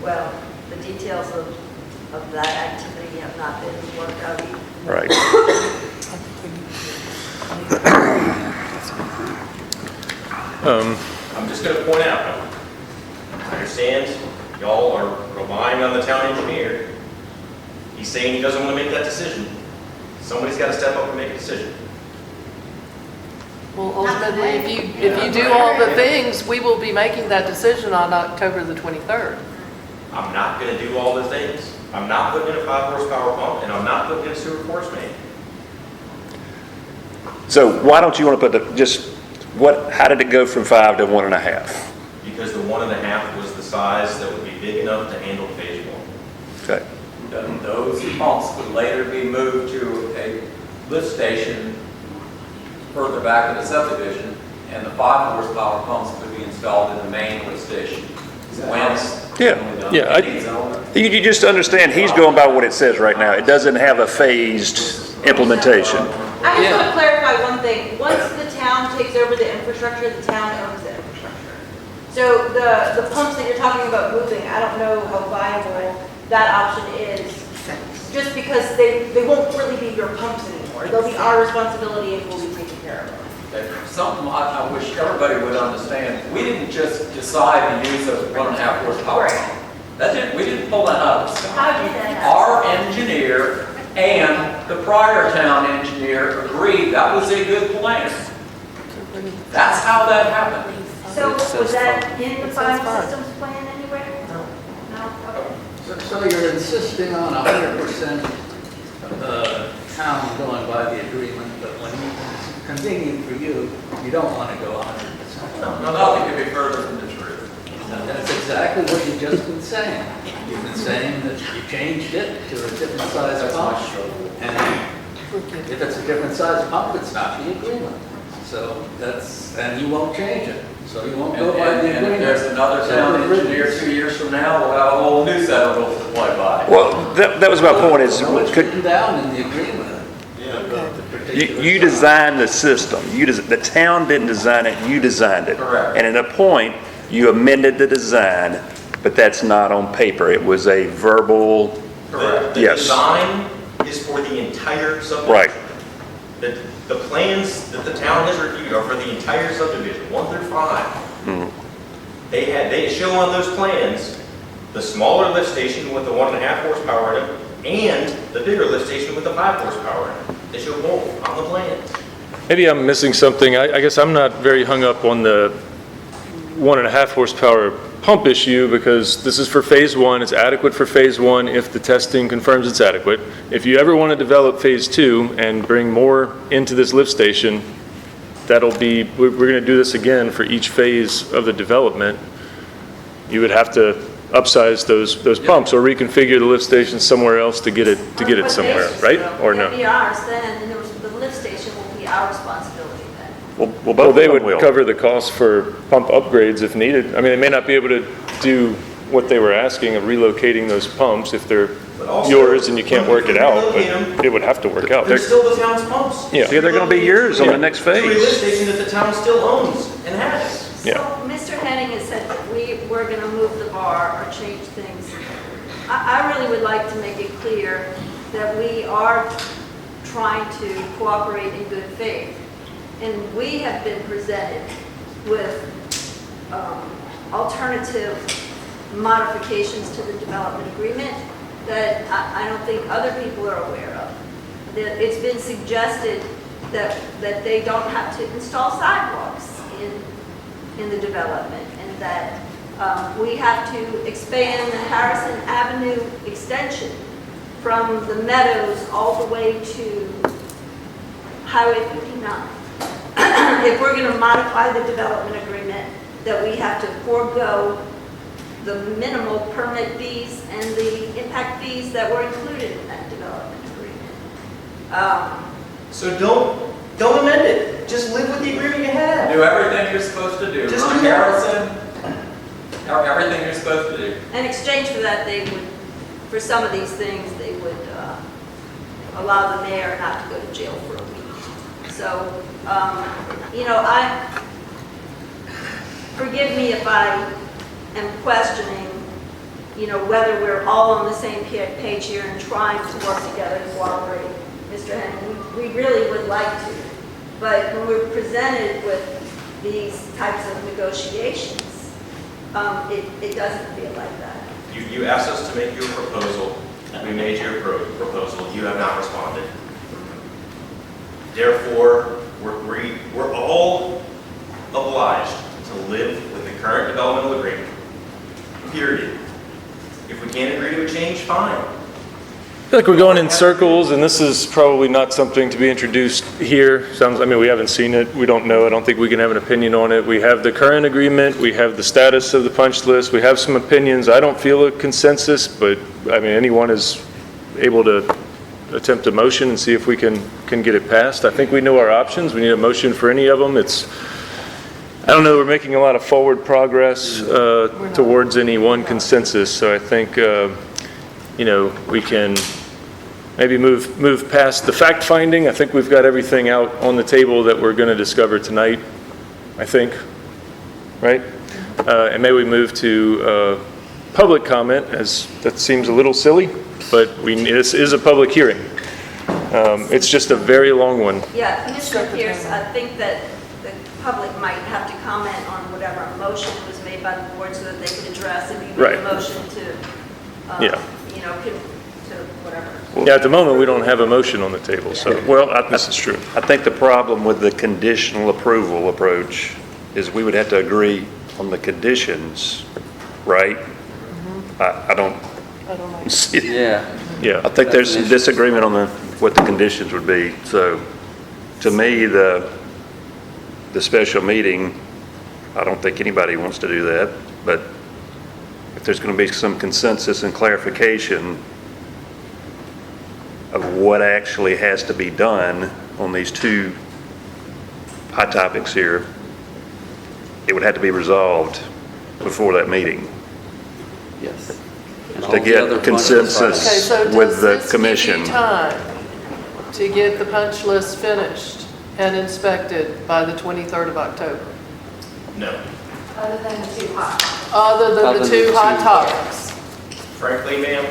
D: Well, the details of that activity have not been worked out either.
F: Right.
J: I'm just going to point out, I understand Y'all are relying on the town engineer. He's saying he doesn't want to make that decision. Somebody's got to step up and make a decision.
E: Well, ultimately, if you do all the things, we will be making that decision on October the 23rd.
J: I'm not going to do all the things. I'm not putting in a 5 horsepower pump, and I'm not putting in a sewer force main.
F: So why don't you want to put how did it go from 5 to 1.5?
J: Because the 1.5 was the size that would be big enough to handle phase 1.
F: Okay.
P: Then those pumps would later be moved to a lift station further back in the subdivision, and the 5 horsepower pumps would be installed in the main lift station.
F: You just understand, he's going by what it says right now. It doesn't have a phased implementation.
B: I just want to clarify one thing. Once the town takes over the infrastructure, the town owns the infrastructure. So the pumps that you're talking about moving, I don't know how viable that option is. Just because they won't really be your pumps anymore. They'll be our responsibility and we'll be taking care of them.
P: Something I wish everybody would understand, we didn't just decide to use a 1.5 horsepower pump. We didn't pull that out of the sky. Our engineer and the prior town engineer agreed that was a good plan. That's how that happened.
D: So was that in the final systems plan anywhere? No. No? Okay.
G: So you're insisting on 100% town going by the agreement, but when it's convenient for you, you don't want to go 100%.
P: No, nothing could be further from the truth.
G: And that's exactly what you've just been saying. You've been saying that you changed it to a different size pump. And if it's a different size pump, it's not the agreement. So and you won't change it. So you won't go by the agreement.
P: And if there's another town engineer 2 years from now, we'll have a whole new set of rules to play by.
F: Well, that was my point is,
G: no, it's written down in the agreement.
F: you designed the system. The town didn't design it, you designed it.
P: Correct.
F: And at a point, you amended the design, but that's not on paper. It was a verbal.
J: Correct. The
F: Yes.
J: design is for the entire subdivision.
F: Right.
J: The plans that the town has reviewed are for the entire subdivision, 1 through 5.
F: Mhm.
J: They show on those plans the smaller lift station with the 1.5 horsepower in it and the bigger lift station with the 5 horsepower in it. They show both on the plans.
A: Maybe I'm missing something. I guess I'm not very hung up on the 1.5 horsepower pump issue because this is for phase 1. It's adequate for phase 1 if the testing confirms it's adequate. If you ever want to develop phase 2 and bring more into this lift station, we're going to do this again for each phase of the development. You would have to upsize those pumps or reconfigure the lift station somewhere else to get it somewhere, right? Or no?
D: It'll be ours then, and the lift station will be our responsibility then.
F: Well,
A: They would cover the cost for pump upgrades if needed. I mean, they may not be able to do what they were asking of relocating those pumps if they're yours and you can't work it out, but it would have to work out.
J: They're still the town's pumps.
A: Yeah.
F: They're going to be yours on the next
J: It's a lift
F: phase.
J: station that the town still owns and has.
D: So Mr. Henning has said that we're going to move the bar or change things. I really would like to make it clear that we are trying to cooperate in good faith. And we have been presented with alternative modifications to the development agreement that I don't think other people are aware of. It's been suggested that they don't have to install sidewalks in the development, and that we have to expand the Harrison Avenue extension from the Meadows all the way to Highway 59. If we're going to modify the development agreement, that we have to forego the minimal permit fees and the impact fees that were included in that development agreement.
J: So don't amend it. Just live with the agreement you had.
P: Do everything you're supposed to do.
J: Just
P: Run
J: do that.
P: Harrison, everything you're supposed to do.
D: In exchange for that, they would, for some of these things, they would allow the mayor not to go to jail for a week. So, forgive me if I am questioning, whether we're all on the same page here and trying to work together and cooperate, Mr. Henning. We really would like to. But when we're presented with these types of negotiations, it doesn't feel like that.
J: You asked us to make you a proposal. We made you a proposal. You have not responded. Therefore, we're all obliged to live with the current developmental agreement, period. If we can't agree to a change, fine.
A: I feel like we're going in circles, and this is probably not something to be introduced here. We haven't seen it. We don't know. I don't think we can have an opinion on it. We have the current agreement. We have the status of the punch list. We have some opinions. I don't feel a consensus, but, anyone is able to attempt a motion and see if we can get it passed. I think we know our options. We need a motion for any of them. I don't know, we're making a lot of forward progress towards any one consensus, so I think, we can maybe move past the fact-finding. I think we've got everything out on the table that we're going to discover tonight, I think, right? And maybe we move to public comment, as that seems a little silly, but this is a public hearing. It's just a very long one.
D: Yeah, Commissioner Pierce, I think that the public might have to comment on whatever motion was made by the board so that they can address if you make
A: Right.
D: a motion to, to whatever.
A: Yeah, at the moment, we don't have a motion on the table, so, this is true.
F: I think the problem with the conditional approval approach is we would have to agree on the conditions, right? I don't see it.
I: Yeah.
F: I think there's some disagreement on what the conditions would be. So, to me, the special meeting, I don't think anybody wants to do that, but if there's going to be some consensus and clarification of what actually has to be done on these two hot topics here, it would have to be resolved before that meeting
I: Yes.
F: to get consensus with the commission.
E: Does this give you time to get the punch list finished and inspected by the 23rd of October?
J: No.
D: Other than the two hot.
E: Other than the two hot topics?
J: Frankly, ma'am,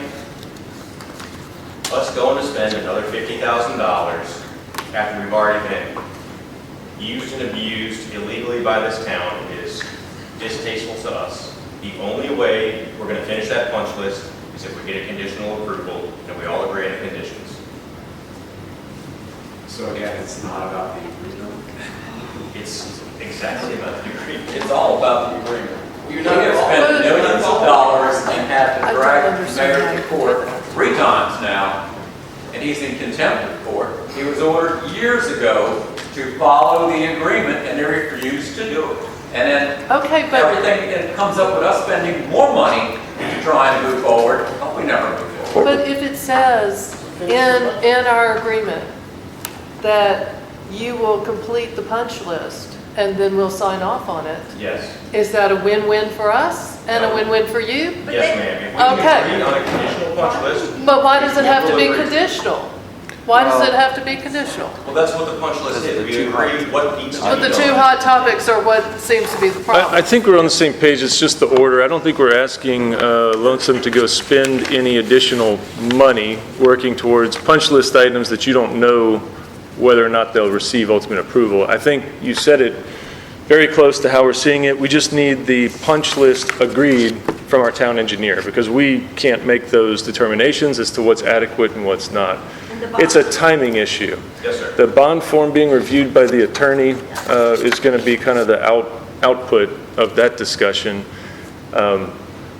J: us going to spend another $50,000 after we've already been used and abused illegally by this town is distasteful to us. The only way we're going to finish that punch list is if we get a conditional approval and we all agree on the conditions.
T: So again, it's not about the agreement.
J: It's exactly about the agreement.
P: It's all about the agreement. We have spent millions of dollars and had to drag the mayor to court 3 times now, and he's in contempt of court. He was ordered years ago to follow the agreement, and he refused to do it. And then everything that comes up with us spending more money to try and move forward, but we never move forward.
E: But if it says in our agreement that you will complete the punch list and then we'll sign off on it,
J: Yes.
E: is that a win-win for us and a win-win for you?
J: Yes, ma'am. If we can agree on a conditional punch list.
E: But why does it have to be
J: we'll agree.
E: conditional? Why does it have to be conditional?
J: Well, that's what the punch list is. We agree what needs to be done.
E: But the two hot topics are what seems to be the problem.
A: I think we're on the same page, it's just the order. I don't think we're asking Lonesome to go spend any additional money working towards punch list items that you don't know whether or not they'll receive ultimate approval. I think you said it very close to how we're seeing it. We just need the punch list agreed from our town engineer, because we can't make those determinations as to what's adequate and what's not. It's a timing issue.
J: Yes, sir.
A: The bond form being reviewed by the attorney is going to be kind of the output of that discussion.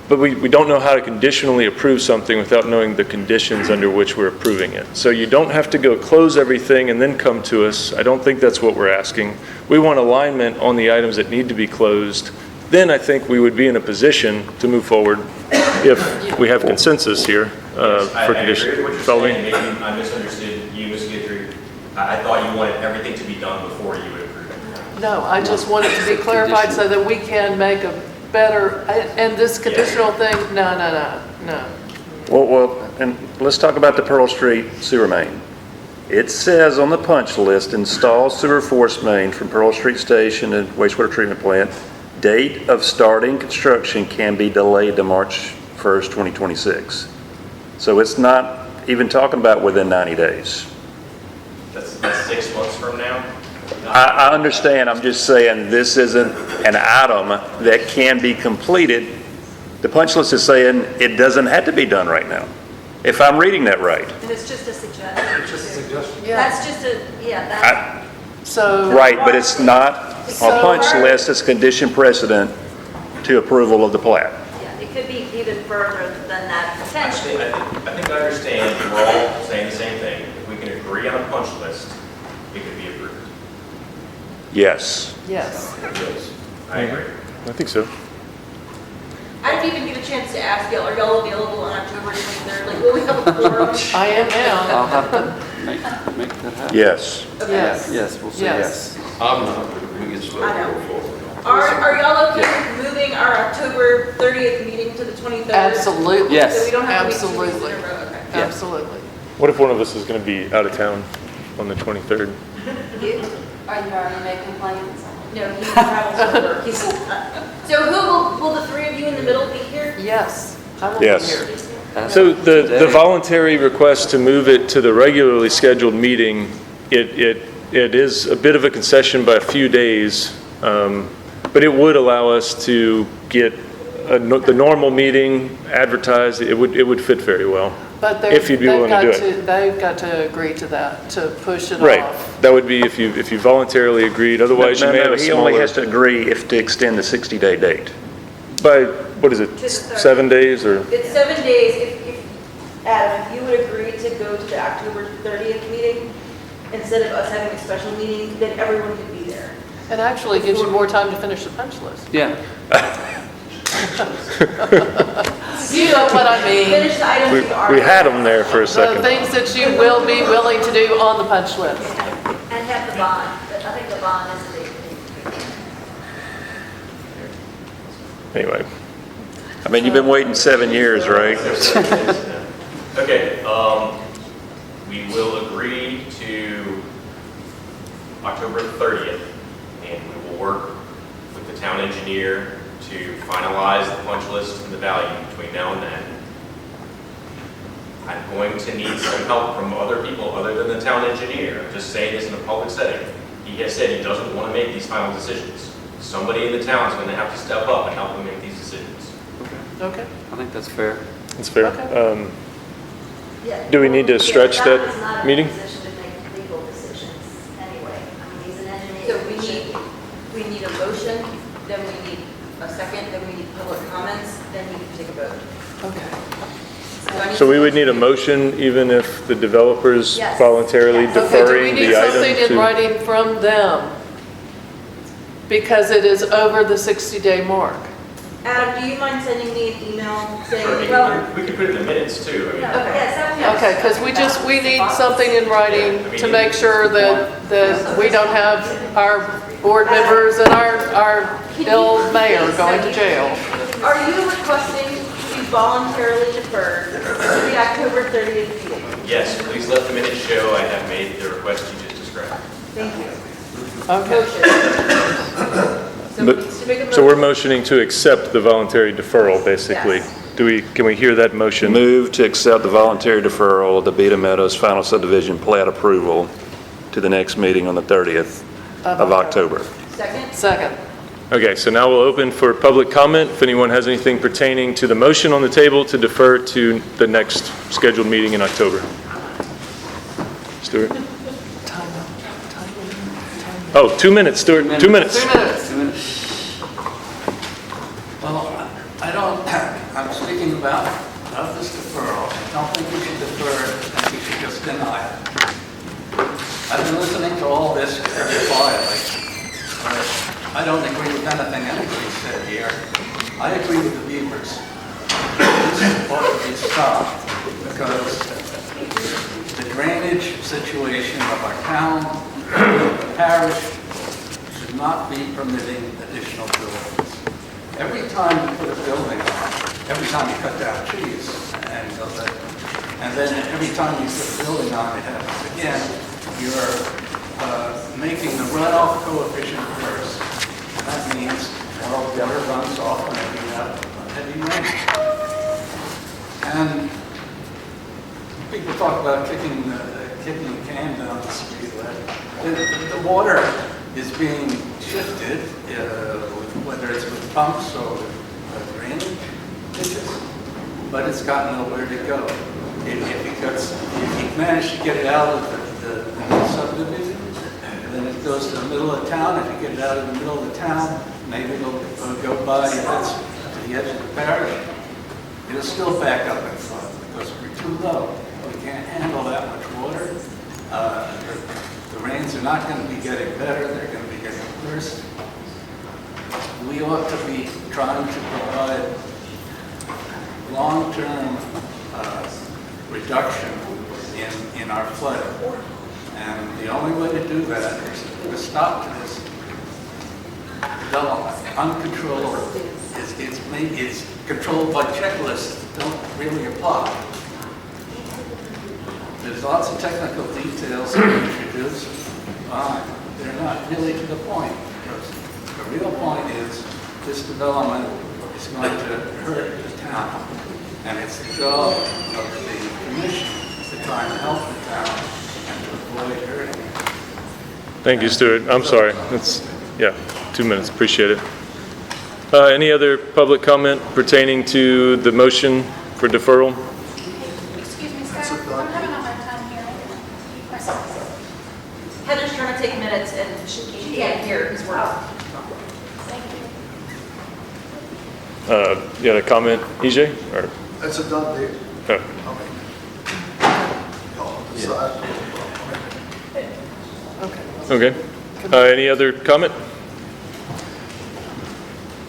A: But we don't know how to conditionally approve something without knowing the conditions under which we're approving it. So you don't have to go close everything and then come to us. I don't think that's what we're asking. We want alignment on the items that need to be closed. Then I think we would be in a position to move forward if we have consensus here for conditions.
J: I agree with what you're
A: Follow me?
J: saying. Maybe I misunderstood you, Ms. Guidry. I thought you wanted everything to be done before you would approve it.
E: No, I just want it to be clarified so that we can make a better, and this conditional thing, no.
F: Well, and let's talk about the Pearl Street sewer main. It says on the punch list, install sewer force main from Pearl Street Station and wastewater treatment plant. Date of starting construction can be delayed to March 1st, 2026. So it's not even talking about within 90 days.
J: That's 6 months from now.
F: I understand, I'm just saying this isn't an item that can be completed The punch list is saying it doesn't have to be done right now, if I'm reading that right.
D: And it's just a suggestion.
T: It's just a suggestion.
D: That's just a, yeah, that's.
E: So.
F: Right, but it's not a
E: So-
F: punch list, it's condition precedent to approval of the plat.
D: Yeah, it could be even further than that potentially.
J: I think I understand, we're all saying the same thing. If we can agree on a punch list, it could be approved.
F: Yes.
E: Yes.
J: I agree.
A: I think so.
B: I didn't even get a chance to ask y'all, are y'all available on October 23rd? Like, will we have a forum?
E: I am now.
I: I'll have to make that happen.
F: Yes.
E: Yes.
I: Yes, we'll say
E: Yes.
I: yes.
L: I'm not, but we can still
B: I know.
L: go forward.
B: Are y'all okay with moving our October 30th meeting to the 23rd?
E: Absolutely.
I: Yes.
B: So we don't have to meet 2 weeks
E: Absolutely.
B: in a row, okay.
I: Yes.
E: Absolutely.
A: What if one of us is going to be out of town on the 23rd?
B: You?
O: Are you already making plans?
B: No, he travels for work. So who will the three of you in the middle be here?
E: Yes. I will be
F: Yes.
E: here.
A: So the voluntary request to move it to the regularly scheduled meeting, it is a bit of a concession by a few days, but it would allow us to get the normal meeting advertised. It would fit very well.
E: But
A: If you'd be willing to do it.
E: They've got to agree to that, to push it
A: Right.
E: off.
A: That would be if you voluntarily agreed. Otherwise, you may have a
F: He only
A: smaller.
F: has to agree if to extend the 60-day date.
A: By, what is it,
B: To the 30th.
A: 7 days or?
B: It's 7 days. If Adam, if you would agree to go to the October 30th meeting, instead of us having a special meeting, then everyone could be there.
E: It actually gives you more time to finish the punch list.
I: Yeah.
E: You know what I mean.
B: Finish the items you already.
A: We had them there for a
E: The
A: second.
E: things that you will be willing to do on the punch list.
D: And have the bond. I think the bond is the big thing.
A: Anyway,
F: I mean, you've been waiting 7 years, right?
J: Okay, we will agree to October 30th, and we will work with the town engineer to finalize the punch list and the value between now and then. I'm going to need some help from other people other than the town engineer. I'm just saying this in a public setting. He has said he doesn't want to make these final decisions. Somebody in the town is going to have to step up and help him make these decisions.
E: Okay.
I: I think that's fair.
A: that's fair.
E: Okay.
D: Yeah.
A: Do we need to stretch
D: Adam
A: that
D: is not in a
A: meeting?
D: position to make legal decisions anyway. I mean, he's an engineer.
B: So we need a motion, then we need a second, then we need public comments, then you can take a vote.
E: Okay.
A: So we would need a motion even if the developer's
D: Yes.
A: voluntarily
E: Okay, do we
A: deferring
E: need
A: the item
E: something in
A: to.
E: writing from them? Because it is over the 60-day mark.
B: Adam, do you mind sending me an email saying,
J: Or
B: well,
J: we could put it in the minutes too. I mean,
D: Yes, that would be.
E: Okay, because we need something in writing to make sure that we don't have our board members and our ill mayor going to jail.
B: are you requesting to be voluntarily deferred to the October 30th meeting?
J: Yes, please let the minutes show I have made the request you just described.
B: Thank you.
E: Okay.
B: Somebody needs to make a
A: So we're
B: motion.
A: motioning to accept the voluntary deferral, basically.
B: Yes.
A: Can we hear that motion?
F: Move to accept the voluntary deferral of the Beta Meadows final subdivision plat approval to the next meeting on the 30th of October.
B: Second?
E: Second.
A: Okay, so now we'll open for public comment. If anyone has anything pertaining to the motion on the table to defer to the next scheduled meeting in October. Stuart? Oh, 2 minutes, Stuart, 2 minutes.
E: 2 minutes.
I: 2 minutes.
G: Well, I don't, I'm speaking about this deferral. I don't think we should defer it. I think we should just deny it. I've been listening to all this very quietly. I don't agree with anything anybody said here. I agree with the Beavers. This ought to be stopped because the drainage situation of our town, the parish, should not be permitting additional buildings. Every time you put a building on, every time you cut down trees, and then every time you put a building on, it happens again, you're making the runoff coefficient worse. And that means more water runs off when you have heavy rain. And people talk about kicking the can down the street. The water is being shifted, whether it's with pumps or with drainage, contiguous, but it's got nowhere to go. If you manage to get it out of the subdivision, then it goes to the middle of town. If you get it out of the middle of the town, maybe it'll go by, if it's to the edge of the parish, it'll still back up in front because we're too low. We can't handle that much water. The rains are not going to be getting better, they're going to be getting worse. We ought to be trying to provide long-term reduction in our flooding. And the only way to do that is to stop this development. Uncontrolled, it's controlled by checklists that don't really apply. There's lots of technical details that are introduced. They're not really to the point. The real point is this development is going to hurt the town. And it's the job of the commission to try and help the town and to avoid hurting it.
A: Thank you, Stuart. I'm sorry. That's, 2 minutes. Appreciate it. Any other public comment pertaining to the motion for deferral?
B: Excuse me, sir. I'm having a hard time hearing questions. Heather's trying to take minutes and she can't hear his words.
A: You had a comment, EJ? Or?
R: That's a done deal.
A: Okay. Any other comment?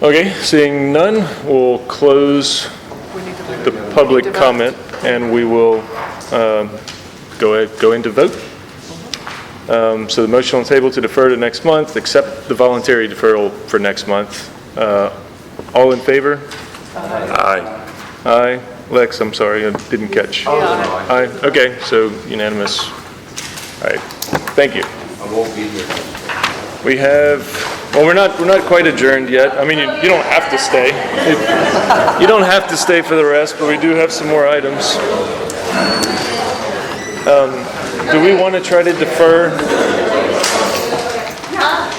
A: Okay, seeing none, we'll close the public comment and we will go into vote. So the motion on the table to defer to next month, accept the voluntary deferral for next month. All in favor? Aye. Aye. Lex, I'm sorry, I didn't catch. Aye. Okay, so unanimous. All right. Thank you.
L: I won't be here.
A: We have, well, we're not quite adjourned yet. I mean, you don't have to stay. You don't have to stay for the rest, but we do have some more items. Do we want to try to defer?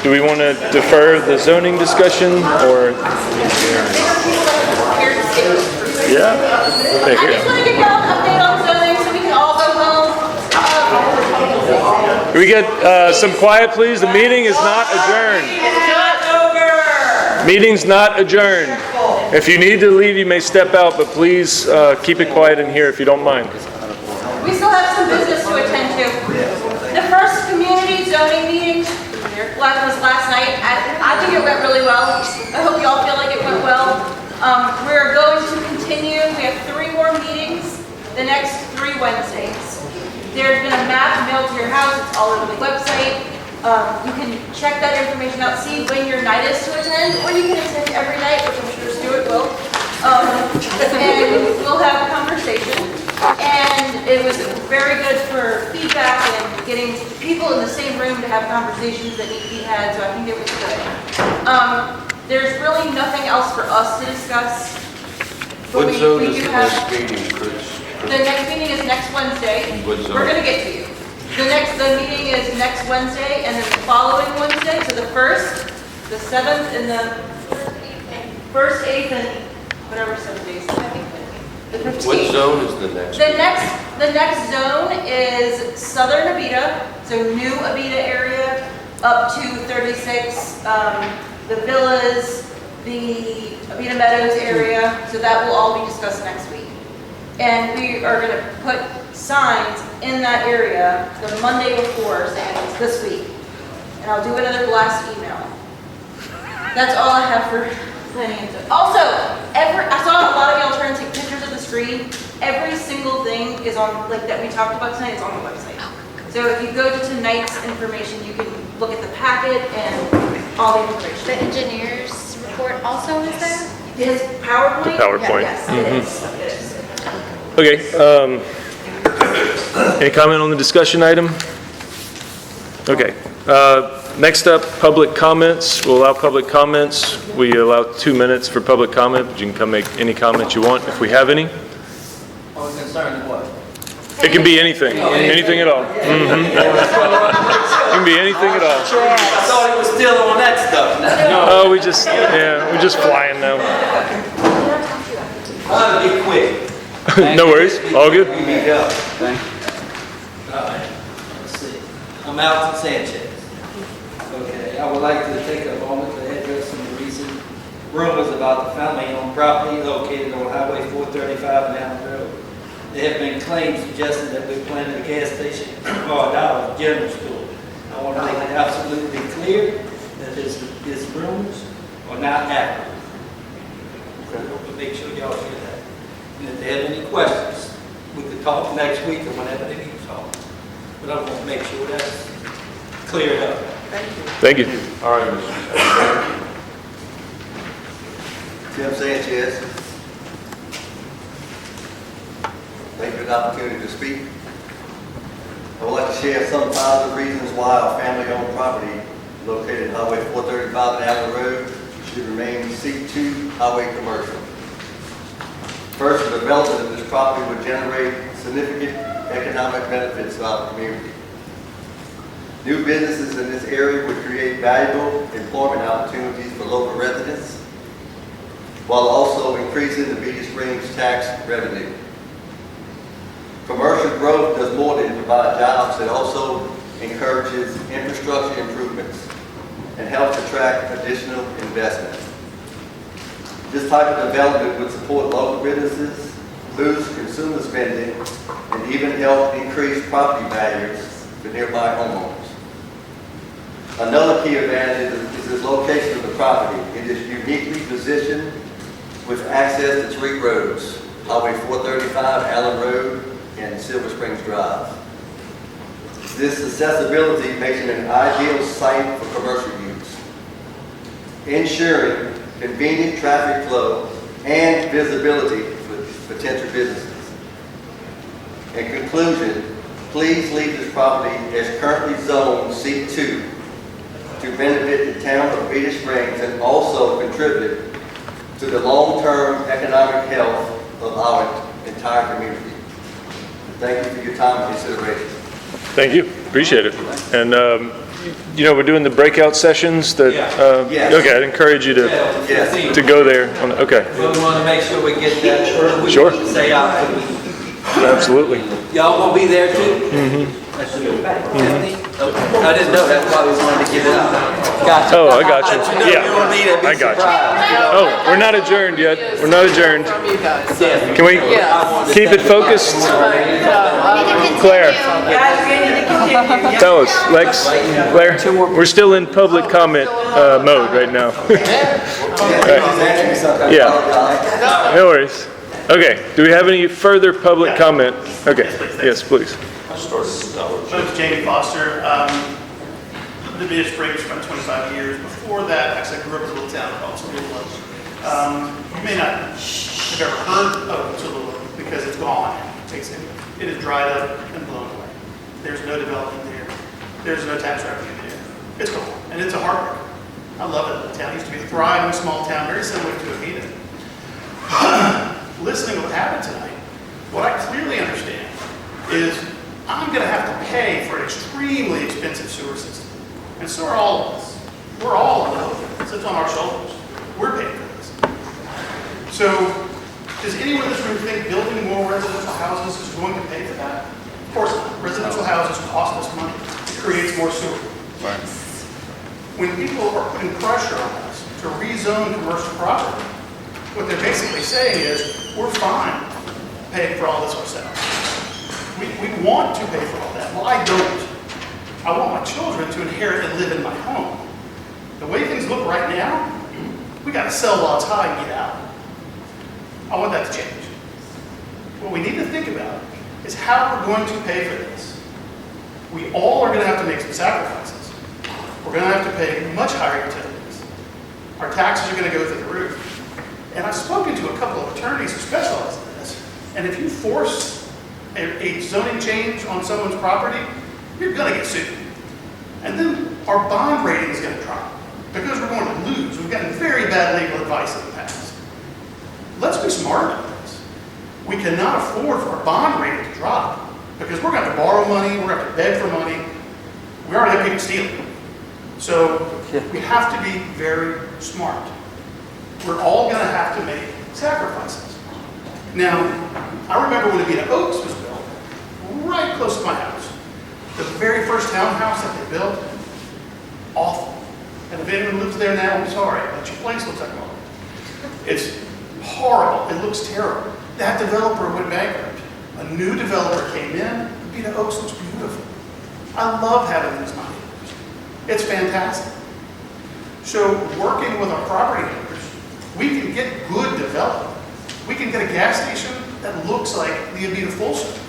A: Do we want to defer the zoning discussion or? Yeah.
B: I just want to give y'all an update on zoning so we can all go home.
A: Can we get some quiet, please? The meeting is not adjourned. Meeting's not adjourned. If you need to leave, you may step out, but please keep it quiet in here if you don't mind.
B: We still have some business to attend to. The first community zoning meeting was last night. I think it went really well. I hope you all feel like it went well. We're going to continue. We have 3 more meetings the next 3 Wednesdays. There's been a map mailed to your house. It's all over the website. You can check that information out, see when your night is to attend, or you can attend every night, which I'm sure Stuart will. And we'll have a conversation. And it was very good for feedback and getting people in the same room to have conversations that need to be had, so I think it was good. There's really nothing else for us to discuss.
L: What zone is the next meeting, Chris?
B: The next meeting is next Wednesday.
L: What zone?
B: We're going to get to you. The meeting is next Wednesday, and then the following Wednesday, so the 1st, the 7th, and the 1st, 8th, and whatever 7 days. The 15th.
L: What zone is the next?
B: The next zone is Southern Abita, so new Abita area, up to 36, the villas, the Abita Meadows area, so that will all be discussed next week. And we are going to put signs in that area the Monday before, saying it's this week. And I'll do another blast email. That's all I have for planning. Also, I saw a lot of y'all trying to take pictures of the screen. Every single thing is on, like that we talked about tonight, is on the website. So if you go to tonight's information, you can look at the packet and all the information.
U: The engineer's report also is there?
B: His PowerPoint?
A: The PowerPoint.
B: Yes, it is.
A: Okay. Any comment on the discussion item? Okay. Next up, public comments. We'll allow public comments. We allow 2 minutes for public comment, but you can come make any comments you want if we have any.
G: Concerning what?
A: It can be anything. Anything at all. It can be anything at all.
N: I thought it was still on that stuff.
A: Oh, we're just flying now.
K: I'll be quick.
A: No worries, all good.
K: Here we go. All right, let's see. I'm Alton Sanchez. Okay, I would like to take a moment to address some recent rumors about the family-owned property located on Highway 435 and Allen Road. There have been claims suggesting that we're planning a gas station or a Dollar General store. I want to make it absolutely clear that this rumors are not accurate. But make sure y'all hear that. And if they have any questions, we could talk next week or whenever they need to talk. But I want to make sure that's cleared up.
A: Thank you.
L: All right, Mr.
V: Tim Sanchez. Thank you for the opportunity to speak. I would like to share some positive reasons why our family-owned property located Highway 435 and Allen Road should remain C2 Highway Commercial. First, the development of this property would generate significant economic benefits to our community. New businesses in this area would create valuable employment opportunities for local residents, while also increasing the Beatty Springs tax revenue. Commercial growth does more than provide jobs, it also encourages infrastructure improvements and helps attract additional investment. This type of development would support local businesses, boost consumer spending, and even help increase property values for nearby homeowners. Another key advantage is the location of the property. It is uniquely positioned with access to 3 roads, Highway 435, Allen Road, and Silver Springs Drive. This accessibility makes it an ideal site for commercial use, ensuring convenient traffic flow and visibility for potential businesses. In conclusion, please leave this property as currently zoned C2 to benefit the town of Beatty Springs and also contribute to the long-term economic health of our entire community. Thank you for your time and consideration.
A: Thank you, appreciate it. And, you know, we're doing the breakout sessions that,
K: Yes.
A: okay, I'd encourage you to go there. Okay,
K: Well, we want to make sure we get that. We
A: Sure.
K: Say out.
A: absolutely.
K: Y'all gonna be there too?
A: Mm-hmm.
K: I didn't know that's why we wanted to get it out. Gotcha.
A: Oh, I got you.
K: Let know
A: Yeah,
K: you don't need it, be
A: I got you.
K: surprised.
A: Oh, we're not adjourned yet. We're not adjourned.
E: From you guys.
A: Can we
E: Yes.
A: keep it focused? Claire,
B: Guys, we need to continue.
A: tell us. Lex, Claire, we're still in public comment mode right now. Right. Yeah, no worries. Okay, do we have any further public comment? Okay, yes, please.
W: My name's Jamie Foster. Lived in Beatty Springs for about 25 years. Before that, actually, I grew up in a little town called Tallulah. You may not have ever heard of Tallulah because it's gone. It is dried up and blown away. There's no development there. There's no tax revenue there. It's gone, and it's a heartbreak. I love it. The town used to be a thriving small town, very similar to Avita. Listening to what happened tonight, what I clearly understand is I'm going to have to pay for an extremely expensive sewer system. And so are all of us. We're all on the hook. It sits on our shoulders. We're paying for this. So, does anyone in this room think building more residential houses is going to pay for that? Of course not. Residential houses cost us money. It creates more sewer. When people are putting pressure on us to rezone commercial property, what they're basically saying is, we're fine paying for all this ourselves. We want to pay for all that. Well, I don't. I want my children to inherit and live in my home. The way things look right now, we got to sell while it's high and get out. I want that to change. What we need to think about is how we're going to pay for this. We all are going to have to make some sacrifices. We're going to have to pay much higher utilities. Our taxes are going to go through the roof. And I've spoken to a couple of attorneys who specialize in this. And if you force a zoning change on someone's property, you're going to get sued. And then our bond rating is going to drop because we're going to lose. We've gotten very bad legal advice in the past. Let's be smart about this. We cannot afford for our bond rating to drop because we're going to have to borrow money, we're going to have to beg for money. We already have people stealing. So we have to be very smart. We're all going to have to make sacrifices. Now, I remember when Avita Oaks was built, right close to my house. The very first townhouse that they built, awful. And if anyone lives there now, I'm sorry, but your place looks like one. It's horrible, it looks terrible. That developer went bankrupt. A new developer came in, Avita Oaks looks beautiful. I love having these money. It's fantastic. So working with our property owners, we can get good development. We can get a gas station that looks like the Avita Full Service.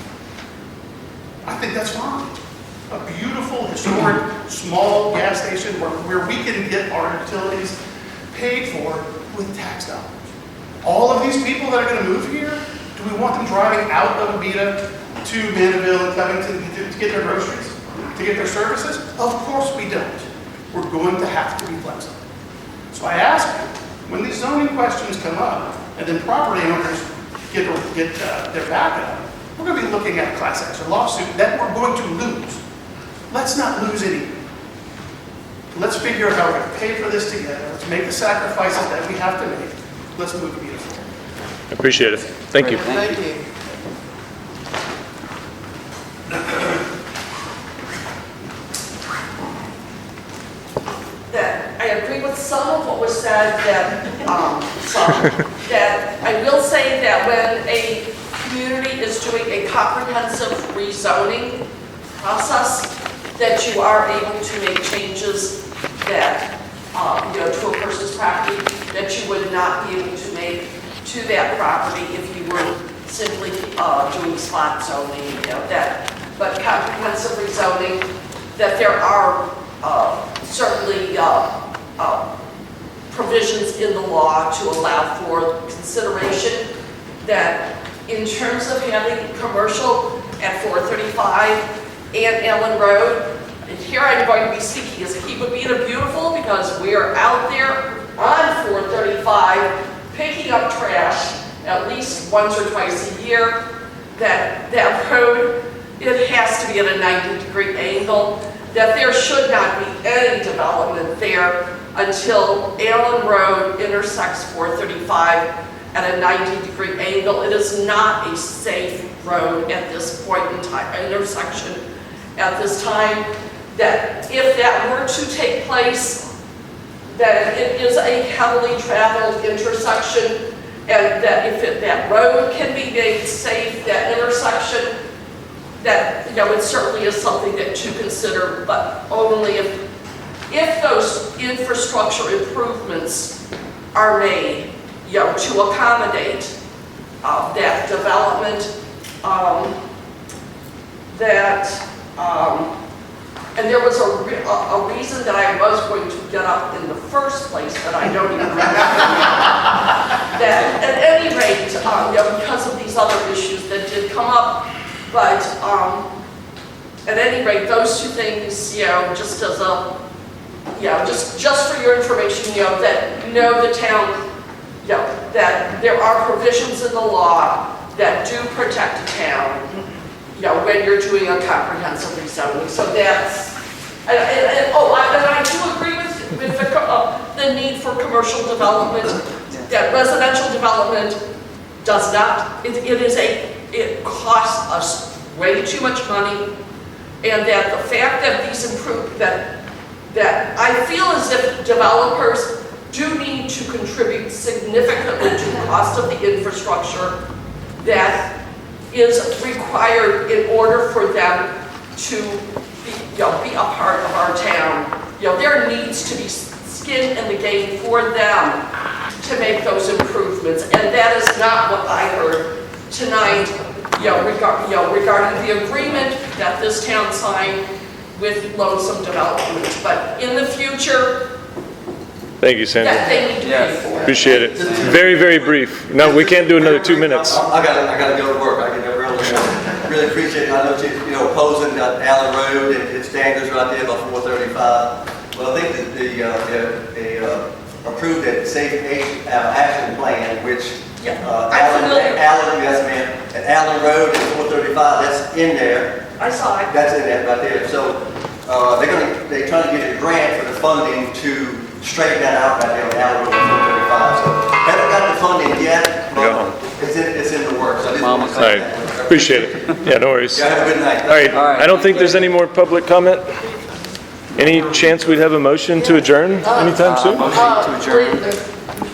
W: I think that's fine. A beautiful, historic, small gas station where we can get our utilities paid for with tax dollars. All of these people that are going to move here, do we want them driving out of Avita to Mandeville and Covington to get their groceries, to get their services? Of course we don't. We're going to have to be flexible. So I ask you, when these zoning questions come up, and then property owners get their back up, we're going to be looking at a class action lawsuit that we're going to lose. Let's not lose any. Let's figure out how we're going to pay for this together. Let's make the sacrifices that we have to make. Let's move to beautiful.
A: I appreciate it. Thank you.
E: Thank you.
H: That I agree with some of what was said, that I will say that when a community is doing a comprehensive rezoning process, that you are able to make changes that, to a person's property that you would not be able to make to that property if you were simply doing spot zoning, but comprehensive rezoning, that there are certainly provisions in the law to allow for consideration that in terms of having commercial at 435 and Ellen Road, and here I'm going to be speaking as a keep Avita beautiful because we are out there on 435 picking up trash at least once or twice a year. That road, it has to be at a 90-degree angle, that there should not be any development there until Allen Road intersects 435 at a 90-degree angle. It is not a safe road at this point in time, intersection at this time, that if that were to take place, that it is a heavily traveled intersection, and that if that road can be made safe, that intersection, that, it certainly is something that to consider, but only if those infrastructure improvements are made, to accommodate that development, and there was a reason that I was going to get up in the first place, but I don't even remember. That at any rate, because of these other issues that did come up, but at any rate, those two things, just as a, just for your information, that the town, that there are provisions in the law that do protect a town, when you're doing a comprehensive rezoning. So that's, and I do agree with the need for commercial development, that residential development does not, it costs us way too much money, and that the fact that these that I feel as if developers do need to contribute significantly to the cost of the infrastructure that is required in order for them to be a part of our town. There needs to be skin in the game for them to make those improvements, and that is not what I heard tonight, regarding the agreement that this town signed with Lonesome Development. But in the future,
A: Thank you, Sandra.
H: that they need to pay for.
A: Appreciate it. Very, very brief. No, we can't do another 2 minutes.
V: I gotta go to work. I can really appreciate it. I know she's, opposing Allen Road and its standards right there about 435. Well, I think that they approved that safe action plan, which Allen Road and 435, that's in there.
H: I saw it.
V: That's in there right there. So they're trying to get a grant for the funding to straighten that out right there on Allen Road and 435. So haven't got the funding yet, but it's in the works.
I: Mama.
A: All right, appreciate it. Yeah, no worries.
V: Y'all have a good night.
A: All right, I don't think there's any more public comment. Any chance we'd have a motion to adjourn anytime soon?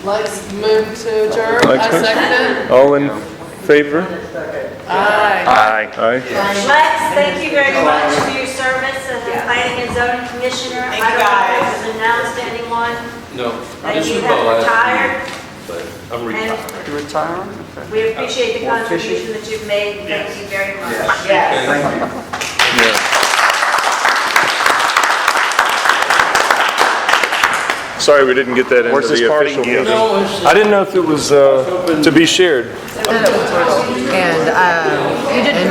E: Let's move to adjourn. I second it.
A: All in favor?
E: Aye.
A: Aye. Aye.
D: Lex, thank you very much for your service as the planning and zoning commissioner. I don't know if this is announced to anyone
L: No,
D: that
L: this
D: you
L: is my
D: have
L: last
D: retired.
L: meeting, but I'm retired.
I: You retiring? Okay.
D: We appreciate the
I: More fishing?
D: contribution that you've made. Thank you very much.
I: Yes. Thank you.
A: Yeah. Sorry, we didn't get that into
F: Where's this
A: the
F: parting
A: official
F: gift?
A: meeting. I didn't know if it was to be shared.
M: And you didn't.